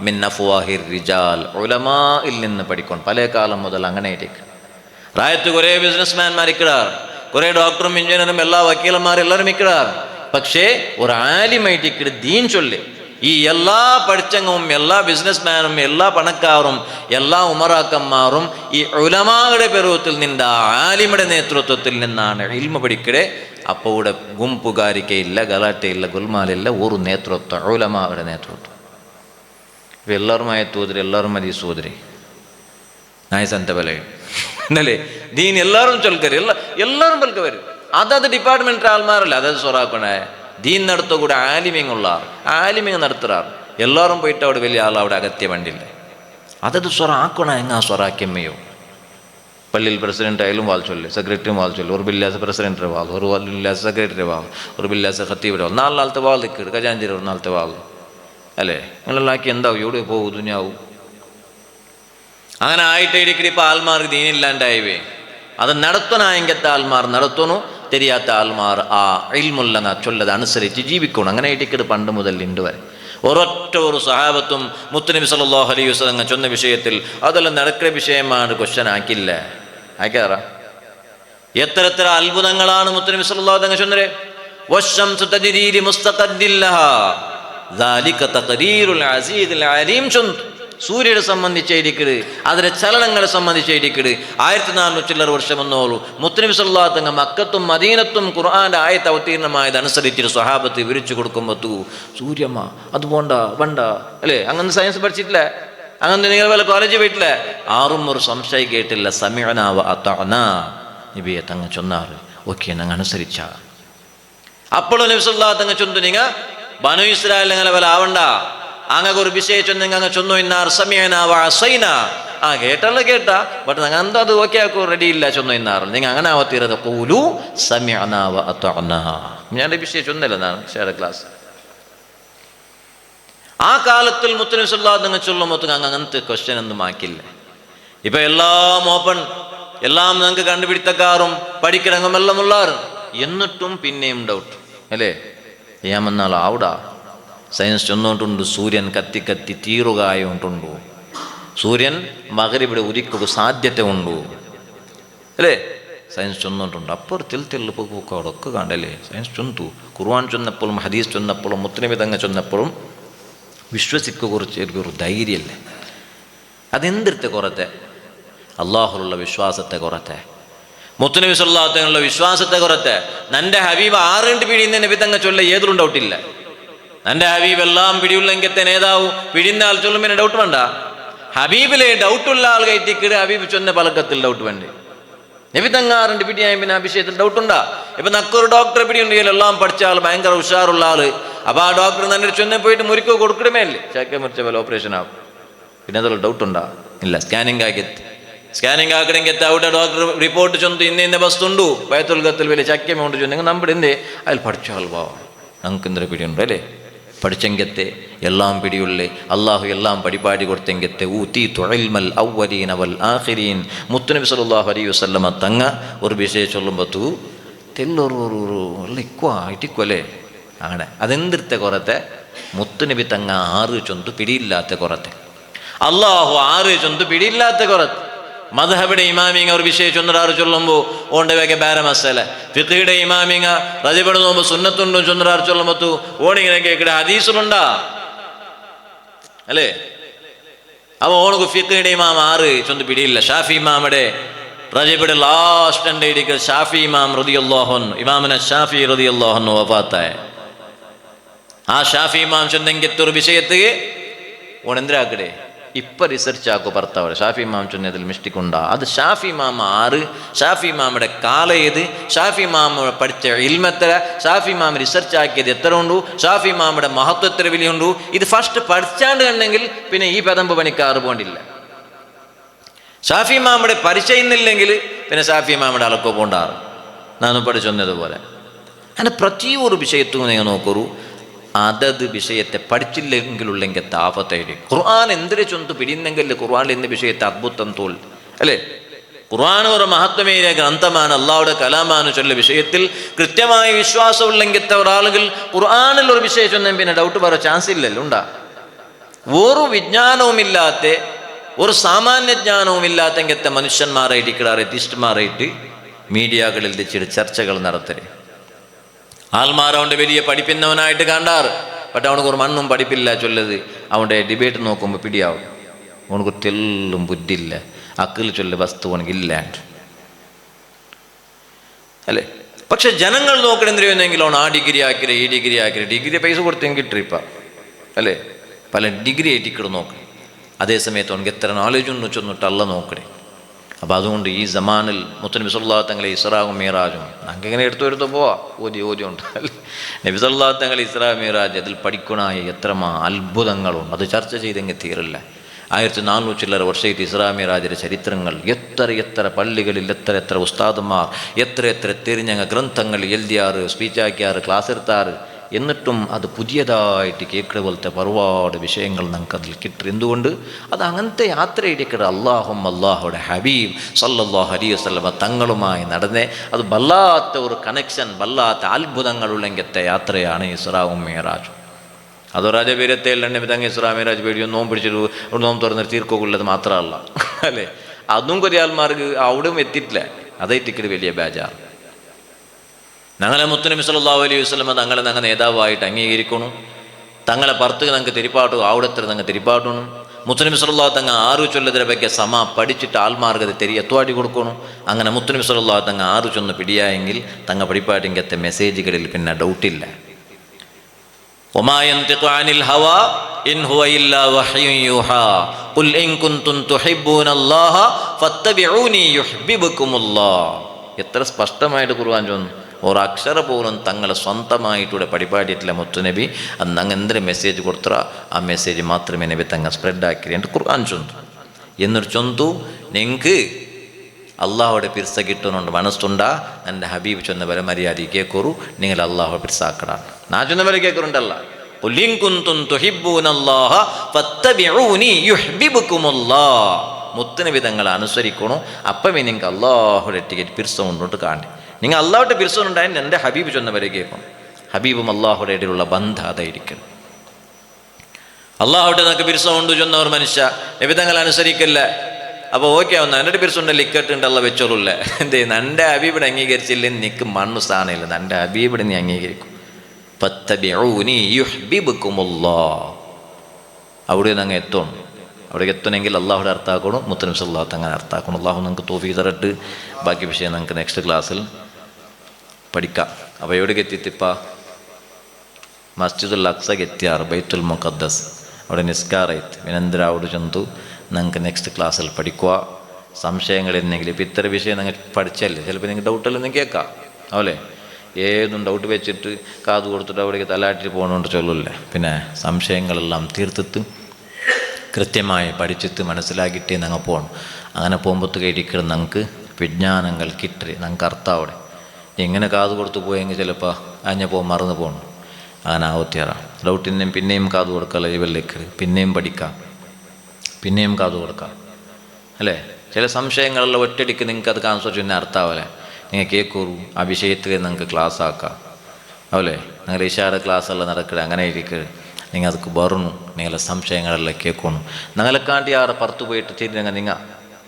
മിൻ അഫ്വാഹിർ റിജാൽ. ഉലമാഇൽ നിന്ന് പഠിക്കണം. പല കാലം മുതൽ അങ്ങനെ ആയിരിക്കും. റായത്ത് കുറേ ബിസിനസ്മാൻമാർ ഇക്കിടാർ, കുറേ ഡോക്ടറും എഞ്ചിനീയറും എല്ലാ വക്കീലന്മാരും എല്ലാവരും ഇക്കിടാർ. പക്ഷേ ഒരു ആലിമായിട്ട് ഇക്കിട് ദീൻ ചൊല്ലി ഈ എല്ലാ പഠിച്ചങ്ങും എല്ലാ ബിസിനസ്മാനും എല്ലാ പണക്കാരും എല്ലാ ഉമറാക്കന്മാരും ഈ ഉലമാകളുടെ പരുവത്തിൽ നിന്ന് ആലിമയുടെ നേതൃത്വത്തിൽ നിന്നാണ് ഇൽമ പഠിക്കടെ. അപ്പോൾ ഇവിടെ ഗുംപുകാരിക്കയില്ല, ഗലാറ്റയില്ല, ഗുൽമാലില്ല, ഒരു നേതൃത്വം ഉലമാകളുടെ നേതൃത്വം. ഇപ്പം എല്ലാവരുമായ തോതിരി എല്ലാവരും മതി സോദരി നായസന്ത ബലയും എന്നല്ലേ ദീൻ എല്ലാവരും ചൊൽക്കര് എല്ലാവരും പൽക്ക വരും. അതത് ഡിപ്പാർട്ട്മെൻറ്റ് ആൾമാരല്ല അതത് സൊറാക്കണേ ദീൻ നടത്തുക കൂടെ ആലിമ്യങ്ങളുള്ള ആലിമ്യങ്ങൾ നടത്തുറാറ്. എല്ലാവരും പോയിട്ട് അവിടെ വലിയ ആൾ അവിടെ അകത്തിയ വണ്ടില്ല. അതത് സ്വറ ആക്കണ എങ്ങാ സ്വറാക്കിയമ്മയോ. പള്ളിയിൽ പ്രസിഡന്റ് ആയാലും വാൾ ചൊല്ലി, സെക്രട്ടറിയും വാൾ ചൊല്ലി. ഒരു ബില്ലാസ് പ്രസിഡന്റിന്റെ വാൾ, ഒരു ബില്ലാസ് സെക്രട്ടറി വാൾ, ഒരു ബില്ലാസ് ഖത്തീബിന്റെ വാൾ. 4 നാളത്തെ വാൾ നിൽക്കിട് ഖജാഞ്ചേരി ഒരു 4 നാളത്തെ വാൾ അല്ലേ. നിങ്ങളെല്ലാം ആക്കി എന്താവും എവിടെ പോകും ദുനിയാവും. അങ്ങനെ ആയിട്ട് ഇടിക്കടി ഇപ്പോൾ ആൾമാർക്ക് ദീനില്ലാണ്ടായവേ. അത് നടത്തണായെങ്കത്തെ ആൾമാർ നടത്തണു, തെരിയാത്ത ആൾമാർ ആ ഇൽമുല്ലങ്ങ ചൊല്ലത് അനുസരിച്ച് ജീവിക്കണം. അങ്ങനെ ഇടിക്കടി പണ്ട് മുതൽ ഉണ്ട് വരെ ഒരൊറ്റ ഒരു സഹാബത്തും മുത്തുനബി സല്ലല്ലാഹു അലൈഹി വസല്ലം ചൊന്ന വിഷയത്തിൽ അതെല്ലാം നടക്കുന്ന വിഷയമാണ് ക്വസ്റ്റ്യൻ ആക്കില്ല. ആക്കാറ എത്ര അത്ഭുതങ്ങളാണ് മുത്തുനബി സല്ലല്ലാഹു അലൈഹി വസല്ലം ചൊന്നേ. വശംസു തജ്രീ ലിമുസ്തഖദ്ദിൻ ലഹാ ദാലിക തഖദീറുൽ അസീസുൽ അലീം ചൊന്നു. സൂര്യനെ സംബന്ധിച്ചിരിക്കട് അതിൻ്റെ ചലനങ്ങളെ സംബന്ധിച്ചിരിക്കട് 1400 വർഷം എന്നോളൂ മുത്തനബി സല്ലല്ലാഹു അലൈഹി വസല്ലം മക്കത്തും മദീനത്തും ഖുർആന്റെ ആയത്ത് അവതീർണമായത് അനുസരിച്ചിട്ട് സ്വഹാബത്ത് വിവരിച്ചു കൊടുക്കുമ്പോൾ സൂര്യമ്മ അത് വേണ്ട അല്ലേ. അങ്ങനെ സയൻസ് പഠിച്ചിട്ടില്ല, അങ്ങനെ നിങ്ങൾ വല്ല കോളേജിൽ പോയിട്ടില്ല. ആറും ഒരു സംശയം കേട്ടില്ല. സമിഅനാ വ അതഅനാ നബിയെ തങ്ങ ചൊന്നാറ് ഓക്കെ ഞങ്ങൾ അനുസരിച്ച. അപ്പോഴും നബി സല്ലല്ലാഹു അലൈഹി വസല്ലം ചൊന്നു നിങ്ങൾ ബനു ഇസ്രായേൽ അങ്ങനെ വല്ല ആവണ്ട. അങ്ങനെ ഒരു വിഷയം ചൊന്നെങ്കിൽ അങ്ങ് ചൊന്നു ഇന്നാർ സമീഅനാ വ അസൈനാ. കേട്ടല്ല കേട്ടാ ബട്ട് ഞങ്ങൾ എന്താ അത് ഓക്കെ ആക്കോ റെഡി ഇല്ല ചൊന്നു ഇന്നാറ്. നിങ്ങൾ അങ്ങനെ ആവത്തീരത് ഖൂലു സമീഅനാ വ അതഅനാ. ഞാൻ വിഷയം ചൊന്നല്ല ഞാൻ ഷെയർ ക്ലാസ്. ആ കാലത്തിൽ മുത്തനബി സല്ലല്ലാഹു അലൈഹി വസല്ലം ചൊല്ലുമ്പോൾ അങ്ങനത്തെ ക്വസ്റ്റ്യൻ ഒന്നും ആക്കില്ല. ഇപ്പം എല്ലാം ഓപ്പൺ, എല്ലാം നിങ്ങൾക്ക് കണ്ടുപിടുത്തക്കാരും പഠിക്കണങ്ങും എല്ലാം ഉള്ളാറും. എന്നിട്ടും പിന്നെയും ഡൗട്ട് അല്ലേ. ചെയ്യാമെന്നാൽ ആവിടാ സയൻസ് ചൊന്നോണ്ടുണ്ട് സൂര്യൻ കത്തി കത്തി തീറുകായുണ്ടുണ്ടു. സൂര്യൻ മഗ്രിബിടെ ഉദിക്കുക സാധ്യത ഉണ്ടു. അല്ലേ? സയൻസ് ചൊന്നിട്ടുണ്ട് അപ്പുറത്തിൽ തെളിപ്പൊക്കെ കണ്ടല്ലേ? സയൻസ് ചൊന്നു, ഖുർആൻ ചൊന്നപ്പോഴും ഹദീസ് ചൊന്നപ്പോഴും മുത്തുനബി തങ്ങൾ ചൊന്നപ്പോഴും വിശ്വസിക്കുക കുറിച്ച് ഒരു ധൈര്യമല്ലേ? അതെന്തിരത്തെ കുറത്തെ? അള്ളാഹുലുള്ള വിശ്വാസത്തെ കുറത്തെ, മുത്തുനബി സല്ലല്ലാഹു അലൈഹി വസല്ലം വിശ്വാസത്തെ കുറത്തെ. നന്റെ ഹബീബ് 6 പിടിയുന്ന നബി തങ്ങൾ ചൊല്ല ഏതൊരു ഡൗട്ടില്ല. നന്റെ ഹബീബ് എല്ലാം പിടിയുള്ളെങ്കത്തെ നേതാവ് പിടിയുന്ന ആൾ ചൊല്ലും പിന്നെ ഡൗട്ട് വേണ്ട. ഹബീബിലെ ഡൗട്ടുള്ള ആൾ കയറ്റിക്കിട് ഹബീബ് ചൊന്ന പലക്കത്തിൽ ഡൗട്ട് വേണ്ടേ? നബി തങ്ങൾ 6 പിടിയായ പിന്നെ അഭിഷേകത്തിൽ ഡൗട്ടുണ്ടാ? ഇപ്പൊ നക്കൊരു ഡോക്ടറെ പിടിയുണ്ടെങ്കിൽ എല്ലാം പഠിച്ച ആൾ, ഭയങ്കര ഉഷാറുള്ള ആള്, അപ്പൊ ആ ഡോക്ടർ തന്നെ ചൊന്നെ പോയിട്ട് മുറിക്കോ കൊടുക്കണമേ അല്ലേ? ചാക്ക മുറിച്ച പോലെ ഓപ്പറേഷൻ ആവും. പിന്നെ അതുള്ള ഡൗട്ടുണ്ടാ? ഇല്ല. സ്കാനിങ് ആക്കണമെങ്കിൽ അവിടെ ഡോക്ടർ റിപ്പോർട്ട് ചൊന്നു ഇന്ന വസ്തുണ്ടു പയത്തുൽഗത്തിൽ വലിയ ചക്കമുണ്ട് ചൊന്നു നിങ്ങൾ നമ്മുടെ എന്തേ അതിൽ പഠിച്ച ആൾഭാവം ഞങ്ങൾക്ക് എന്തൊരു പിടിയുണ്ട് അല്ലേ? പഠിച്ചെങ്കത്തെ എല്ലാം പിടിയുള്ളേ. അള്ളാഹു എല്ലാം പഠിപ്പാടി കൊടുത്തെങ്കത്തെ ഊത്തി തുഴൽമൽ ഔവലീൻ അവൽ ആഖിരീൻ. മുത്തുനബി സല്ലല്ലാഹു അലൈഹി വസല്ലമ തങ്ങ ഒരു വിഷയം ചൊല്ലുമ്പത്തു തെല്ലൊരുല്ലേ അങ്ങനെ അതെന്തിരത്തെ കുറത്തെ? മുത്തുനബി തങ്ങ 6 ചൊന്തു പിടിയില്ലാത്ത കുറത്തെ, അള്ളാഹു 6 ചൊന്തു പിടിയില്ലാത്ത കുറത്ത്. മദ്ഹബിയുടെ ഇമാമിങ്ങ ഒരു വിഷയം ചൊന്നൊരാറ് ചൊല്ലുമ്പോൾ ഓണ്ടവയ്ക്ക് ബേര മസല, ഫിഖിയുടെ ഇമാമിങ്ങ റജബിയുടെ നോമ്പ് സുന്നത്തുണ്ടും ചൊന്നൊരാറ് ചൊല്ലുമ്പത്തു ഓണിങ്ങനെ കേൾക്കടെ ഹദീസിലുണ്ടാ അല്ലേ? അവ ഓണക്ക് ഫിഖിയുടെ ഇമാം 6 ചൊന്ത് പിടിയില്ല. ഷാഫി ഇമാമയുടെ റജബിയുടെ ലാസ്റ്റ് എൻ്റെ ഇടിക്കൽ ഷാഫി ഇമാം റളിയല്ലാഹു അൻഹു, ഇമാമിന ഷാഫി റളിയല്ലാഹു അൻഹു വഫാത്തായ ആ ഷാഫി ഇമാം ചൊന്നെങ്കത്തൊരു വിഷയത്ത് ഓണെന്തിരാക്കടേ ഇപ്പൊ റിസർച്ച് ആക്കോ ഭർത്താവ് ഷാഫി ഇമാം ചൊന്നതിൽ മിസ്റ്റേക്ക് ഉണ്ടാ. അത് ഷാഫി ഇമാം 6, ഷാഫി ഇമാമയുടെ കാല ഏത്, ഷാഫി ഇമാം പഠിച്ച ഇൽമെത്ര, ഷാഫി ഇമാം റിസർച്ച് ആക്കിയത് എത്ര ഉണ്ടു, ഷാഫി ഇമാമയുടെ മഹത്വം എത്ര വലിയുണ്ടു, ഇത് ഫസ്റ്റ് പഠിച്ചാണ്ട് കണ്ടെങ്കിൽ പിന്നെ ഈ പദമ്പ് പണിക്കാറ് പോണ്ടില്ല. ഷാഫി ഇമാമയുടെ പരിചയുന്നില്ലെങ്കിൽ പിന്നെ ഷാഫി ഇമാമയുടെ അളക്കോ പോണ്ടാറ്. നാനും പഠിച്ചൊന്നതുപോലെ അങ്ങനെ പ്രതിയൊരു വിഷയത്തും നിങ്ങൾ നോക്കൂ, അതത് വിഷയത്തെ പഠിച്ചില്ലെങ്കിലുള്ളെങ്കിൽ താപത്തായിരിക്കും. ഖുർആൻ എന്തിനെ ചൊന്ത് പിടിയുന്നെങ്കിൽ ഖുർആൻ എന്ന വിഷയത്തെ അദ്ഭുതം തോൽ അല്ലേ? ഖുർആൻ ഒരു മഹത്വമേറിയ ഗ്രന്ഥമാണ്, അള്ളാഹുടെ കലാമാണ് ചൊല്ല വിഷയത്തിൽ കൃത്യമായ വിശ്വാസമുള്ളെങ്കിൽ ഒരാളുകൾ ഖുർആനിൽ ഒരു വിഷയം ചൊന്നും പിന്നെ ഡൗട്ട് പറയാൻ ചാൻസ് ഇല്ലല്ലോ. ഉണ്ടാ ഒരു വിജ്ഞാനവുമില്ലാത്ത ഒരു സാമാന്യ ജ്ഞാനവുമില്ലാത്തെങ്കത്തെ മനുഷ്യന്മാരായിട്ട് എത്തിസ്റ്റ്മാരായിട്ട് മീഡിയകളിൽ വെച്ചിട്ട് ചർച്ചകൾ നടത്തരുത്. ആൾമാരവൻ്റെ വലിയ പഠിപ്പിന്നവനായിട്ട് കണ്ടാറ്, പക്ഷെ അവനക്ക് ഒരു മണ്ണും പഠിപ്പില്ല ചൊല്ലത്. അവൻ്റെ ഡിബേറ്റ് നോക്കുമ്പോൾ പിടിയാവും. അവനക്ക് തെല്ലും ബുദ്ധിയില്ല, അക്കിൽ ചൊല്ല വസ്തു അവനക്കില്ലാണ്ട് അല്ലേ? പക്ഷെ ജനങ്ങൾ നോക്കണെന്തിരുന്നെങ്കിൽ അവൻ ആ ഡിഗ്രി ആക്കില്ല ഈ ഡിഗ്രി ആക്കില്ല, ഡിഗ്രി പൈസ കൊടുത്തെങ്കിൽ ട്രിപ്പാ അല്ലേ? പല ഡിഗ്രി ആയിട്ടിക്കട് നോക്കണം. അതേസമയത്ത് അവനക്ക് എത്ര നോളജ് ഒന്നും ചൊന്നിട്ട് അല്ല നോക്കണേ. അപ്പോൾ അതുകൊണ്ട് ഈ സമാനിൽ മുത്തുനബി സല്ലല്ലാഹു തങ്ങളെ ഇസ്രാവും മീറാജും നമുക്ക് ഇങ്ങനെ എടുത്തു പോവാ ഓദ്യം അല്ലേ? നബി സല്ലല്ലാഹു തങ്ങളെ ഇസ്രാ മീറാജ് അതിൽ പഠിക്കണായ എത്രമാ അത്ഭുതങ്ങളുണ്ട്. അത് ചർച്ച ചെയ്തെങ്കിൽ തീരില്ല. 1400 ചില്ലറ വർഷത്തെ ഇസ്രാ മീറാജിൻ്റെ ചരിത്രങ്ങൾ, എത്ര പള്ളികളിൽ എത്ര ഉസ്താദന്മാർ എത്ര തിരിഞ്ഞ ഗ്രന്ഥങ്ങൾ എഴുതിയാറ്, സ്പീച്ചാക്കിയാറ്, ക്ലാസ് എടുത്താറ്. എന്നിട്ടും അത് പുതിയതായിട്ട് കേൾക്കുക പോലത്തെ ഒരുപാട് വിഷയങ്ങൾ നമുക്ക് അതിൽ കിട്ടും. എന്തുകൊണ്ട്? അത് അങ്ങനത്തെ യാത്രയിടയ്ക്ക് അള്ളാഹുടെ ഹബീബ് സല്ലല്ലാഹു അലൈഹി വസല്ലം തങ്ങളുമായി നടന്നേ അത് വല്ലാത്ത ഒരു കണക്ഷൻ, വല്ലാത്ത അത്ഭുതങ്ങളുള്ളെങ്കത്തെ യാത്രയാണ് ഇസ്രാവും മീറാജും. അത് രാജപീരത്തേൽ നബി തങ്ങൾ ഇസ്രാ മീറാജ് പേടിയോ നോമ്പ് പിടിച്ചിട്ട് നോമ്പ് തുറന്നിട്ട് തീർക്കുള്ളത് മാത്രമല്ല അല്ലേ? അതും കുറേ ആൾമാർക്ക് അവിടെയും എത്തിയിട്ടില്ല. അതേ ടിക്കറ്റ് വലിയ ബേജാർ. ഞങ്ങളെ മുത്തുനബി സല്ലല്ലാഹു അലൈഹി വസല്ലം തങ്ങളെ ഞങ്ങൾ നേതാവായിട്ട് അംഗീകരിക്കണം. തങ്ങളെ പുറത്ത് ഞങ്ങൾക്ക് തിരിപ്പാട്ടു അവിടത്തെ ഞങ്ങൾ തിരിപ്പാട്ടണം. മുത്തുനബി സല്ലല്ലാഹു തങ്ങൾ 6 ചൊല്ലതിനെ ಬಗ್ಗೆ പഠിച്ചിട്ട് ആൾമാർഗത് എത്തുവാടി കൊടുക്കണം. അങ്ങനെ മുത്തുനബി സല്ലല്ലാഹു തങ്ങൾ 6 ചൊന്ന് പിടിയായെങ്കിൽ തങ്ങ പഠിപ്പാട്ടിങ്കത്തെ മെസ്സേജുകളിൽ പിന്നെ ഡൗട്ടില്ല. وما ينطق عن الهوى إن هو إلا وحي يوحى قل إن كنتم تحبون الله فاتبعوني يحببكم الله. എത്ര സ്പഷ്ടമായിട്ട് ഖുർആൻ ചൊന്നു. ഒരക്ഷര പോലും തങ്ങളെ സ്വന്തമായിട്ടൂടെ പരിപാടിയിട്ടില്ല മുത്തുനബി. അന്ന് അങ്ങ് എന്തൊരു മെസ്സേജ് കൊടുത്താ ആ മെസ്സേജ് മാത്രമേ നബി തങ്ങൾ സ്പ്രെഡാക്കി എൻ്റെ ഖുർആൻ ചൊന്തു. എന്നൊരു ചൊന്തു നിങ്ങൾക്ക് അള്ളാഹുടെ പിർസ കിട്ടുന്നുണ്ട് മനസ്സുണ്ടാ എൻ്റെ ഹബീബ് ചൊന്ന വരെ മര്യാദ കേൾക്കൂ. നിങ്ങൾ അള്ളാഹു പിർസാക്കടാണ് നാ ചൊന്ന വരെ കേൾക്കുന്നുണ്ടല്ല. മുത്തുനബി തങ്ങളെ അനുസരിക്കണോ അപ്പം നിങ്ങൾക്ക് അള്ളാഹുടെ ടിക്കറ്റ് പിർസ കൊണ്ടോട്ട് കാണി. നിങ്ങൾ അള്ളാഹുടെ പിർസ ഉണ്ടായാൽ എൻ്റെ ഹബീബ് ചൊന്ന വരെ കേൾക്കണം. ഹബീബും അള്ളാഹുടെ ഇടയിലുള്ള ബന്ധം അതായിരിക്കണം. അള്ളാഹുടെ നമുക്ക് പിർസ കൊണ്ടു ചൊന്നവർ മനുഷ്യ നബി തങ്ങളെ അനുസരിക്കില്ല. അപ്പോൾ ഓക്കെ ആവുന്ന എൻ്റെ പിരിച്ചുണ്ട് ലിക്കട്ടുണ്ടല്ല വെച്ചോളൂല്ലേ എന്ത് ചെയ്യുന്നു എൻ്റെ ഹബീബിനെ അംഗീകരിച്ചില്ലെങ്കിൽ നിനക്ക് മണ്ണു സ്ഥാനമില്ല. എൻ്റെ ഹബീബിനെ നീ അംഗീകരിക്കും. ഫത്തബിഊനി യുഹ്ബിബുകുമുല്ലാഹ്. അവിടെ നിന്ന് അങ്ങ് എത്തണം. അവിടേക്ക് എത്തണമെങ്കിൽ അള്ളാഹുടെ അർത്ഥാക്കണം, മുത്തനബി സല്ലല്ലാഹു അങ്ങനെ അർത്ഥാക്കണം. അള്ളാഹു നിങ്ങൾക്ക് തൗഫീഖ് തരട്ട്. ബാക്കി വിഷയം നിങ്ങൾക്ക് നെക്സ്റ്റ് ക്ലാസ്സിൽ പഠിക്കാം. അപ്പോൾ എവിടേക്ക് എത്തിത്തിപ്പ മസ്ജിദുൽ അഖ്സക്ക് എത്തിയാറ്, ബൈത്തുൽ മുഖദ്ദസ് അവിടെ നിസ്കാറായിട്ട് വിനന്തര അവിടെ ചെന്നു നിങ്ങൾക്ക് നെക്സ്റ്റ് ക്ലാസ്സിൽ പഠിക്കുക. സംശയങ്ങൾ എന്തെങ്കിലും ഇപ്പം ഇത്ര വിഷയം നിങ്ങൾ പഠിച്ചല്ലേ, ചിലപ്പോൾ നിങ്ങൾക്ക് ഡൗട്ടെല്ലാം കേൾക്കാം അവല്ലേ. ഏതും ഡൗട്ട് വെച്ചിട്ട് കാത് കൊടുത്തിട്ട് അവിടേക്ക് തലാട്ടി പോകണമെന്ന് ചൊല്ലില്ലേ. പിന്നെ സംശയങ്ങളെല്ലാം തീർത്തിട്ട് കൃത്യമായി പഠിച്ചിട്ട് മനസ്സിലാക്കിയിട്ടേ ഞങ്ങൾ പോകണം. അങ്ങനെ പോകുമ്പോഴത്തേക്ക് ഇരിക്കണം ഞങ്ങൾക്ക് വിജ്ഞാനങ്ങൾ കിട്ടി ഞങ്ങൾക്ക് അർത്ഥം. എങ്ങനെ കാത് കൊടുത്ത് പോയെങ്കിൽ ചിലപ്പോൾ അഞ്ഞ പോകും മറന്നു പോകണം. അങ്ങനെ ആവത്തിയാറാം ഡൗട്ടിനെയും പിന്നെയും കാത് കൊടുക്കാം. ലൈവല്ലേക്ക് പിന്നെയും പഠിക്കാം, പിന്നെയും കാത് കൊടുക്കാം അല്ലേ. ചില സംശയങ്ങളെല്ലാം ഒറ്റയടിക്ക് നിങ്ങൾക്ക് അത് ആൻസർ ചെയ്യുന്ന അർത്ഥമാവല്ലേ. നിങ്ങൾ കേൾക്കൂറു ആ വിഷയത്തിൽ നിങ്ങൾക്ക് ക്ലാസ് ആക്കാം അവല്ലേ. നിങ്ങൾ ഇഷാര ക്ലാസ്സെല്ലാം നടക്കുക അങ്ങനെ ഇരിക്കുക. നിങ്ങൾ അതൊക്കെ പറഞ്ഞു നിങ്ങളെ സംശയങ്ങളെല്ലാം കേൾക്കണം. ഞങ്ങളെക്കാണ്ടി ആറ് പുറത്ത് പോയിട്ട് ചെയ്ത് നിങ്ങൾ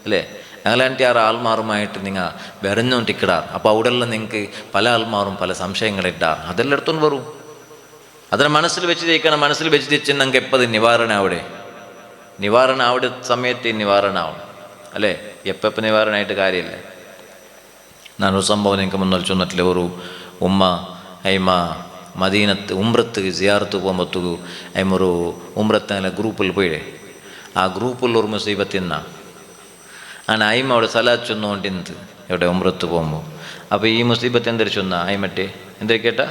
അല്ലേ. ഞങ്ങളാണ്ടി ആറ് ആൾമാറുമായിട്ട് നിങ്ങൾ വെറഞ്ഞോണ്ടിക്കിടാർ. അപ്പോൾ അവിടെല്ലാം നിങ്ങൾക്ക് പല ആൾമാറും പല സംശയങ്ങളിട്ടാർ. അതെല്ലാം എടുത്തോണ്ട് വരും. അതിനെ മനസ്സിൽ വെച്ച് ജയിക്കണം. മനസ്സിൽ വെച്ച് ജയിച്ച് ഞങ്ങൾക്ക് എപ്പോൾ നിവാരണ അവിടെ സമയത്ത് നിവാരണ ആവണം അല്ലേ. എപ്പം നിവാരണമായിട്ട് കാര്യമില്ല. ഞാനൊരു സംഭവം നിങ്ങൾക്ക് മുന്നിൽ ചൊന്നിട്ടില്ല. ഒരു ഉമ്മ അയിമ മദീനത്ത് ഉംറത്ത് സിയാറത്ത് പോകുമ്പോഴത്തേക്ക് അയിമൊരു ഉംറത്ത് അങ്ങനെ ഗ്രൂപ്പിൽ പോയിടേ. ആ ഗ്രൂപ്പിൽ ഒരു മുസീബത്തിന്ന അങ്ങനെ അയിമ അവിടെ സലാത്ത് ചൊന്നുകൊണ്ടിരുന്നത് എവിടെ ഉംറത്ത് പോകുമ്പോൾ. അപ്പോൾ ഈ മുസീബത്ത് എന്തൊരു ചൊന്ന അയിമട്ടെ എന്തൊരു കേട്ടാ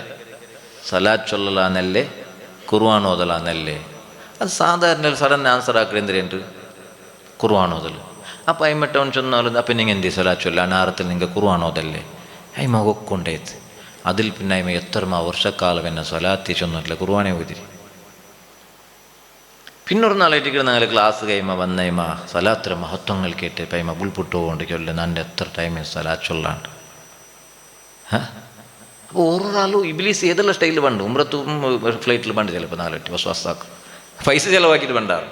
സലാത്ത് ചൊല്ലലാന്നല്ലേ ഖുർആൻ ഓതലാന്നല്ലേ. അത് സാധാരണ സഡൻ ആൻസർ ആക്കുക എന്തിനുണ്ട് ഖുർആൻ ഓതൽ. അപ്പോൾ അയിമട്ടവൻ ചൊന്നാലും അപ്പം നിങ്ങൾ എന്ത് സലാത്ത് ചൊല്ല അനാറത്തിൽ നിങ്ങൾ ഖുർആൻ ഓതല്ലേ. അയിമ ഒക്കൊണ്ടേത് അതിൽ പിന്നെ അയിമ എത്രമാ വർഷക്കാലം എന്നെ സലാത്തി ചൊന്നിട്ടില്ല ഖുർആനെ ഓതിരി. പിന്നൊരു നാളായിട്ട് ഞങ്ങൾ ക്ലാസ് കഴിയുമ്പ വന്നയിമ സലാത്ര മഹത്വങ്ങൾ കേട്ട് പൈമ ബുൾപുട്ടുകൊണ്ട് ചൊല്ല നൻ്റെ എത്ര ടൈമിൽ സലാത്ത് ചൊല്ലാണ്ട്. അപ്പോൾ ഓരോരാളും ഇബ്ലീസ് ഏതെല്ലാം സ്റ്റൈലിൽ പണ്ട് ഉംറത്തും ഫ്ലൈറ്റിൽ പണ്ട് ചിലപ്പോൾ നാലെട്ടി വസ്വാസാക്കും പൈസ ചിലവാക്കിയിട്ട് പണ്ടാറ്.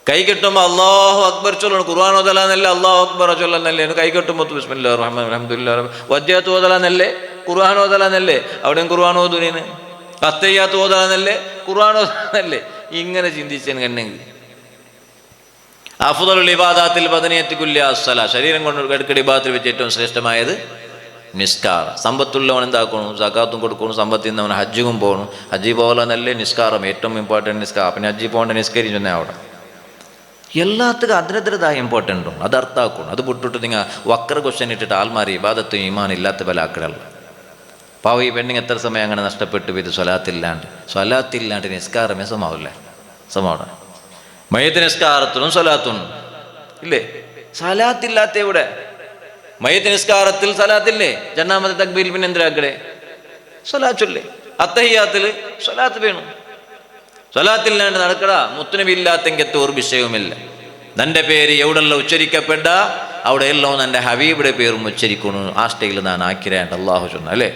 കൈ കെട്ടുമ്പോൾ അള്ളാഹു അക്ബർ ചൊല്ലണം ഖുർആൻ ഓതലാന്നല്ലേ അള്ളാഹു അക്ബർ ചൊല്ലാന്നല്ലേ. കൈ കെട്ടുമ്പോൾ ബിസ്മില്ലാഹിർ റഹ്മാനിർ റഹീം അൽഹംദുലില്ലാഹി വജ്ജഹത്ത് ഓതലാന്നല്ലേ ഖുർആൻ ഓതലാന്നല്ലേ. അവിടെയും ഖുർആൻ ഓതുനീന്. അത്തയ്യാത്ത് ഓതലാന്നല്ലേ ഖുർആൻ ഓതലാന്നല്ലേ. ഇങ്ങനെ ചിന്തിച്ചെങ്കിൽ അഫ്ദലുൽ ഇബാദാത്തിൽ ബദനിയത്തി കുല്ലി അസ്സലാ. ശരീരം കൊണ്ട് എടുക്കടി ഇബാദത്തിൽ വെച്ച് ഏറ്റവും ശ്രേഷ്ഠമായത് നിസ്കാരം. സമ്പത്തുള്ളവൻ എന്താക്കണം സകാത്തും കൊടുക്കണം. സമ്പത്തിൽ നിന്ന് അവൻ ഹജ്ജിനും പോകണം. ഹജ്ജി പോകലാന്നല്ലേ നിസ്കാരം ഏറ്റവും ഇമ്പോർട്ടൻറ്റ് നിസ്കാരം. പിന്നെ ഹജ്ജി പോകേണ്ട നിസ്കരിച്ചെന്നേ അവിടെ എല്ലാത്തുക്കും അതിനെതിരതായ ഇമ്പോർട്ടൻ്റും അത് അർത്ഥാക്കണം. അത് വിട്ടിട്ട് നിങ്ങൾ വക്ര ക്വസ്റ്റ്യൻ ഇട്ടിട്ട് ആൾമാരി ഇബാദത്തും ഈമാൻ ഇല്ലാത്ത പല ആക്കടല്ല. പാവ ഈ പെണ്ണിങ് എത്ര സമയം അങ്ങനെ നഷ്ടപ്പെട്ടു ഇത് സ്വലാത്തില്ലാണ്ട് നിസ്കാരമേ സമാവൂല. മയ്യത്ത് നിസ്കാരത്തിനും സ്വലാത്തും ഇല്ലേ. സലാത്തില്ലാത്ത ഇവിടെ മയ്യത്ത് നിസ്കാരത്തിൽ സലാത്തില്ലേ. ജന്നാമത്തെ തക്ബീരിൽ പിന്നെ എന്തിനാക്കടേ സ്വലാത്തില്ലേ. അത്തഹിയാത്തിൽ സ്വലാത്ത് വേണം. സ്വലാത്തില്ലാണ്ട് നടക്കടാ. മുത്തുനബി ഇല്ലാത്തെങ്കിൽ ഒരു വിഷയവുമില്ല. തൻ്റെ പേര് എവിടെല്ലാം ഉച്ചരിക്കപ്പെട്ട അവിടെ എല്ലാം എൻ്റെ ഹബീബിയുടെ പേരും ഉച്ചരിക്കണം. ആ സ്റ്റൈലിൽ ഞാൻ ആക്കിരേണ്ട അള്ളാഹു ചൊന്ന അല്ലേ.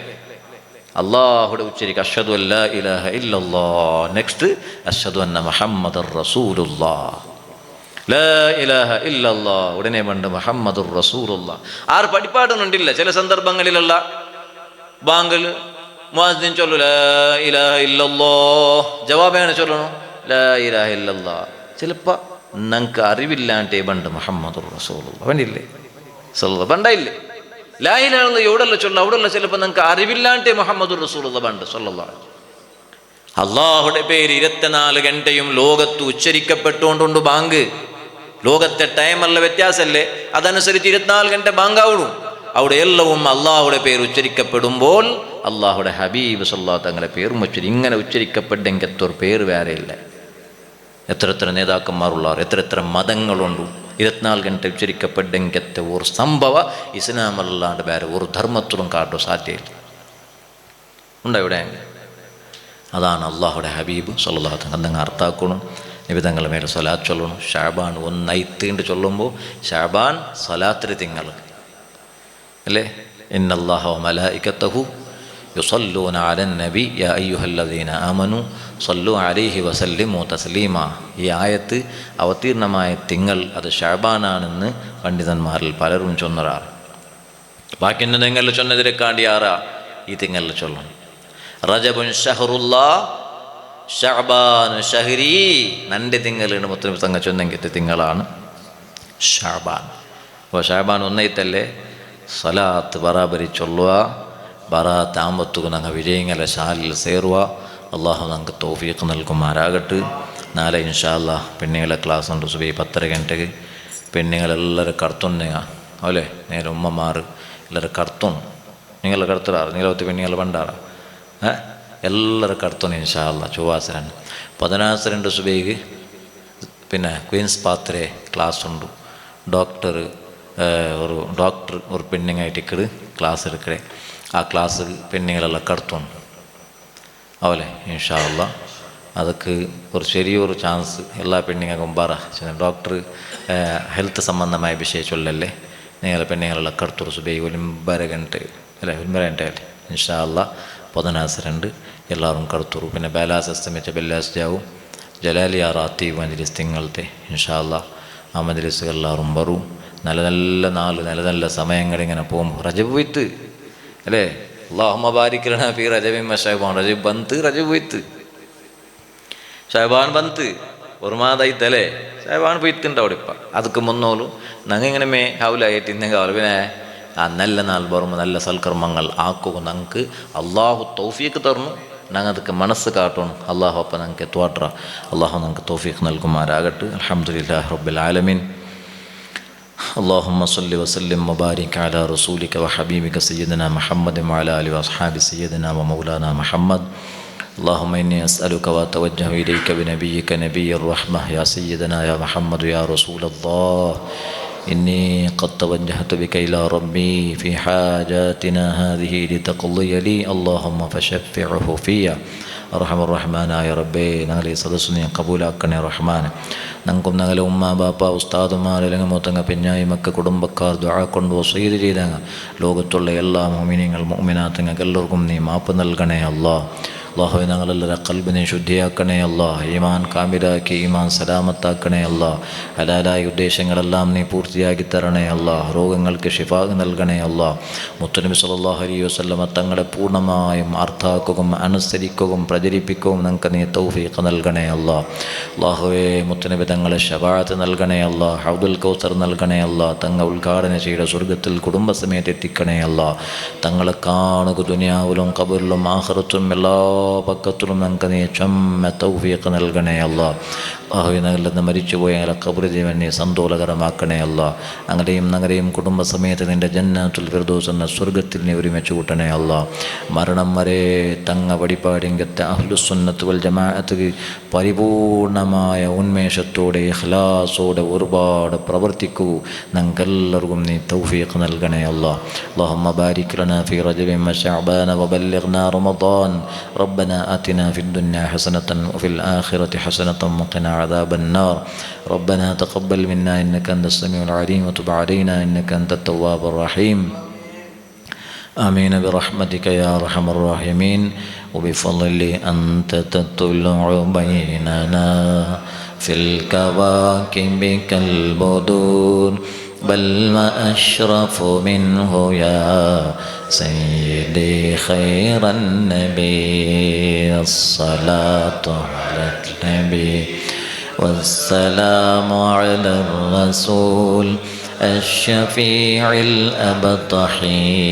അള്ളാഹുടെ ഉച്ചരിക്കുക അഷ്ഹദു അല്ലാ ഇലാഹ ഇല്ലല്ലാഹ്. നെക്സ്റ്റ് അഷ്ഹദു അന്ന മുഹമ്മദുർ റസൂലുള്ളാഹ്. ലാ ഇലാഹ ഇല്ലല്ലാഹ് ഉടനെ വേണ്ട മുഹമ്മദുർ റസൂലുള്ളാഹ്. ആറ് പഠിപ്പാടൊന്നുണ്ടില്ല. ചില സന്ദർഭങ്ങളിലുള്ള ബാങ്കിൽ മുഅദ്ദിൻ ചൊല്ലു ലാ ഇലാഹ ഇല്ലല്ലാഹ്. ജവാബാണ് ചൊല്ലണം ലാ ഇലാഹ ഇല്ലല്ലാഹ്. ചിലപ്പോൾ നിങ്ങൾക്ക് അറിവില്ലാണ്ടേ പണ്ട് മുഹമ്മദുർ റസൂലുള്ളാഹ് വേണ്ടില്ലേ സല്ലല്ലാഹു പണ്ടായില്ലേ. ലാ ഇലാഹ ഇല്ലല്ലാഹ് എവിടെയുള്ള ചൊല്ല അവിടെയുള്ള ചിലപ്പോൾ നിങ്ങൾക്ക് അറിവില്ലാണ്ടേ മുഹമ്മദുർ റസൂലുള്ളാഹ് പണ്ട് സല്ലല്ലാഹു. അള്ളാഹുടെ പേര് 24 ഗണ്ടയും ലോകത്ത് ഉച്ചരിക്കപ്പെട്ടുകൊണ്ടുണ്ട് ബാങ്ക്. ലോകത്തെ ടൈമല്ല വ്യത്യാസമല്ലേ. അതനുസരിച്ച് 24 ഗണ്ട ബാങ്കാവിടും. അവിടെ എല്ലാവും അള്ളാഹുടെ പേര് ഉച്ചരിക്കപ്പെടുമ്പോൾ അള്ളാഹുടെ ഹബീബ് സല്ലല്ലാഹു തങ്ങളുടെ പേരും ഇങ്ങനെ ഉച്ചരിക്കപ്പെട്ടെങ്കിൽ എത്ര പേര് വേറെ ഇല്ല. എത്ര നേതാക്കന്മാരുള്ളവർ എത്ര മതങ്ങളുണ്ട്. 24 ഗണ്ട ഉച്ചരിക്കപ്പെട്ടെങ്കിൽ ഒരു സംഭവ ഇസ്ലാം അല്ലാണ്ട് വേറെ ഒരു ധർമ്മത്തിലും കാട്ടോ സാധ്യമില്ല. ഉണ്ടോ ഇവിടെ? അതാണ് അള്ളാഹുടെ ഹബീബ് സല്ലല്ലാഹു അലൈഹി വസല്ലം അർത്ഥാക്കണം. നിബിതങ്ങളുടെ മേലെ സ്വലാത്ത് ചൊല്ലണം. ഷാബാൻ 1 ചൊല്ലുമ്പോൾ ഷാബാൻ സ്വലാത്രി തിങ്കൾ അല്ലേ. ഇന്നല്ലാഹു വ മലായികതഹു യുസല്ലൂന അലൻ നബി യാ അയ്യുഹല്ലദീന ആമനു സല്ലു അലൈഹി വസല്ലിമു തസ്ലീമ. ഈ ആയത്ത് അവതീർണമായ തിങ്കൾ അത് ഷഅബാനാണെന്ന് പണ്ഡിതന്മാരിൽ പലരും ചൊന്നറാറ്. ബാക്കി തിങ്കളിൽ ചൊന്നതിരെക്കാണ്ടിയാറാ ഈ തിങ്കളിൽ ചൊല്ലണം. റജബുൻ ഷഹറുല്ലാ ഷഅബാനു ഷഹ്രി. നൻ്റെ തിങ്കളുണ്ട് മുത്തനബി തങ്ങൾ ചൊന്നെങ്കിട്ട് തിങ്കളാണ് ഷഅബാൻ. അപ്പോൾ ഷഅബാൻ ഒന്നൈത്തല്ലേ സലാത്ത് ബറാബരി ചൊല്ലുക, ബറാത്ത് ആമ്പത്തുക ഞങ്ങൾ വിജയങ്ങളെ ശാലിൽ സേറുക. അള്ളാഹു ഞങ്ങൾക്ക് തൗഫീഖ് നൽകുമാരാകട്ട്. നാളെ ഇൻഷാ അല്ലാ പെണ്ണുങ്ങളെ ക്ലാസ് ഉണ്ട് സുബൈ 10:30 ഗಂಟೆಗೆ. പെണ്ണുങ്ങളെല്ലാവരും കറുത്തുണ്ടെങ്കിൽ അല്ലേ നേരെ ഉമ്മമാർ എല്ലാവരും കറുത്തും. നിങ്ങൾ കറുത്തറാറ് നിങ്ങളൊത്തി പെണ്ണുങ്ങൾ പണ്ടാറ് എല്ലാവരും കറുത്തുണ്ട് ഇൻഷാ അല്ലാ. ചൊവ്വാസരാണ് 14 സുബൈക്ക് പിന്നെ ക്വീൻസ് പാത്രെ ക്ലാസ് ഉണ്ട്. ഡോക്ടർ ഒരു പെണ്ണുങ്ങായിട്ട് ഇക്കട് ക്ലാസ് എടുക്കണേ. ആ ക്ലാസ് പെണ്ണുങ്ങളെല്ലാം കറുത്തുണ്ട് അവലെ ഇൻഷാ അല്ലാ. ಅದಕ್ಕೆ ഒരു ചെറിയൊരു ചാൻസ് എല്ലാ പെണ്ണുങ്ങൾക്കും പറ ഡോക്ടർ ഹെൽത്ത് സംബന്ധമായ വിഷയ ചൊല്ലല്ലേ നിങ്ങളെ പെണ്ണുങ്ങളെല്ലാം കറുത്തൊരു സുബൈ 9:30 ಗಂಟೆ അല്ലേ 9:30 ಗಂಟೆ അല്ലേ ഇൻഷാ അല്ലാ. 14 എല്ലാവരും കറുത്തൊരു. പിന്നെ ബേലാസ് അസ്തമിച്ച ബെല്ലാസ് ജാവും ജലാലിയ റാത്തീവ് മജ്ലിസ് തിങ്കളത്തെ ഇൻഷാ അല്ലാ. ആ മജ്ലിസ് എല്ലാവരും വരും. നല്ല നല്ല സമയങ്ങളിങ്ങനെ പോകുമ്പോൾ റജബ് പോയിത്ത് അല്ലേ. അല്ലാഹുമ്മ ബാരിക് ലനാ ഫീ റജബിൻ വ ശഅബാൻ. റജബ് ಬಂತು, റജബ് പോയിത്ത്, ഷഅബാൻ ಬಂತು. ഒരു മാതായിത്തല്ലേ ഷഅബാൻ പോയിട്ടുണ്ട് അവിടെ. ഇപ്പം ಅದಕ್ಕೆ മുന്നോലും ഞങ്ങൾ ഇങ്ങനെ ഹൗലായിട്ട് ഇന്നെ കാവൽ. പിന്നെ ആ നല്ല നാൾ വരുമ്പോൾ നല്ല സൽക്കർമ്മങ്ങൾ ആക്കുക. ഞങ്ങൾക്ക് അള്ളാഹു തൗഫീഖ് തരണം. ഞങ്ങൾ ಅದಕ್ಕೆ മനസ്സ് കാട്ടണം. അള്ളാഹു അപ്പം ഞങ്ങൾക്ക് തോട്ര. അള്ളാഹു ഞങ്ങൾക്ക് തൗഫീഖ് നൽകുമാരാകട്ടെ. അൽഹംദുലില്ലാഹി റബ്ബിൽ ആലമീൻ. اللهم صل وسلم وبارك على رسولك وحبيبك سيدنا محمد وعلى آله وأصحاب سيدنا ومولانا محمد. اللهم إني أسألك وأتوجه إليك بنبيك نبي الرحمة يا سيدنا يا محمد يا رسول الله. إني قد توجهت بك إلى ربي في حاجاتنا هذه لتقضي لي اللهم فشفعه فيا അർഹമർ റഹ്മാനായ റബ്ബേ. ഞങ്ങളെ ഈ സദസ്സ് നീ കബൂലാക്കണേ റഹ്മാൻ. ഞങ്ങൾക്കും ഞങ്ങളെ ഉമ്മ ബാപ്പ ഉസ്താദുമാർ അല്ലെങ്കിൽ മൂത്തങ്ങ പിഞ്ഞായി മക്ക കുടുംബക്കാർ ദുആ കൊണ്ട് വസീയത്ത് ചെയ്തങ്ങ് ലോകത്തുള്ള എല്ലാ മുഅ്മിനീങ്ങൾ മുഅ്മിനാത്തുങ്ങൾക്ക് എല്ലാവർക്കും നീ മാപ്പ് നൽകണേ അല്ലാ. അല്ലാഹുവേ ഞങ്ങളെല്ലാവരുടെ ഖൽബിനെ ശുദ്ധിയാക്കണേ അല്ലാ. ഈമാൻ കാമിലാക്കി ഈമാൻ സലാമത്താക്കണേ അല്ലാ. ഹലാലായ ഉദ്ദേശങ്ങളെല്ലാം നീ പൂർത്തിയാക്കി തരണേ അല്ലാ. രോഗങ്ങൾക്ക് ശിഫാ നൽകണേ അല്ലാ. മുത്തുനബി സല്ലല്ലാഹു അലൈഹി വസല്ലമ തങ്ങളെ പൂർണ്ണമായും അർത്ഥാക്കുകയും അനുസരിക്കുകയും പ്രചരിപ്പിക്കുകയും ഞങ്ങൾക്ക് നീ തൗഫീഖ് നൽകണേ അല്ലാ. അല്ലാഹുവേ മുത്തുനബി തങ്ങളെ ശഫാഅത്ത് നൽകണേ അല്ലാ. ഹൗദുൽ കൗസർ നൽകണേ അല്ലാ. തങ്ങൾ ഉദ്ഘാടനം ചെയ്ത സ്വർഗത്തിൽ കുടുംബസമേत എത്തിക്കണേ അല്ലാ. തങ്ങളെ കാണുക ദുനിയാവിലും ഖബറിലും ആഖിറത്തും എല്ലാ പക്കത്തിലും ഞങ്ങൾക്ക് നീ ചമ്മ തൗഫീഖ് നൽകണേ അല്ലാ. അല്ലാഹുവേ ഞങ്ങളെന്ന് മരിച്ചുപോയ ഞങ്ങളെ ഖബർ ജീവൻ നീ സന്തോഷകരമാക്കണേ അല്ലാ. ഞങ്ങളുടെയും കുടുംബസമേത നിൻ്റെ ജന്നത്തുൽ ഫിർദൗസ് എന്ന സ്വർഗത്തിൽ നീ ഒരുമിച്ച് കൂട്ടണേ അല്ലാ. മരണം വരെ തങ്ങ വഴിപാടിങ്കത്തെ അഹ്ലുസുന്നത്ത് വൽ ജമാഅത്ത് പരിപൂർണമായ ഉന്മേഷത്തോടെ ഇഖ്ലാസോടെ ഒരുപാട് പ്രവർത്തിക്കൂ. ഞങ്ങൾക്കെല്ലാവർക്കും നീ തൗഫീഖ് നൽകണേ അല്ലാ. اللهم بارك لنا في رجب وشعبان وبلغنا رمضان. ربنا آتنا في الدنيا حسنة وفي الآخرة حسنة وقنا عذاب النار. ربنا تقبل منا إنك أنت السميع العليم وتب علينا إنك أنت التواب الرحيم. آمين برحمتك يا أرحم الراحمين. وبفضل أنت تطلع بيننا في الكواكب كالبدور بل ما أشرف منه يا سيدي خير النبي. الصلاة على النبي والسلام على الرسول الشفيع الأبطحي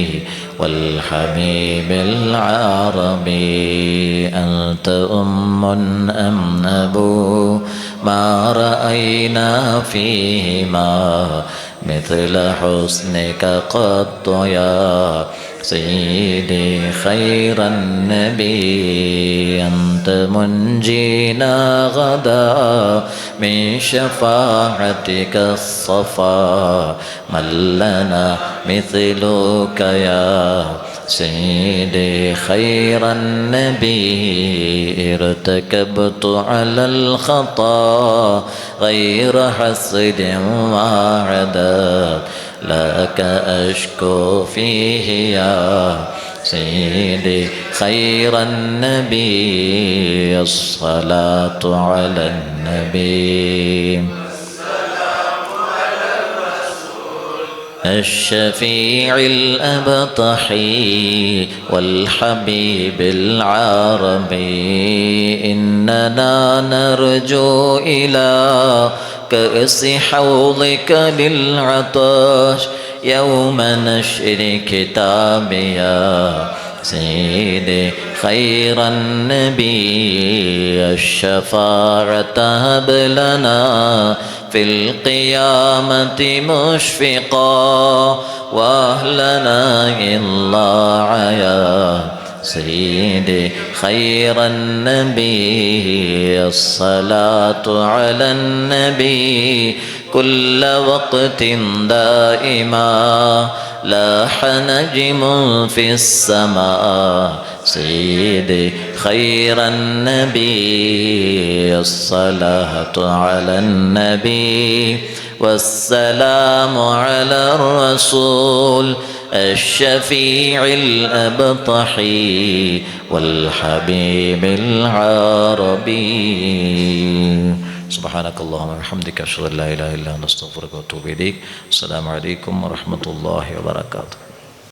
والحبيب العربي. أنت أم أم أبو ما رأينا فيهما مثل حسنك قط يا سيدي خير النبي. أنت منجينا غدا من شفاعتك الصفا من لنا مثلك يا سيدي خير النبي. ارتكبت على الخطا غير حسد وعداد لك أشكو فيه يا سيدي خير النبي الصلاة على النبي الشفيع الأبطحي والحبيب العربي إننا نرجو إلى كأس حوضك للعطش يوم نشر كتابي يا سيدي خير النبي الشفاعة هب لنا في القيامة مشفقا وأهلنا إلا يا سيدي خير النبي الصلاة على النبي كل وقت دائما لاح نجم في السماء سيدي خير النبي الصلاة على النبي والسلام على الرسول الشفيع الأبطحي والحبيب العربي. سبحانك اللهم وبحمدك أشهد أن لا إله إلا أنت أستغفرك وأتوب إليك. السلام عليكم ورحمة الله وبركاته.